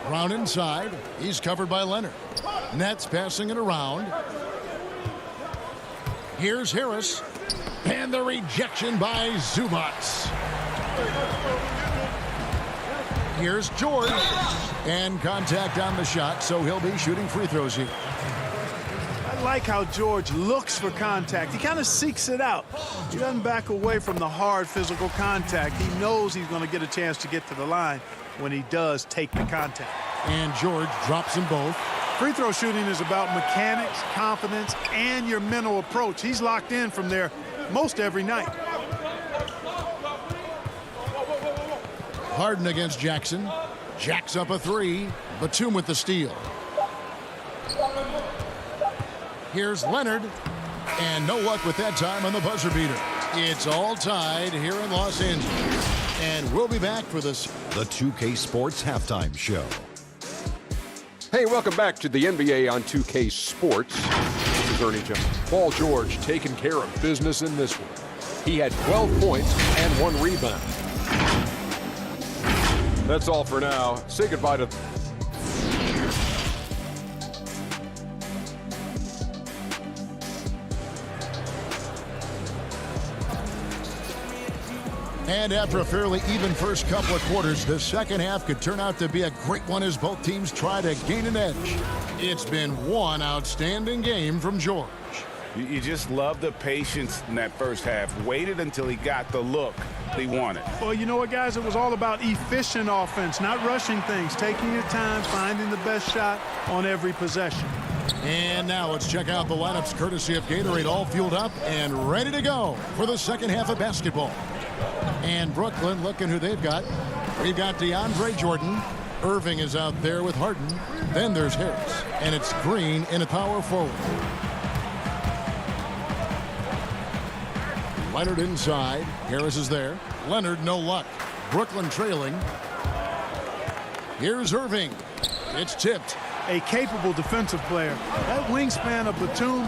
Round inside. He's covered by Leonard. Nets passing it around. Here's Harris. And the rejection by Zubac. Here's George. And contact on the shot, so he'll be shooting free throws here. I like how George looks for contact. He kind of seeks it out. He doesn't back away from the hard physical contact. He knows he's going to get a chance to get to the line when he does take the contact. And George drops them both. Free throw shooting is about mechanics, confidence, and your mental approach. He's locked in from there most every night. Harden against Jackson. Jacks up a 3. Batum with the steal. Here's Leonard. And no luck with that time on the buzzer beater. It's all tied here in Los Angeles. And we'll be back for this. The 2K Sports Halftime Show. Hey, welcome back to the NBA on 2K Sports. This is Ernie Jones. Paul George taking care of business in this one. He had 12 points and 1 rebound. That's all for now. Say goodbye to... And after a fairly even first couple of quarters, the second half could turn out to be a great one as both teams try to gain an edge. It's been one outstanding game from George. You just love the patience in that first half. Waited until he got the look he wanted. Well, you know what, guys? It was all about efficient offense, not rushing things, taking your time, finding the best shot on every possession. And now let's check out the lineups courtesy of Gatorade, all fueled up and ready to go for the second half of basketball. And Brooklyn, looking who they've got. We've got DeAndre Jordan. Irving is out there with Harden. Then there's Harris. And it's Green in a power forward. Leonard inside. Harris is there. Leonard, no luck. Brooklyn trailing. Here's Irving. It's tipped. A capable defensive player. That wingspan of Batum,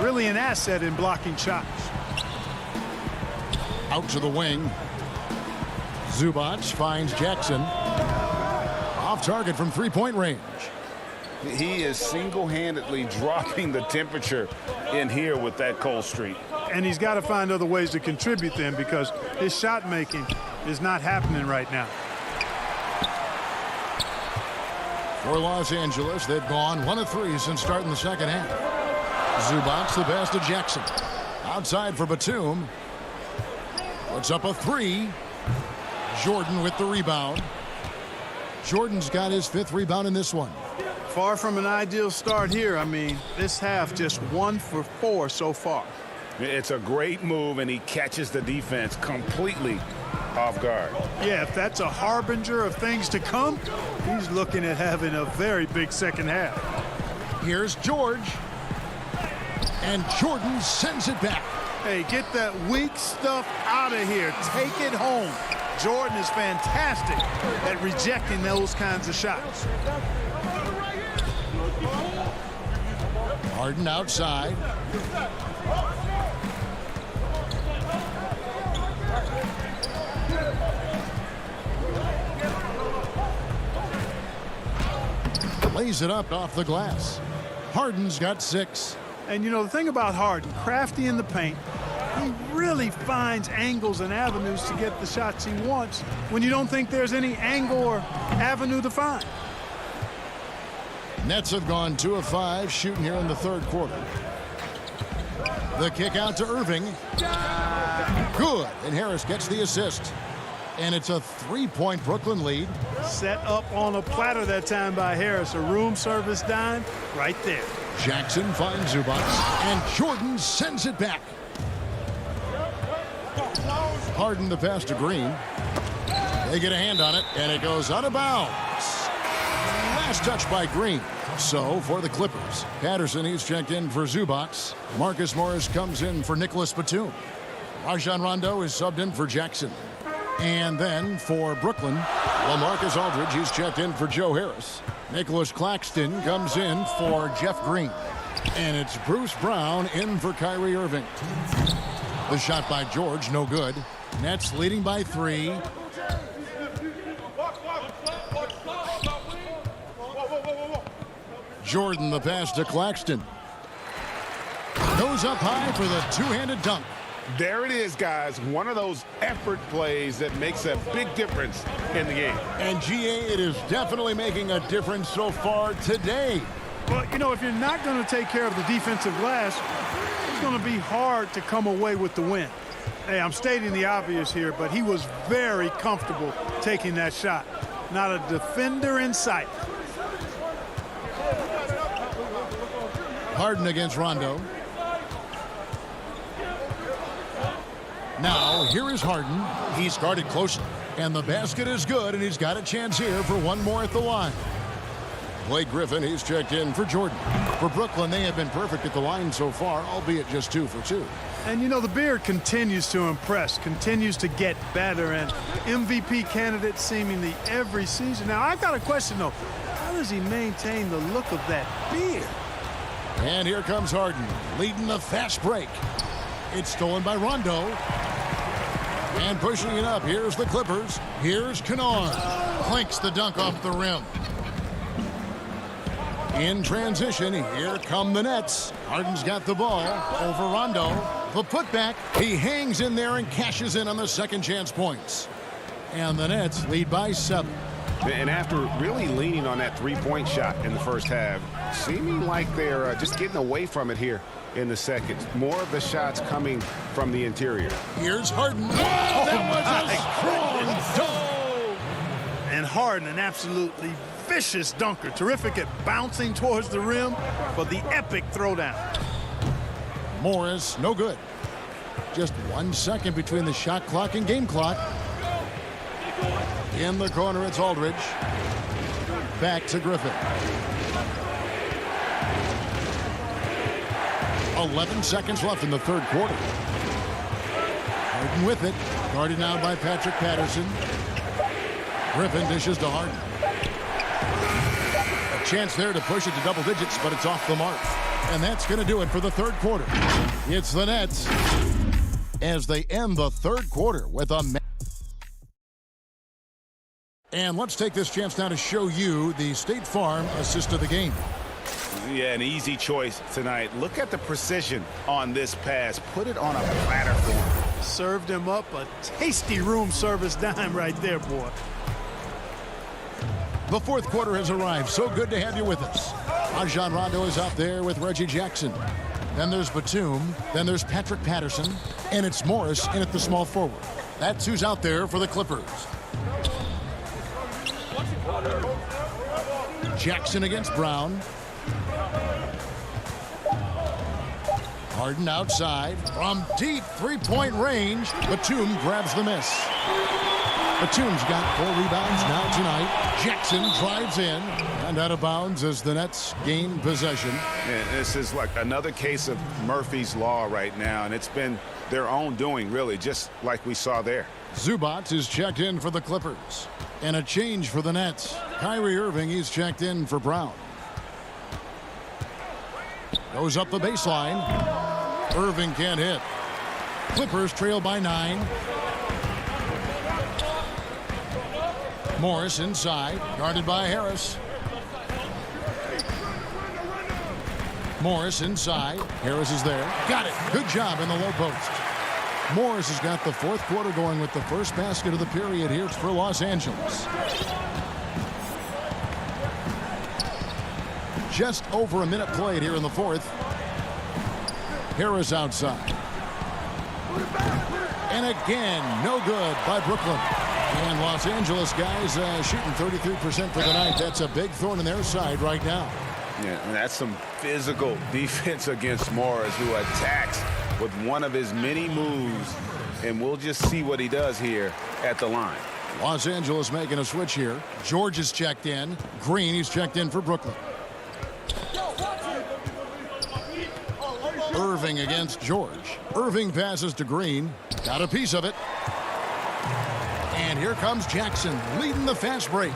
really an asset in blocking shots. Out to the wing. Zubac finds Jackson. Off target from three-point range. He is single-handedly dropping the temperature in here with that cold streak. And he's got to find other ways to contribute then, because his shot making is not happening right now. For Los Angeles, they've gone 1 of 3 since starting the second half. Zubac the pass to Jackson. Outside for Batum. Puts up a 3. Jordan with the rebound. Jordan's got his 5th rebound in this one. Far from an ideal start here. I mean, this half just 1 for 4 so far. It's a great move, and he catches the defense completely off guard. Yeah, if that's a harbinger of things to come, he's looking at having a very big second half. Here's George. And Jordan sends it back. Hey, get that weak stuff out of here. Take it home. Jordan is fantastic at rejecting those kinds of shots. Harden outside. Lays it up off the glass. Harden's got 6. And you know, the thing about Harden, crafty in the paint, he really finds angles and avenues to get the shots he wants when you don't think there's any angle or avenue to find. Nets have gone 2 of 5 shooting here in the third quarter. The kick out to Irving. Good. And Harris gets the assist. And it's a 3-point Brooklyn lead. Set up on a platter that time by Harris. A room service dime right there. Jackson finds Zubac. And Jordan sends it back. Harden the pass to Green. They get a hand on it, and it goes out of bounds. Last touch by Green. So for the Clippers, Patterson, he's checked in for Zubac. Marcus Morris comes in for Nicholas Batum. Rajon Rondo is subbed in for Jackson. And then for Brooklyn, LaMarcus Aldridge, he's checked in for Joe Harris. Nicholas Claxton comes in for Jeff Green. And it's Bruce Brown in for Kyrie Irving. The shot by George, no good. Nets leading by 3. Jordan the pass to Claxton. Goes up high for the two-handed dunk. There it is, guys. One of those effort plays that makes a big difference in the game. And GA, it is definitely making a difference so far today. Well, you know, if you're not going to take care of the defensive glass, it's going to be hard to come away with the win. Hey, I'm stating the obvious here, but he was very comfortable taking that shot. Not a defender in sight. Harden against Rondo. Now, here is Harden. He's guarded closely, and the basket is good, and he's got a chance here for one more at the line. Blake Griffin, he's checked in for Jordan. For Brooklyn, they have been perfect at the line so far, albeit just 2 for 2. And, you know, the Beard continues to impress, continues to get better, and MVP candidate seemingly every season. Now, I've got a question, though. How does he maintain the look of that beard? And here comes Harden, leading the fast break. It's stolen by Rondo. And pushing it up, here's the Clippers. Here's Kennard. Clinks the dunk off the rim. In transition, here come the Nets. Harden's got the ball over Rondo. The putback, he hangs in there and cashes in on the second chance points. And the Nets lead by 7. And after really leaning on that three-point shot in the first half, seeming like they're just getting away from it here in the second. More of the shots coming from the interior. Here's Harden. That was a strong dunk. And Harden, an absolutely vicious dunker. Terrific at bouncing towards the rim for the epic throwdown. Morris, no good. Just 1 second between the shot clock and game clock. In the corner, it's Aldridge. Back to Griffin. 11 seconds left in the third quarter. Harden with it. Guarded now by Patrick Patterson. Griffin dishes to Harden. A chance there to push it to double digits, but it's off the mark. And that's going to do it for the third quarter. It's the Nets as they end the third quarter with a... And let's take this chance now to show you the State Farm assist of the game. Yeah, an easy choice tonight. Look at the precision on this pass. Put it on a platter for him. Served him up a tasty room service dime right there, boy. The fourth quarter has arrived. So good to have you with us. Rajon Rondo is out there with Reggie Jackson. Then there's Batum. Then there's Patrick Patterson. And it's Morris in at the small forward. That's who's out there for the Clippers. Jackson against Brown. Harden outside from deep three-point range. Batum grabs the miss. Batum's got 4 rebounds now tonight. Jackson drives in and out of bounds as the Nets gain possession. Yeah, this is like another case of Murphy's Law right now, and it's been their own doing, really, just like we saw there. Zubac is checked in for the Clippers. And a change for the Nets. Kyrie Irving, he's checked in for Brown. Goes up the baseline. Irving can't hit. Clippers trail by 9. Morris inside, guarded by Harris. Morris inside. Harris is there. Got it. Good job in the low post. Morris has got the fourth quarter going with the first basket of the period here for Los Angeles. Just over a minute played here in the fourth. Harris outside. And again, no good by Brooklyn. And Los Angeles guys shooting 33% for the night. That's a big thorn in their side right now. Yeah, and that's some physical defense against Morris, who attacks with one of his many moves. And we'll just see what he does here at the line. Los Angeles making a switch here. George is checked in. Green, he's checked in for Brooklyn. Irving against George. Irving passes to Green. Got a piece of it. And here comes Jackson leading the fast break.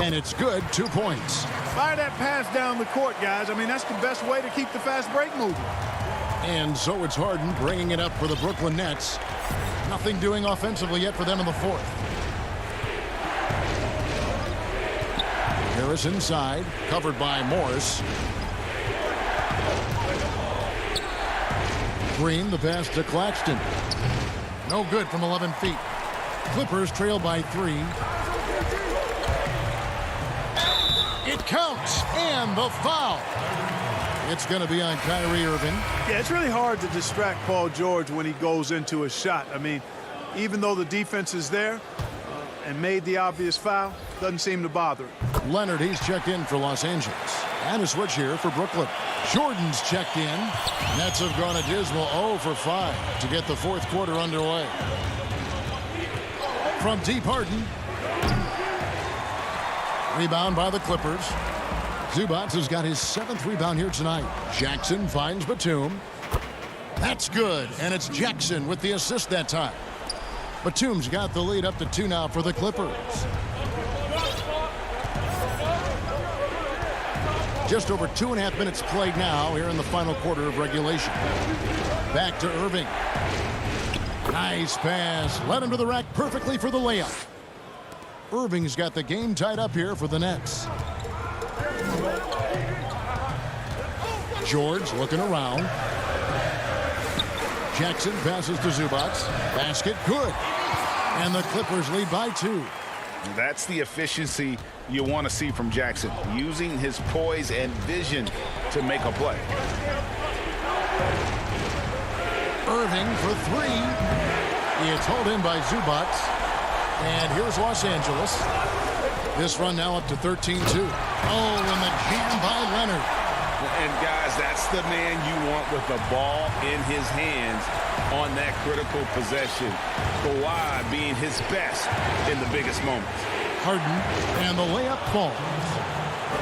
And it's good. 2 points. Fire that pass down the court, guys. I mean, that's the best way to keep the fast break moving. And so it's Harden bringing it up for the Brooklyn Nets. Nothing doing offensively yet for them in the fourth. Harris inside, covered by Morris. Green, the pass to Claxton. No good from 11 feet. Clippers trail by 3. It counts, and the foul. It's going to be on Kyrie Irving. Yeah, it's really hard to distract Paul George when he goes into a shot. I mean, even though the defense is there and made the obvious foul, doesn't seem to bother him. Leonard, he's checked in for Los Angeles. And a switch here for Brooklyn. Jordan's checked in. Nets have gone a dismal 0 for 5 to get the fourth quarter underway. From deep, Harden. Rebound by the Clippers. Zubac has got his 7th rebound here tonight. Jackson finds Batum. That's good, and it's Jackson with the assist that time. Batum's got the lead up to 2 now for the Clippers. Just over 2.5 minutes played now here in the final quarter of regulation. Back to Irving. Nice pass. Led him to the rack perfectly for the layup. Irving's got the game tied up here for the Nets. George looking around. Jackson passes to Zubac. Basket good. And the Clippers lead by 2. That's the efficiency you want to see from Jackson, using his poise and vision to make a play. Irving for 3. It's hauled in by Zubac. And here's Los Angeles. This run now up to 13-2. Oh, and the jam by Leonard. And guys, that's the man you want with the ball in his hands on that critical possession. Kawhi being his best in the biggest moments. Harden, and the layup falls.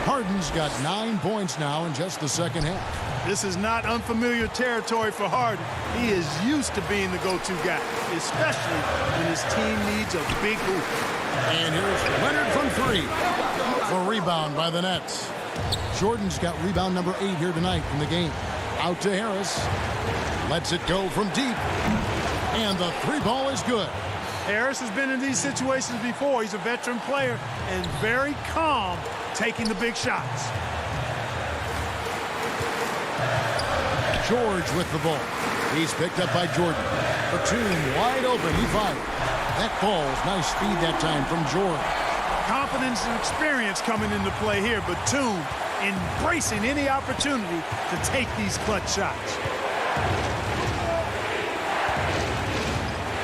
Harden's got 9 points now in just the second half. This is not unfamiliar territory for Harden. He is used to being the go-to guy, especially when his team needs a big hoop. And here's Leonard from 3 for rebound by the Nets. Jordan's got rebound number 8 here tonight in the game. Out to Harris. Lets it go from deep. And the 3 ball is good. Harris has been in these situations before. He's a veteran player and very calm taking the big shots. George with the ball. He's picked up by Jordan. Batum wide open. He fired. That falls. Nice speed that time from George. Confidence and experience coming into play here. Batum embracing any opportunity to take these clutch shots.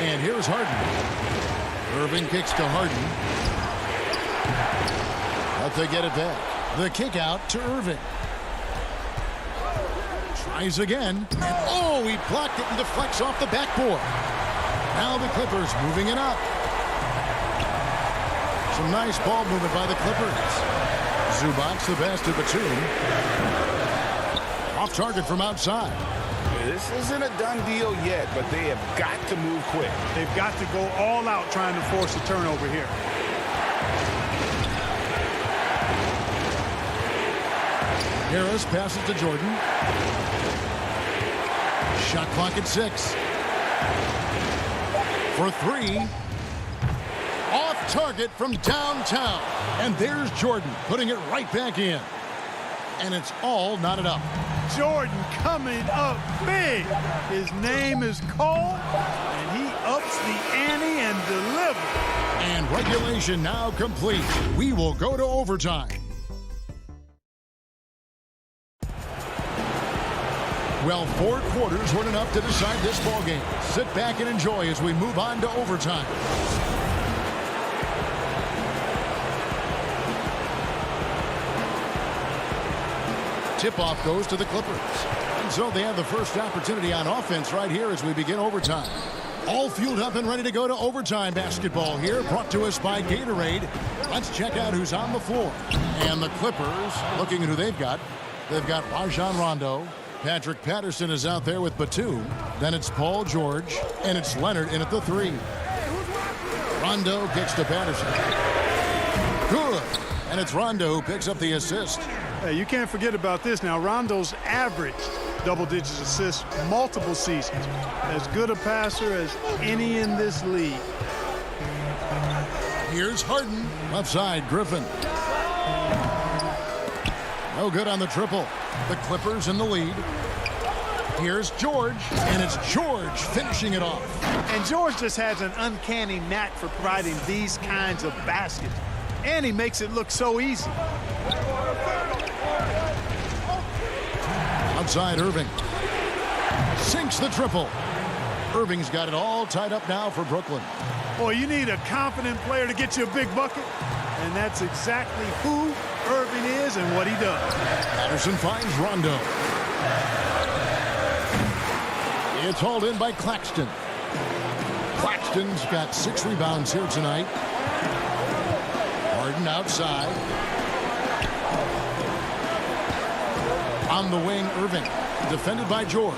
And here's Harden. Irving kicks to Harden. But they get it back. The kick out to Irving. Tries again. And oh, he blocked it and deflects off the backboard. Now the Clippers moving it up. Some nice ball movement by the Clippers. Zubac the pass to Batum. Off target from outside. This isn't a done deal yet, but they have got to move quick. They've got to go all out trying to force a turnover here. Harris passes to Jordan. Shot clock at 6. For 3. Off target from downtown. And there's Jordan putting it right back in. And it's all knotted up. Jordan coming up big. His name is called, and he ups the ante and delivers. And regulation now complete. We will go to overtime. Well, 4 quarters weren't enough to decide this ballgame. Sit back and enjoy as we move on to overtime. Tip-off goes to the Clippers. And so they have the first opportunity on offense right here as we begin overtime. All fueled up and ready to go to overtime basketball here, brought to us by Gatorade. Let's check out who's on the floor. And the Clippers, looking at who they've got. They've got Rajon Rondo. Patrick Patterson is out there with Batum. Then it's Paul George. And it's Leonard in at the 3. Rondo kicks to Patterson. Good. And it's Rondo who picks up the assist. Hey, you can't forget about this now. Rondo's averaged double-digit assists multiple seasons. As good a passer as any in this league. Here's Harden. Left side, Griffin. No good on the triple. The Clippers in the lead. Here's George, and it's George finishing it off. And George just has an uncanny knack for providing these kinds of baskets. And he makes it look so easy. Outside Irving. Sinks the triple. Irving's got it all tied up now for Brooklyn. Boy, you need a confident player to get you a big bucket. And that's exactly who Irving is and what he does. Patterson finds Rondo. It's hauled in by Claxton. Claxton's got 6 rebounds here tonight. Harden outside. On the wing, Irving. Defended by George.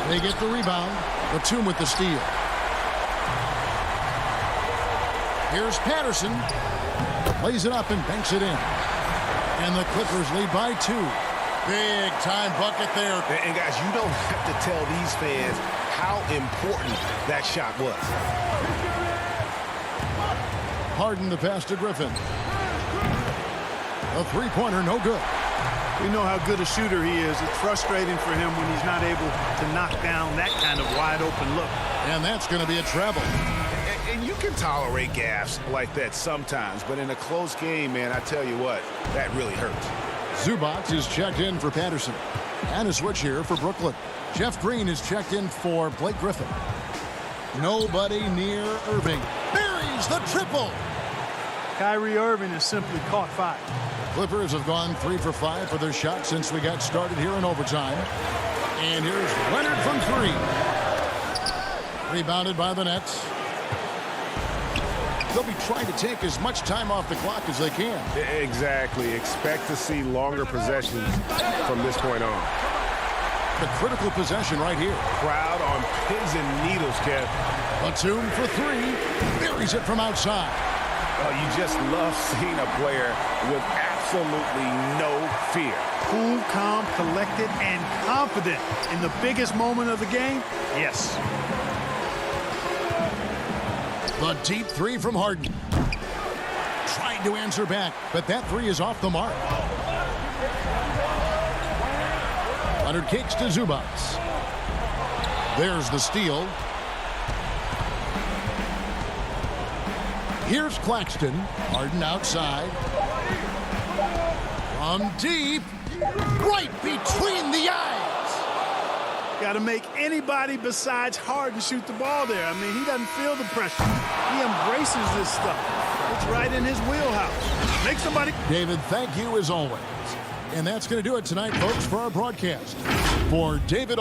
They get the rebound. Batum with the steal. Here's Patterson. Lays it up and banks it in. And the Clippers lead by 2. Big time bucket there. And guys, you don't have to tell these fans how important that shot was. Harden the pass to Griffin. A 3-pointer, no good. We know how good a shooter he is. It's frustrating for him when he's not able to knock down that kind of wide open look. And that's going to be a travel. And you can tolerate gaffes like that sometimes, but in a close game, man, I tell you what, that really hurts. Zubac is checked in for Patterson. And a switch here for Brooklyn. Jeff Green is checked in for Blake Griffin. Nobody near Irving. Buries the triple. Kyrie Irving has simply caught fire. Clippers have gone 3 for 5 for their shot since we got started here in overtime. And here's Leonard from 3. Rebounded by the Nets. They'll be trying to take as much time off the clock as they can. Exactly. Expect to see longer possessions from this point on. The critical possession right here. Crowd on pins and needles, Kev. Batum for 3. Buries it from outside. Oh, you just love seeing a player with absolutely no fear. Cool, calm, collected, and confident in the biggest moment of the game. Yes. The deep 3 from Harden. Trying to answer back, but that 3 is off the mark. Leonard kicks to Zubac. There's the steal. Here's Claxton. Harden outside. From deep. Right between the eyes. Got to make anybody besides Harden shoot the ball there. I mean, he doesn't feel the pressure. He embraces this stuff. It's right in his wheelhouse. Make somebody. David, thank you as always. And that's going to do it tonight, folks, for our broadcast. For David.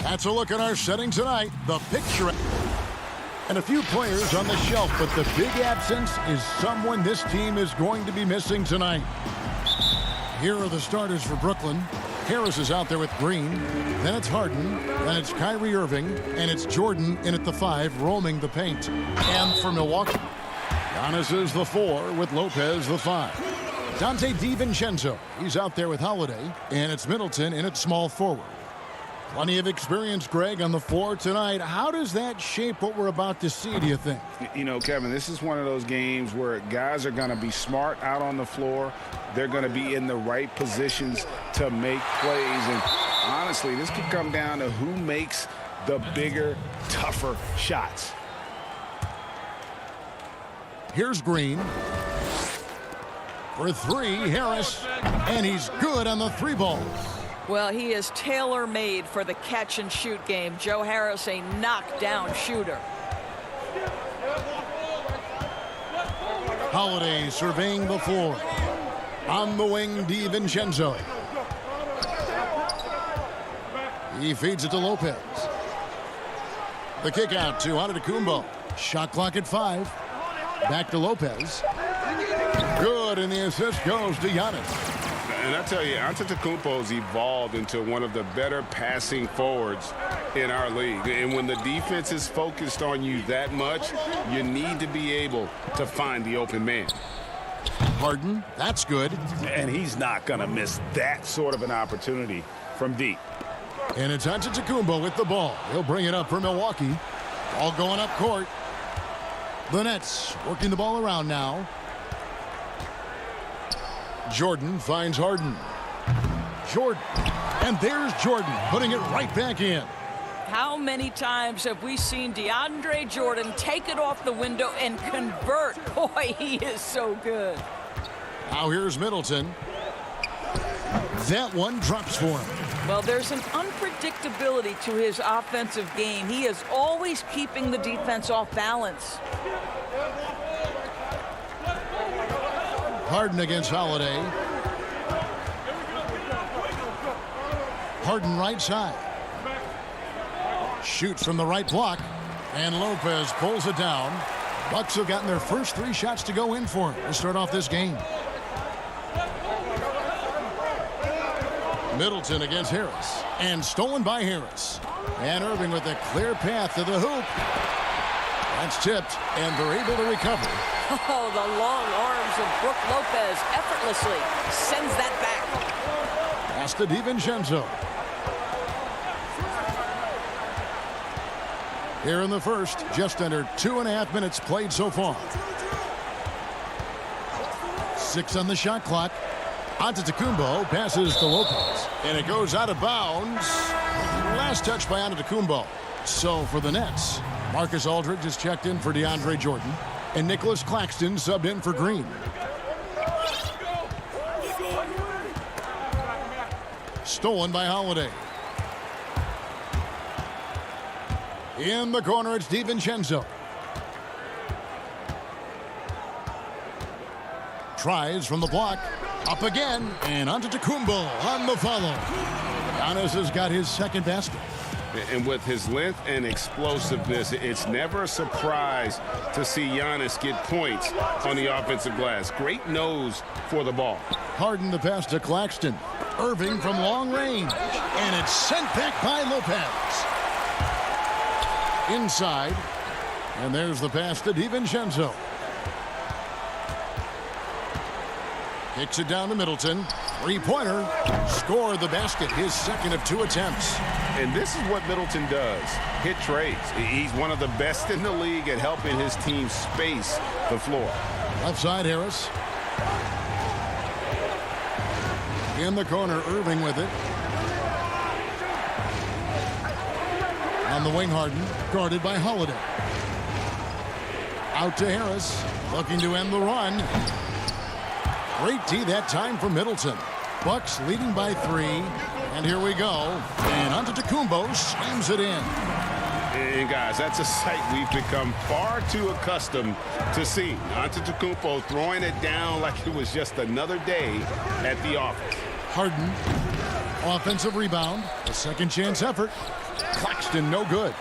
That's a look at our setting tonight. The picture. And a few players on the shelf, but the big absence is someone this team is going to be missing tonight. Here are the starters for Brooklyn. Harris is out there with Green. Then it's Harden. Then it's Kyrie Irving. And it's Jordan in at the 5, roaming the paint. And for Milwaukee, Giannis is the 4 with Lopez the 5. Dante DiVincenzo, he's out there with Holiday. And it's Middleton in at small forward. Plenty of experience, Greg, on the floor tonight. How does that shape what we're about to see, do you think? You know, Kevin, this is one of those games where guys are going to be smart out on the floor. They're going to be in the right positions to make plays. And honestly, this could come down to who makes the bigger, tougher shots. Here's Green. For 3, Harris. And he's good on the 3 ball. Well, he is tailor-made for the catch-and-shoot game. Joe Harris, a knockdown shooter. Holiday surveying the floor. On the wing, DiVincenzo. He feeds it to Lopez. The kick out to Antetokounmpo. Shot clock at 5. Back to Lopez. Good, and the assist goes to Giannis. And I tell you, Antetokounmpo's evolved into one of the better passing forwards in our league. And when the defense is focused on you that much, you need to be able to find the open man. Harden, that's good. And he's not going to miss that sort of an opportunity from deep. And it's Antetokounmpo with the ball. He'll bring it up for Milwaukee. Ball going up court. The Nets working the ball around now. Jordan finds Harden. Jordan. And there's Jordan putting it right back in. How many times have we seen DeAndre Jordan take it off the window and convert? Boy, he is so good. Now here's Middleton. That one drops for him. Well, there's an unpredictability to his offensive game. He is always keeping the defense off balance. Harden against Holiday. Harden right side. Shoots from the right block. And Lopez pulls it down. Bucks have gotten their first 3 shots to go in for him to start off this game. Middleton against Harris. And stolen by Harris. And Irving with a clear path to the hoop. That's tipped, and they're able to recover. Oh, the long arms of Brook Lopez effortlessly sends that back. Pass to DiVincenzo. Here in the first, just under 2.5 minutes played so far. 6 on the shot clock. Antetokounmpo passes to Lopez, and it goes out of bounds. Last touch by Antetokounmpo. So for the Nets, Marcus Aldridge is checked in for DeAndre Jordan, and Nicholas Claxton subbed in for Green. Stolen by Holiday. In the corner, it's DiVincenzo. Tries from the block. Up again. And Antetokounmpo on the follow. Giannis has got his second basket. And with his length and explosiveness, it's never a surprise to see Giannis get points on the offensive glass. Great nose for the ball. Harden the pass to Claxton. Irving from long range. And it's sent back by Lopez. Inside. And there's the pass to DiVincenzo. Kicks it down to Middleton. Three-pointer. Scored the basket. His second of 2 attempts. And this is what Middleton does. Hit trades. He's one of the best in the league at helping his team space the floor. Left side, Harris. In the corner, Irving with it. On the wing, Harden, guarded by Holiday. Out to Harris, looking to end the run. Great D that time for Middleton. Bucks leading by 3. And here we go. And Antetokounmpo slams it in. And guys, that's a sight we've become far too accustomed to seeing. Antetokounmpo throwing it down like it was just another day at the office. Harden, offensive rebound, a second chance effort. Claxton no good.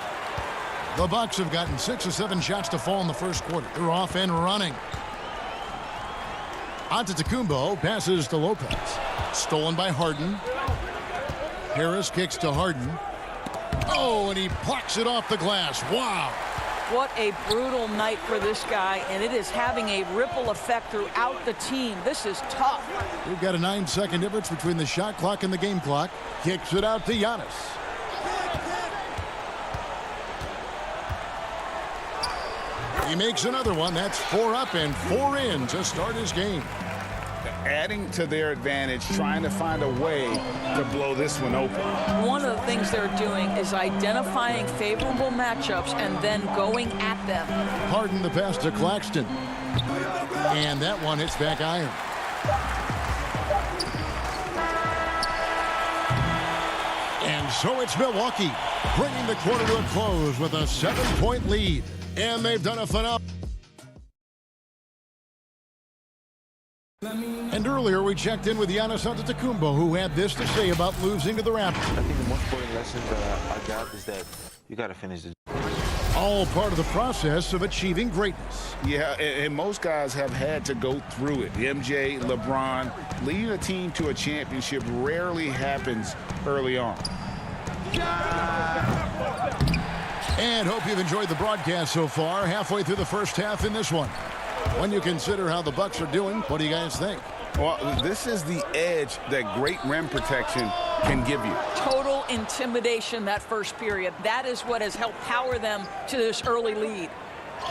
The Bucks have gotten 6 or 7 shots to fall in the first quarter. They're off and running. Antetokounmpo passes to Lopez. Stolen by Harden. Harris kicks to Harden. Oh, and he plucks it off the glass. Wow. What a brutal night for this guy, and it is having a ripple effect throughout the team. This is tough. We've got a 9-second difference between the shot clock and the game clock. Kicks it out to Giannis. He makes another one. That's 4 up and 4 in to start his game. Adding to their advantage, trying to find a way to blow this one open. One of the things they're doing is identifying favorable matchups and then going at them. Harden the pass to Claxton. And that one hits back iron. And so it's Milwaukee, bringing the quarter to a close with a 7-point lead. And they've done a phenomenal. And earlier we checked in with Giannis Antetokounmpo, who had this to say about losing to the Raptors. I think the most important lesson that I got is that you got to finish it. All part of the process of achieving greatness. Yeah, and most guys have had to go through it. MJ, LeBron, leading a team to a championship rarely happens early on. And hope you've enjoyed the broadcast so far. Halfway through the first half in this one. When you consider how the Bucks are doing, what do you guys think? Well, this is the edge that great rim protection can give you. Total intimidation that first period. That is what has helped power them to this early lead.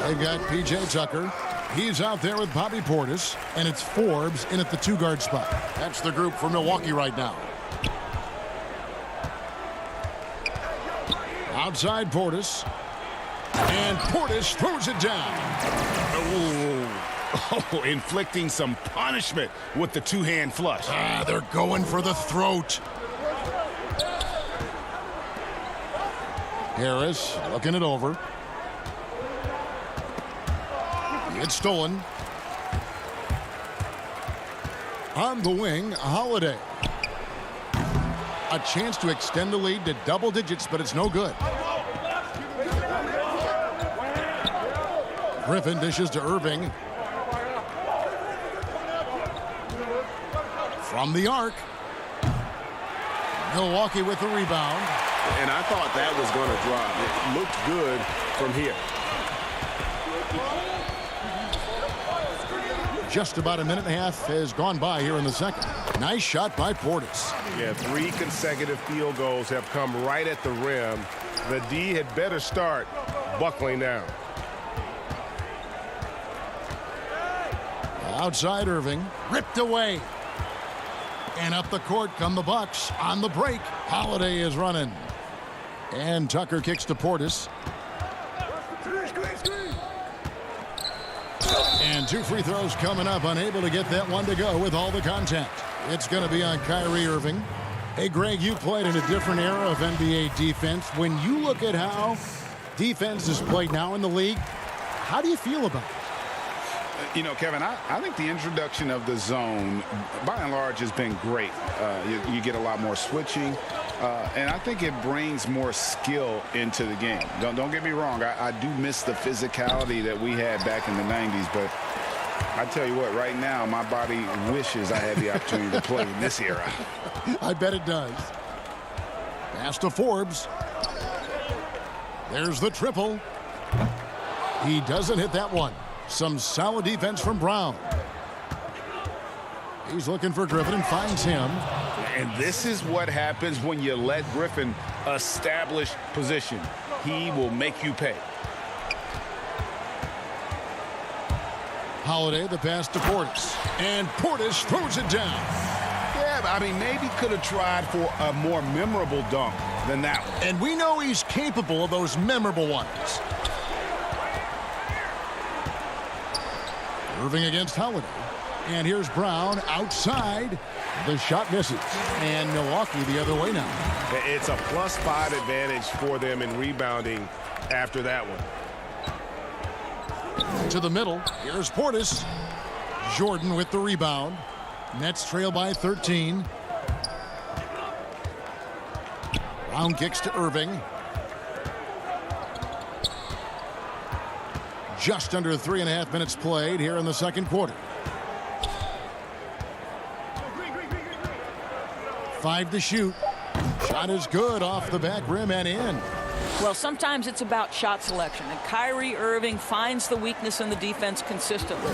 They've got P.J. Tucker. He's out there with Bobby Portis, and it's Forbes in at the 2-guard spot. That's the group for Milwaukee right now. Outside Portis. And Portis throws it down. Oh, inflicting some punishment with the two-hand flush. They're going for the throat. Harris looking it over. It's stolen. On the wing, Holiday. A chance to extend the lead to double digits, but it's no good. Griffin dishes to Irving. From the arc. Milwaukee with the rebound. And I thought that was going to drop. It looked good from here. Just about a minute and a half has gone by here in the second. Nice shot by Portis. Yeah, 3 consecutive field goals have come right at the rim. The D had better start buckling down. Outside Irving, ripped away. And up the court come the Bucks on the break. Holiday is running. And Tucker kicks to Portis. And 2 free throws coming up, unable to get that one to go with all the contact. It's going to be on Kyrie Irving. Hey, Greg, you played in a different era of NBA defense. When you look at how defense is played now in the league, how do you feel about it? You know, Kevin, I think the introduction of the zone, by and large, has been great. You get a lot more switching, and I think it brings more skill into the game. Don't get me wrong. I do miss the physicality that we had back in the 90s, but I tell you what, right now, my body wishes I had the opportunity to play in this era. I bet it does. Pass to Forbes. There's the triple. He doesn't hit that one. Some solid defense from Brown. He's looking for Griffin and finds him. And this is what happens when you let Griffin establish position. He will make you pay. Holiday, the pass to Portis. And Portis throws it down. Yeah, but I mean, maybe could have tried for a more memorable dunk than that one. And we know he's capable of those memorable ones. Irving against Holiday. And here's Brown outside. The shot misses. And Milwaukee the other way now. It's a +5 advantage for them in rebounding after that one. To the middle. Here's Portis. Jordan with the rebound. Nets trail by 13. Brown kicks to Irving. Just under 3.5 minutes played here in the second quarter. 5 to shoot. Shot is good off the back rim and in. Well, sometimes it's about shot selection, and Kyrie Irving finds the weakness in the defense consistently.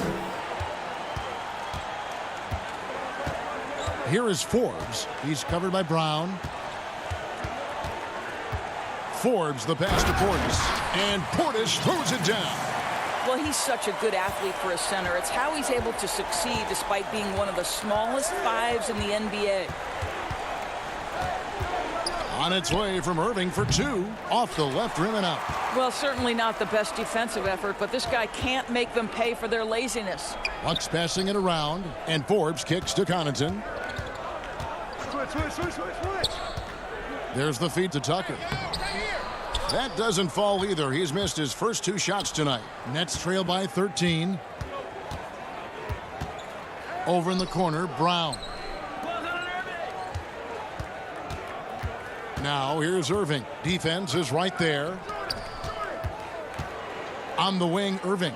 Here is Forbes. He's covered by Brown. Forbes, the pass to Portis. And Portis throws it down. Well, he's such a good athlete for a center. It's how he's able to succeed despite being one of the smallest 5s in the NBA. On its way from Irving for 2. Off the left rim and out. Well, certainly not the best defensive effort, but this guy can't make them pay for their laziness. Bucks passing it around, and Forbes kicks to Connaughton. Switch. There's the feed to Tucker. That doesn't fall either. He's missed his first 2 shots tonight. Nets trail by 13. Over in the corner, Brown. Now here's Irving. Defense is right there. On the wing, Irving.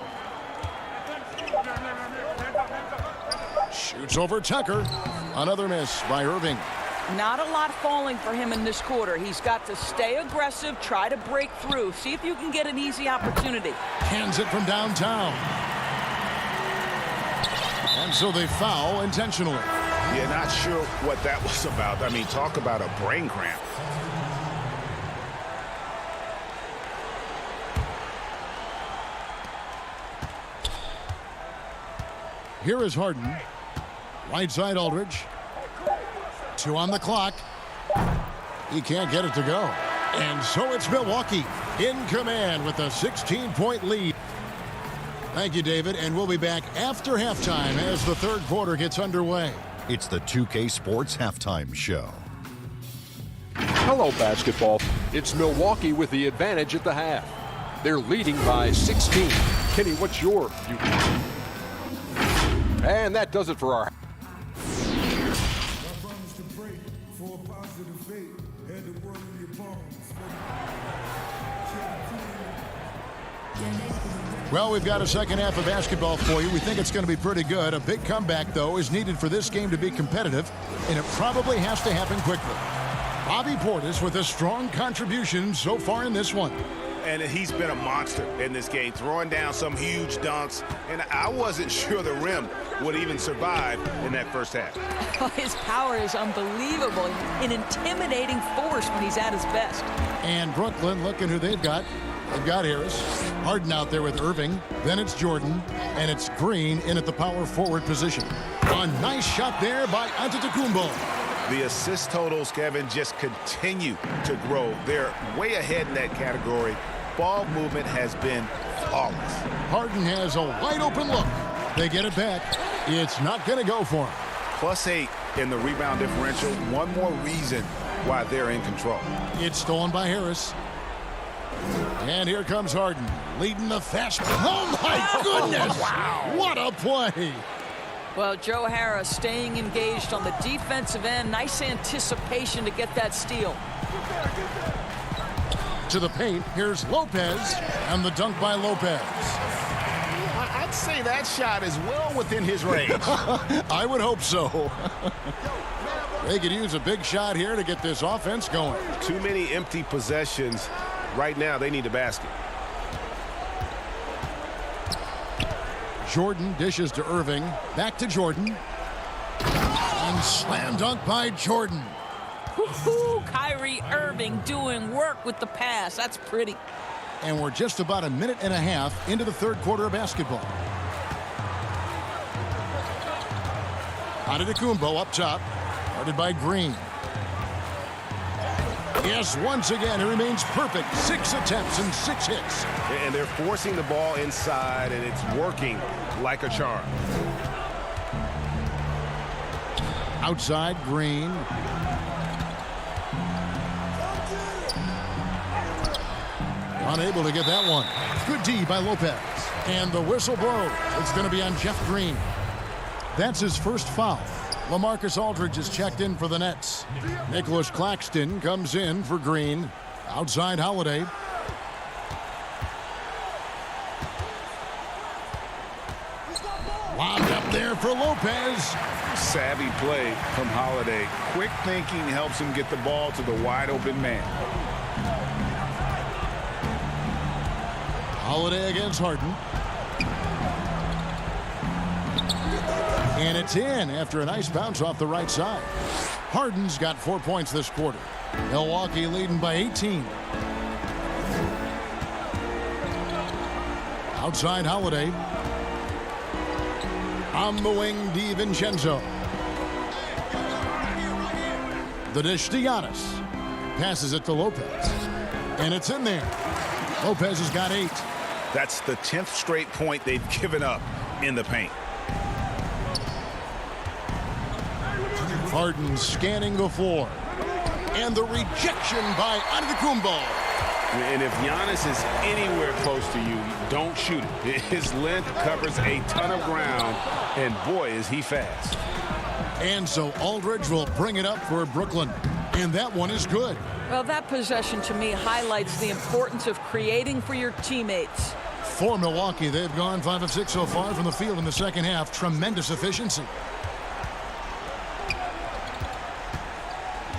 Shoots over Tucker. Another miss by Irving. Not a lot falling for him in this quarter. He's got to stay aggressive, try to break through, see if you can get an easy opportunity. Hands it from downtown. And so they foul intentionally. Yeah, not sure what that was about. I mean, talk about a brain cramp. Here is Harden. Right side Aldridge. 2 on the clock. He can't get it to go. And so it's Milwaukee in command with a 16-point lead. Thank you, David, and we'll be back after halftime as the third quarter gets underway. It's the 2K Sports Halftime Show. Hello, basketball. It's Milwaukee with the advantage at the half. They're leading by 16. Kenny, what's your view? And that does it for our... Well, we've got a second half of basketball for you. We think it's going to be pretty good. A big comeback, though, is needed for this game to be competitive, and it probably has to happen quickly. Bobby Portis with a strong contribution so far in this one. And he's been a monster in this game, throwing down some huge dunks. And I wasn't sure the rim would even survive in that first half. His power is unbelievable, an intimidating force when he's at his best. And Brooklyn, looking who they've got. They've got Harris. Harden out there with Irving. Then it's Jordan. And it's Green in at the power forward position. A nice shot there by Antetokounmpo. The assist totals, Kevin, just continue to grow. They're way ahead in that category. Ball movement has been flawless. Harden has a wide open look. They get it back. It's not going to go for him. +8 in the rebound differential. One more reason why they're in control. It's stolen by Harris. And here comes Harden, leading the fast. Oh, my goodness! Wow. What a play! Well, Joe Harris staying engaged on the defensive end. Nice anticipation to get that steal. To the paint, here's Lopez, and the dunk by Lopez. I'd say that shot is well within his range. I would hope so. They could use a big shot here to get this offense going. Too many empty possessions. Right now, they need a basket. Jordan dishes to Irving. Back to Jordan. And slam dunk by Jordan. Woo-hoo, Kyrie Irving doing work with the pass. That's pretty. And we're just about a minute and a half into the third quarter of basketball. Antetokounmpo up top. Guarded by Green. Yes, once again, it remains perfect. 6 attempts and 6 hits. And they're forcing the ball inside, and it's working like a charm. Outside, Green. Unable to get that one. Good D by Lopez. And the whistle blows. It's going to be on Jeff Green. That's his first foul. LaMarcus Aldridge is checked in for the Nets. Nicholas Claxton comes in for Green. Outside Holiday. Lobbed up there for Lopez. Savvy play from Holiday. Quick thinking helps him get the ball to the wide open man. Holiday against Harden. And it's in after a nice bounce off the right side. Harden's got 4 points this quarter. Milwaukee leading by 18. Outside Holiday. On the wing, DiVincenzo. The dish to Giannis. Passes it to Lopez. And it's in there. Lopez has got 8. That's the 10th straight point they've given up in the paint. Harden scanning the floor. And the rejection by Antetokounmpo. And if Giannis is anywhere close to you, don't shoot it. His length covers a ton of ground, and boy, is he fast. And so Aldridge will bring it up for Brooklyn. And that one is good. Well, that possession to me highlights the importance of creating for your teammates. For Milwaukee, they've gone 5 of 6 so far from the field in the second half. Tremendous efficiency.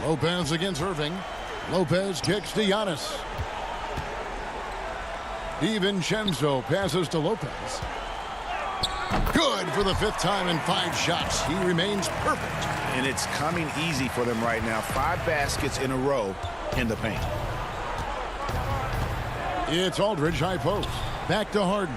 Lopez against Irving. Lopez kicks to Giannis. DiVincenzo passes to Lopez. Good for the 5th time in 5 shots. He remains perfect. And it's coming easy for them right now. 5 baskets in a row in the paint. It's Aldridge high post. Back to Harden.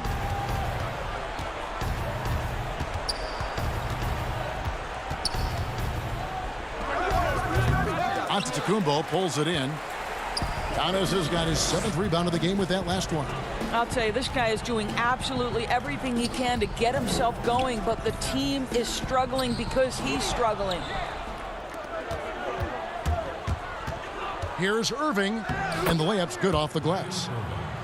Antetokounmpo pulls it in. Giannis has got his 7th rebound of the game with that last one. I'll tell you, this guy is doing absolutely everything he can to get himself going, but the team is struggling because he's struggling. Here's Irving, and the layup's good off the glass.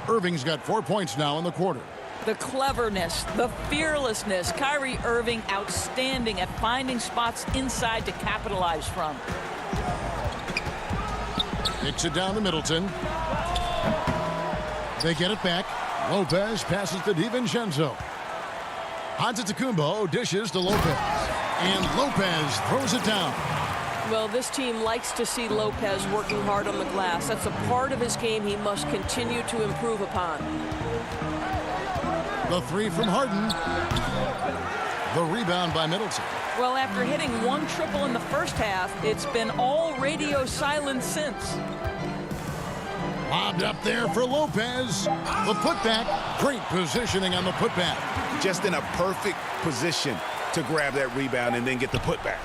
Irving's got 4 points now in the quarter. The cleverness, the fearlessness. Kyrie Irving outstanding at finding spots inside to capitalize from. Kicks it down to Middleton. They get it back. Lopez passes to DiVincenzo. Antetokounmpo dishes to Lopez. And Lopez throws it down. Well, this team likes to see Lopez working hard on the glass. That's a part of his game he must continue to improve upon. The 3 from Harden. The rebound by Middleton. Well, after hitting 1 triple in the first half, it's been all radio silence since. Lobbed up there for Lopez. The putback. Great positioning on the putback. Just in a perfect position to grab that rebound and then get the putback.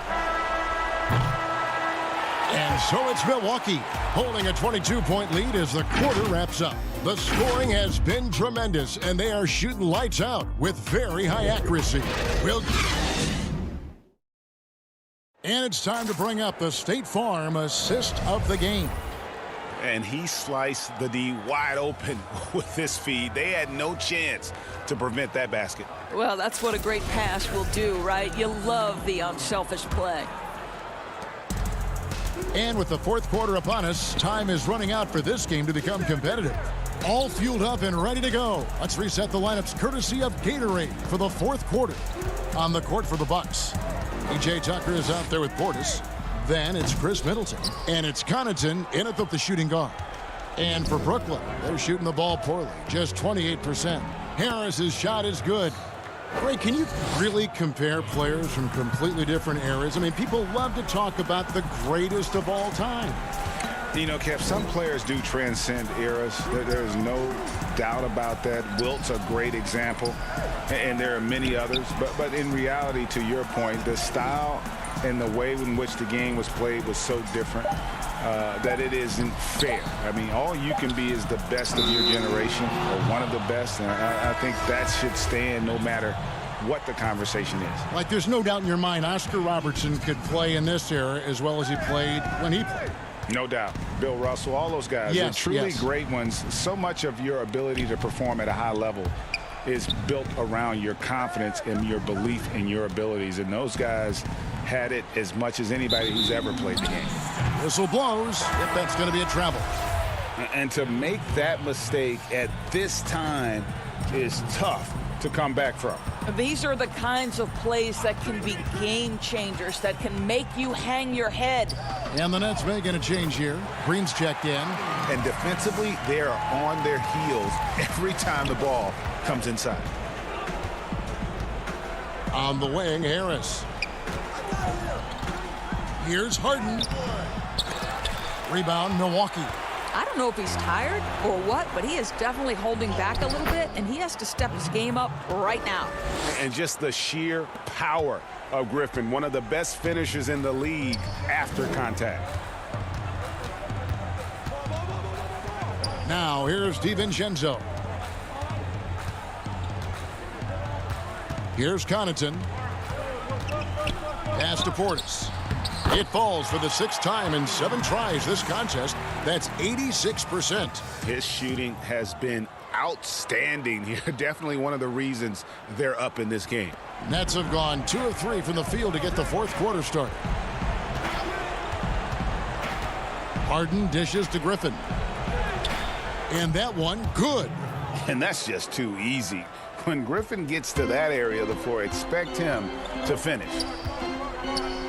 And so it's Milwaukee holding a 22-point lead as the quarter wraps up. The scoring has been tremendous, and they are shooting lights out with very high accuracy. And it's time to bring up the State Farm assist of the game. And he sliced the D wide open with this feed. They had no chance to prevent that basket. Well, that's what a great pass will do, right? You love the unselfish play. And with the fourth quarter upon us, time is running out for this game to become competitive. All fueled up and ready to go. Let's reset the lineups courtesy of Gatorade for the fourth quarter. On the court for the Bucks, E.J. Tucker is out there with Portis. Then it's Chris Middleton. And it's Connaughton in at the shooting guard. And for Brooklyn, they're shooting the ball poorly, just 28%. Harris's shot is good. Ray, can you really compare players from completely different eras? I mean, people love to talk about the greatest of all time. You know, Kev, some players do transcend eras. There's no doubt about that. Wilt's a great example, and there are many others. But in reality, to your point, the style and the way in which the game was played was so different that it isn't fair. I mean, all you can be is the best of your generation, or one of the best, and I think that should stand no matter what the conversation is. Like, there's no doubt in your mind Oscar Robertson could play in this era as well as he played when he played. No doubt. Bill Russell, all those guys, yes, are truly yes. great ones. So much of your ability to perform at a high level is built around your confidence and your belief in your abilities, and those guys had it as much as anybody who's ever played the game. Whistle blows if that's going to be a travel. And to make that mistake at this time is tough to come back from. These are the kinds of plays that can be game changers, that can make you hang your head. And the Nets making a change here. Green's checked in. And defensively, they are on their heels every time the ball comes inside. On the wing, Harris. Here's Harden. Rebound, Milwaukee. I don't know if he's tired or what, but he is definitely holding back a little bit, and he has to step his game up right now. And just the sheer power of Griffin, one of the best finishers in the league after contact. Now here's DiVincenzo. Here's Connaughton. Pass to Portis. It falls for the sixth time in 7 tries this contest. That's 86%. His shooting has been outstanding here. Definitely one of the reasons they're up in this game. Nets have gone 2 of 3 from the field to get the fourth quarter started. Harden dishes to Griffin. And that one, good. And that's just too easy. When Griffin gets to that area of the floor, expect him to finish.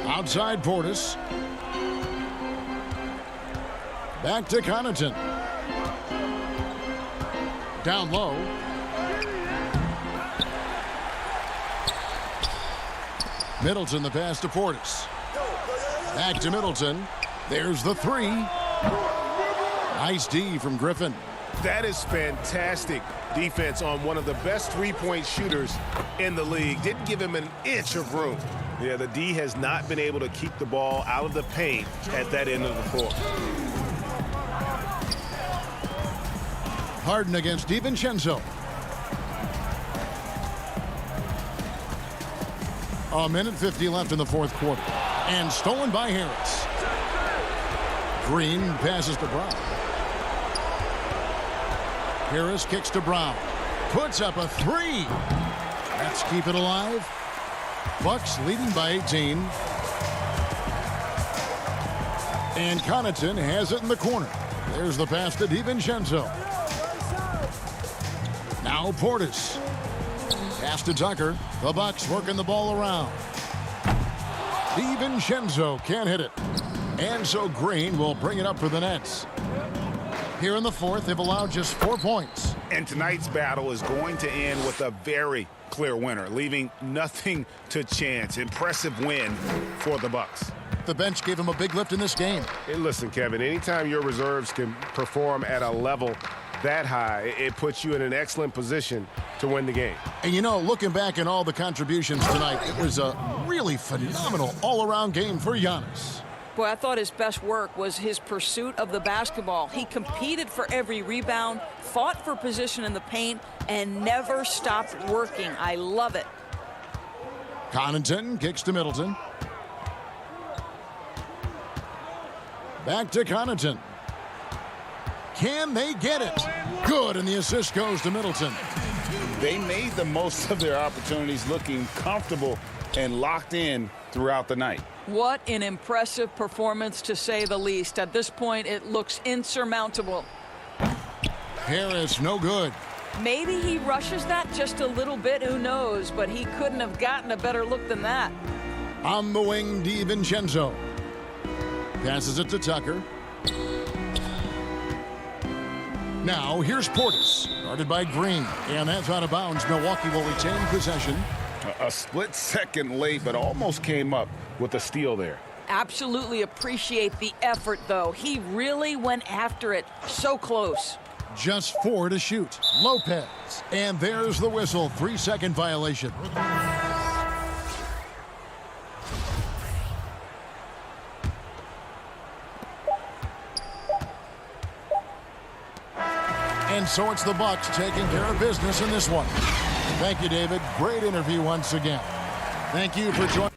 Outside Portis. Back to Connaughton. Down low. Middleton the pass to Portis. Back to Middleton. There's the 3. Nice D from Griffin. That is fantastic defense on one of the best three-point shooters in the league. Didn't give him an inch of room. Yeah, the D has not been able to keep the ball out of the paint at that end of the floor. Harden against DiVincenzo. A minute 50 left in the fourth quarter. And stolen by Harris. Green passes to Brown. Harris kicks to Brown. Puts up a 3. Let's keep it alive. Bucks leading by 18. And Connaughton has it in the corner. There's the pass to DiVincenzo. Now Portis. Pass to Tucker. The Bucks working the ball around. DiVincenzo can't hit it. And so Green will bring it up for the Nets. Here in the fourth, they've allowed just 4 points. And tonight's battle is going to end with a very clear winner, leaving nothing to chance. Impressive win for the Bucks. The bench gave him a big lift in this game. Hey, listen, Kevin, anytime your reserves can perform at a level that high, it puts you in an excellent position to win the game. And you know, looking back at all the contributions tonight, it was a really phenomenal all-around game for Giannis. Boy, I thought his best work was his pursuit of the basketball. He competed for every rebound, fought for position in the paint, and never stopped working. I love it. Connaughton kicks to Middleton. Back to Connaughton. Can they get it? Good, and the assist goes to Middleton. They made the most of their opportunities, looking comfortable and locked in throughout the night. What an impressive performance, to say the least. At this point, it looks insurmountable. Harris, no good. Maybe he rushes that just a little bit, who knows, but he couldn't have gotten a better look than that. On the wing, DiVincenzo. Passes it to Tucker. Now, here's Portis, guarded by Green, and that's out of bounds. Milwaukee will retain possession. A split second late, but almost came up with a steal there. Absolutely appreciate the effort, though. He really went after it. So close. Just 4 to shoot. Lopez, and there's the whistle. 3-second violation. And so it's the Bucks taking care of business in this one. Thank you, David. Great interview once again. Thank you for joining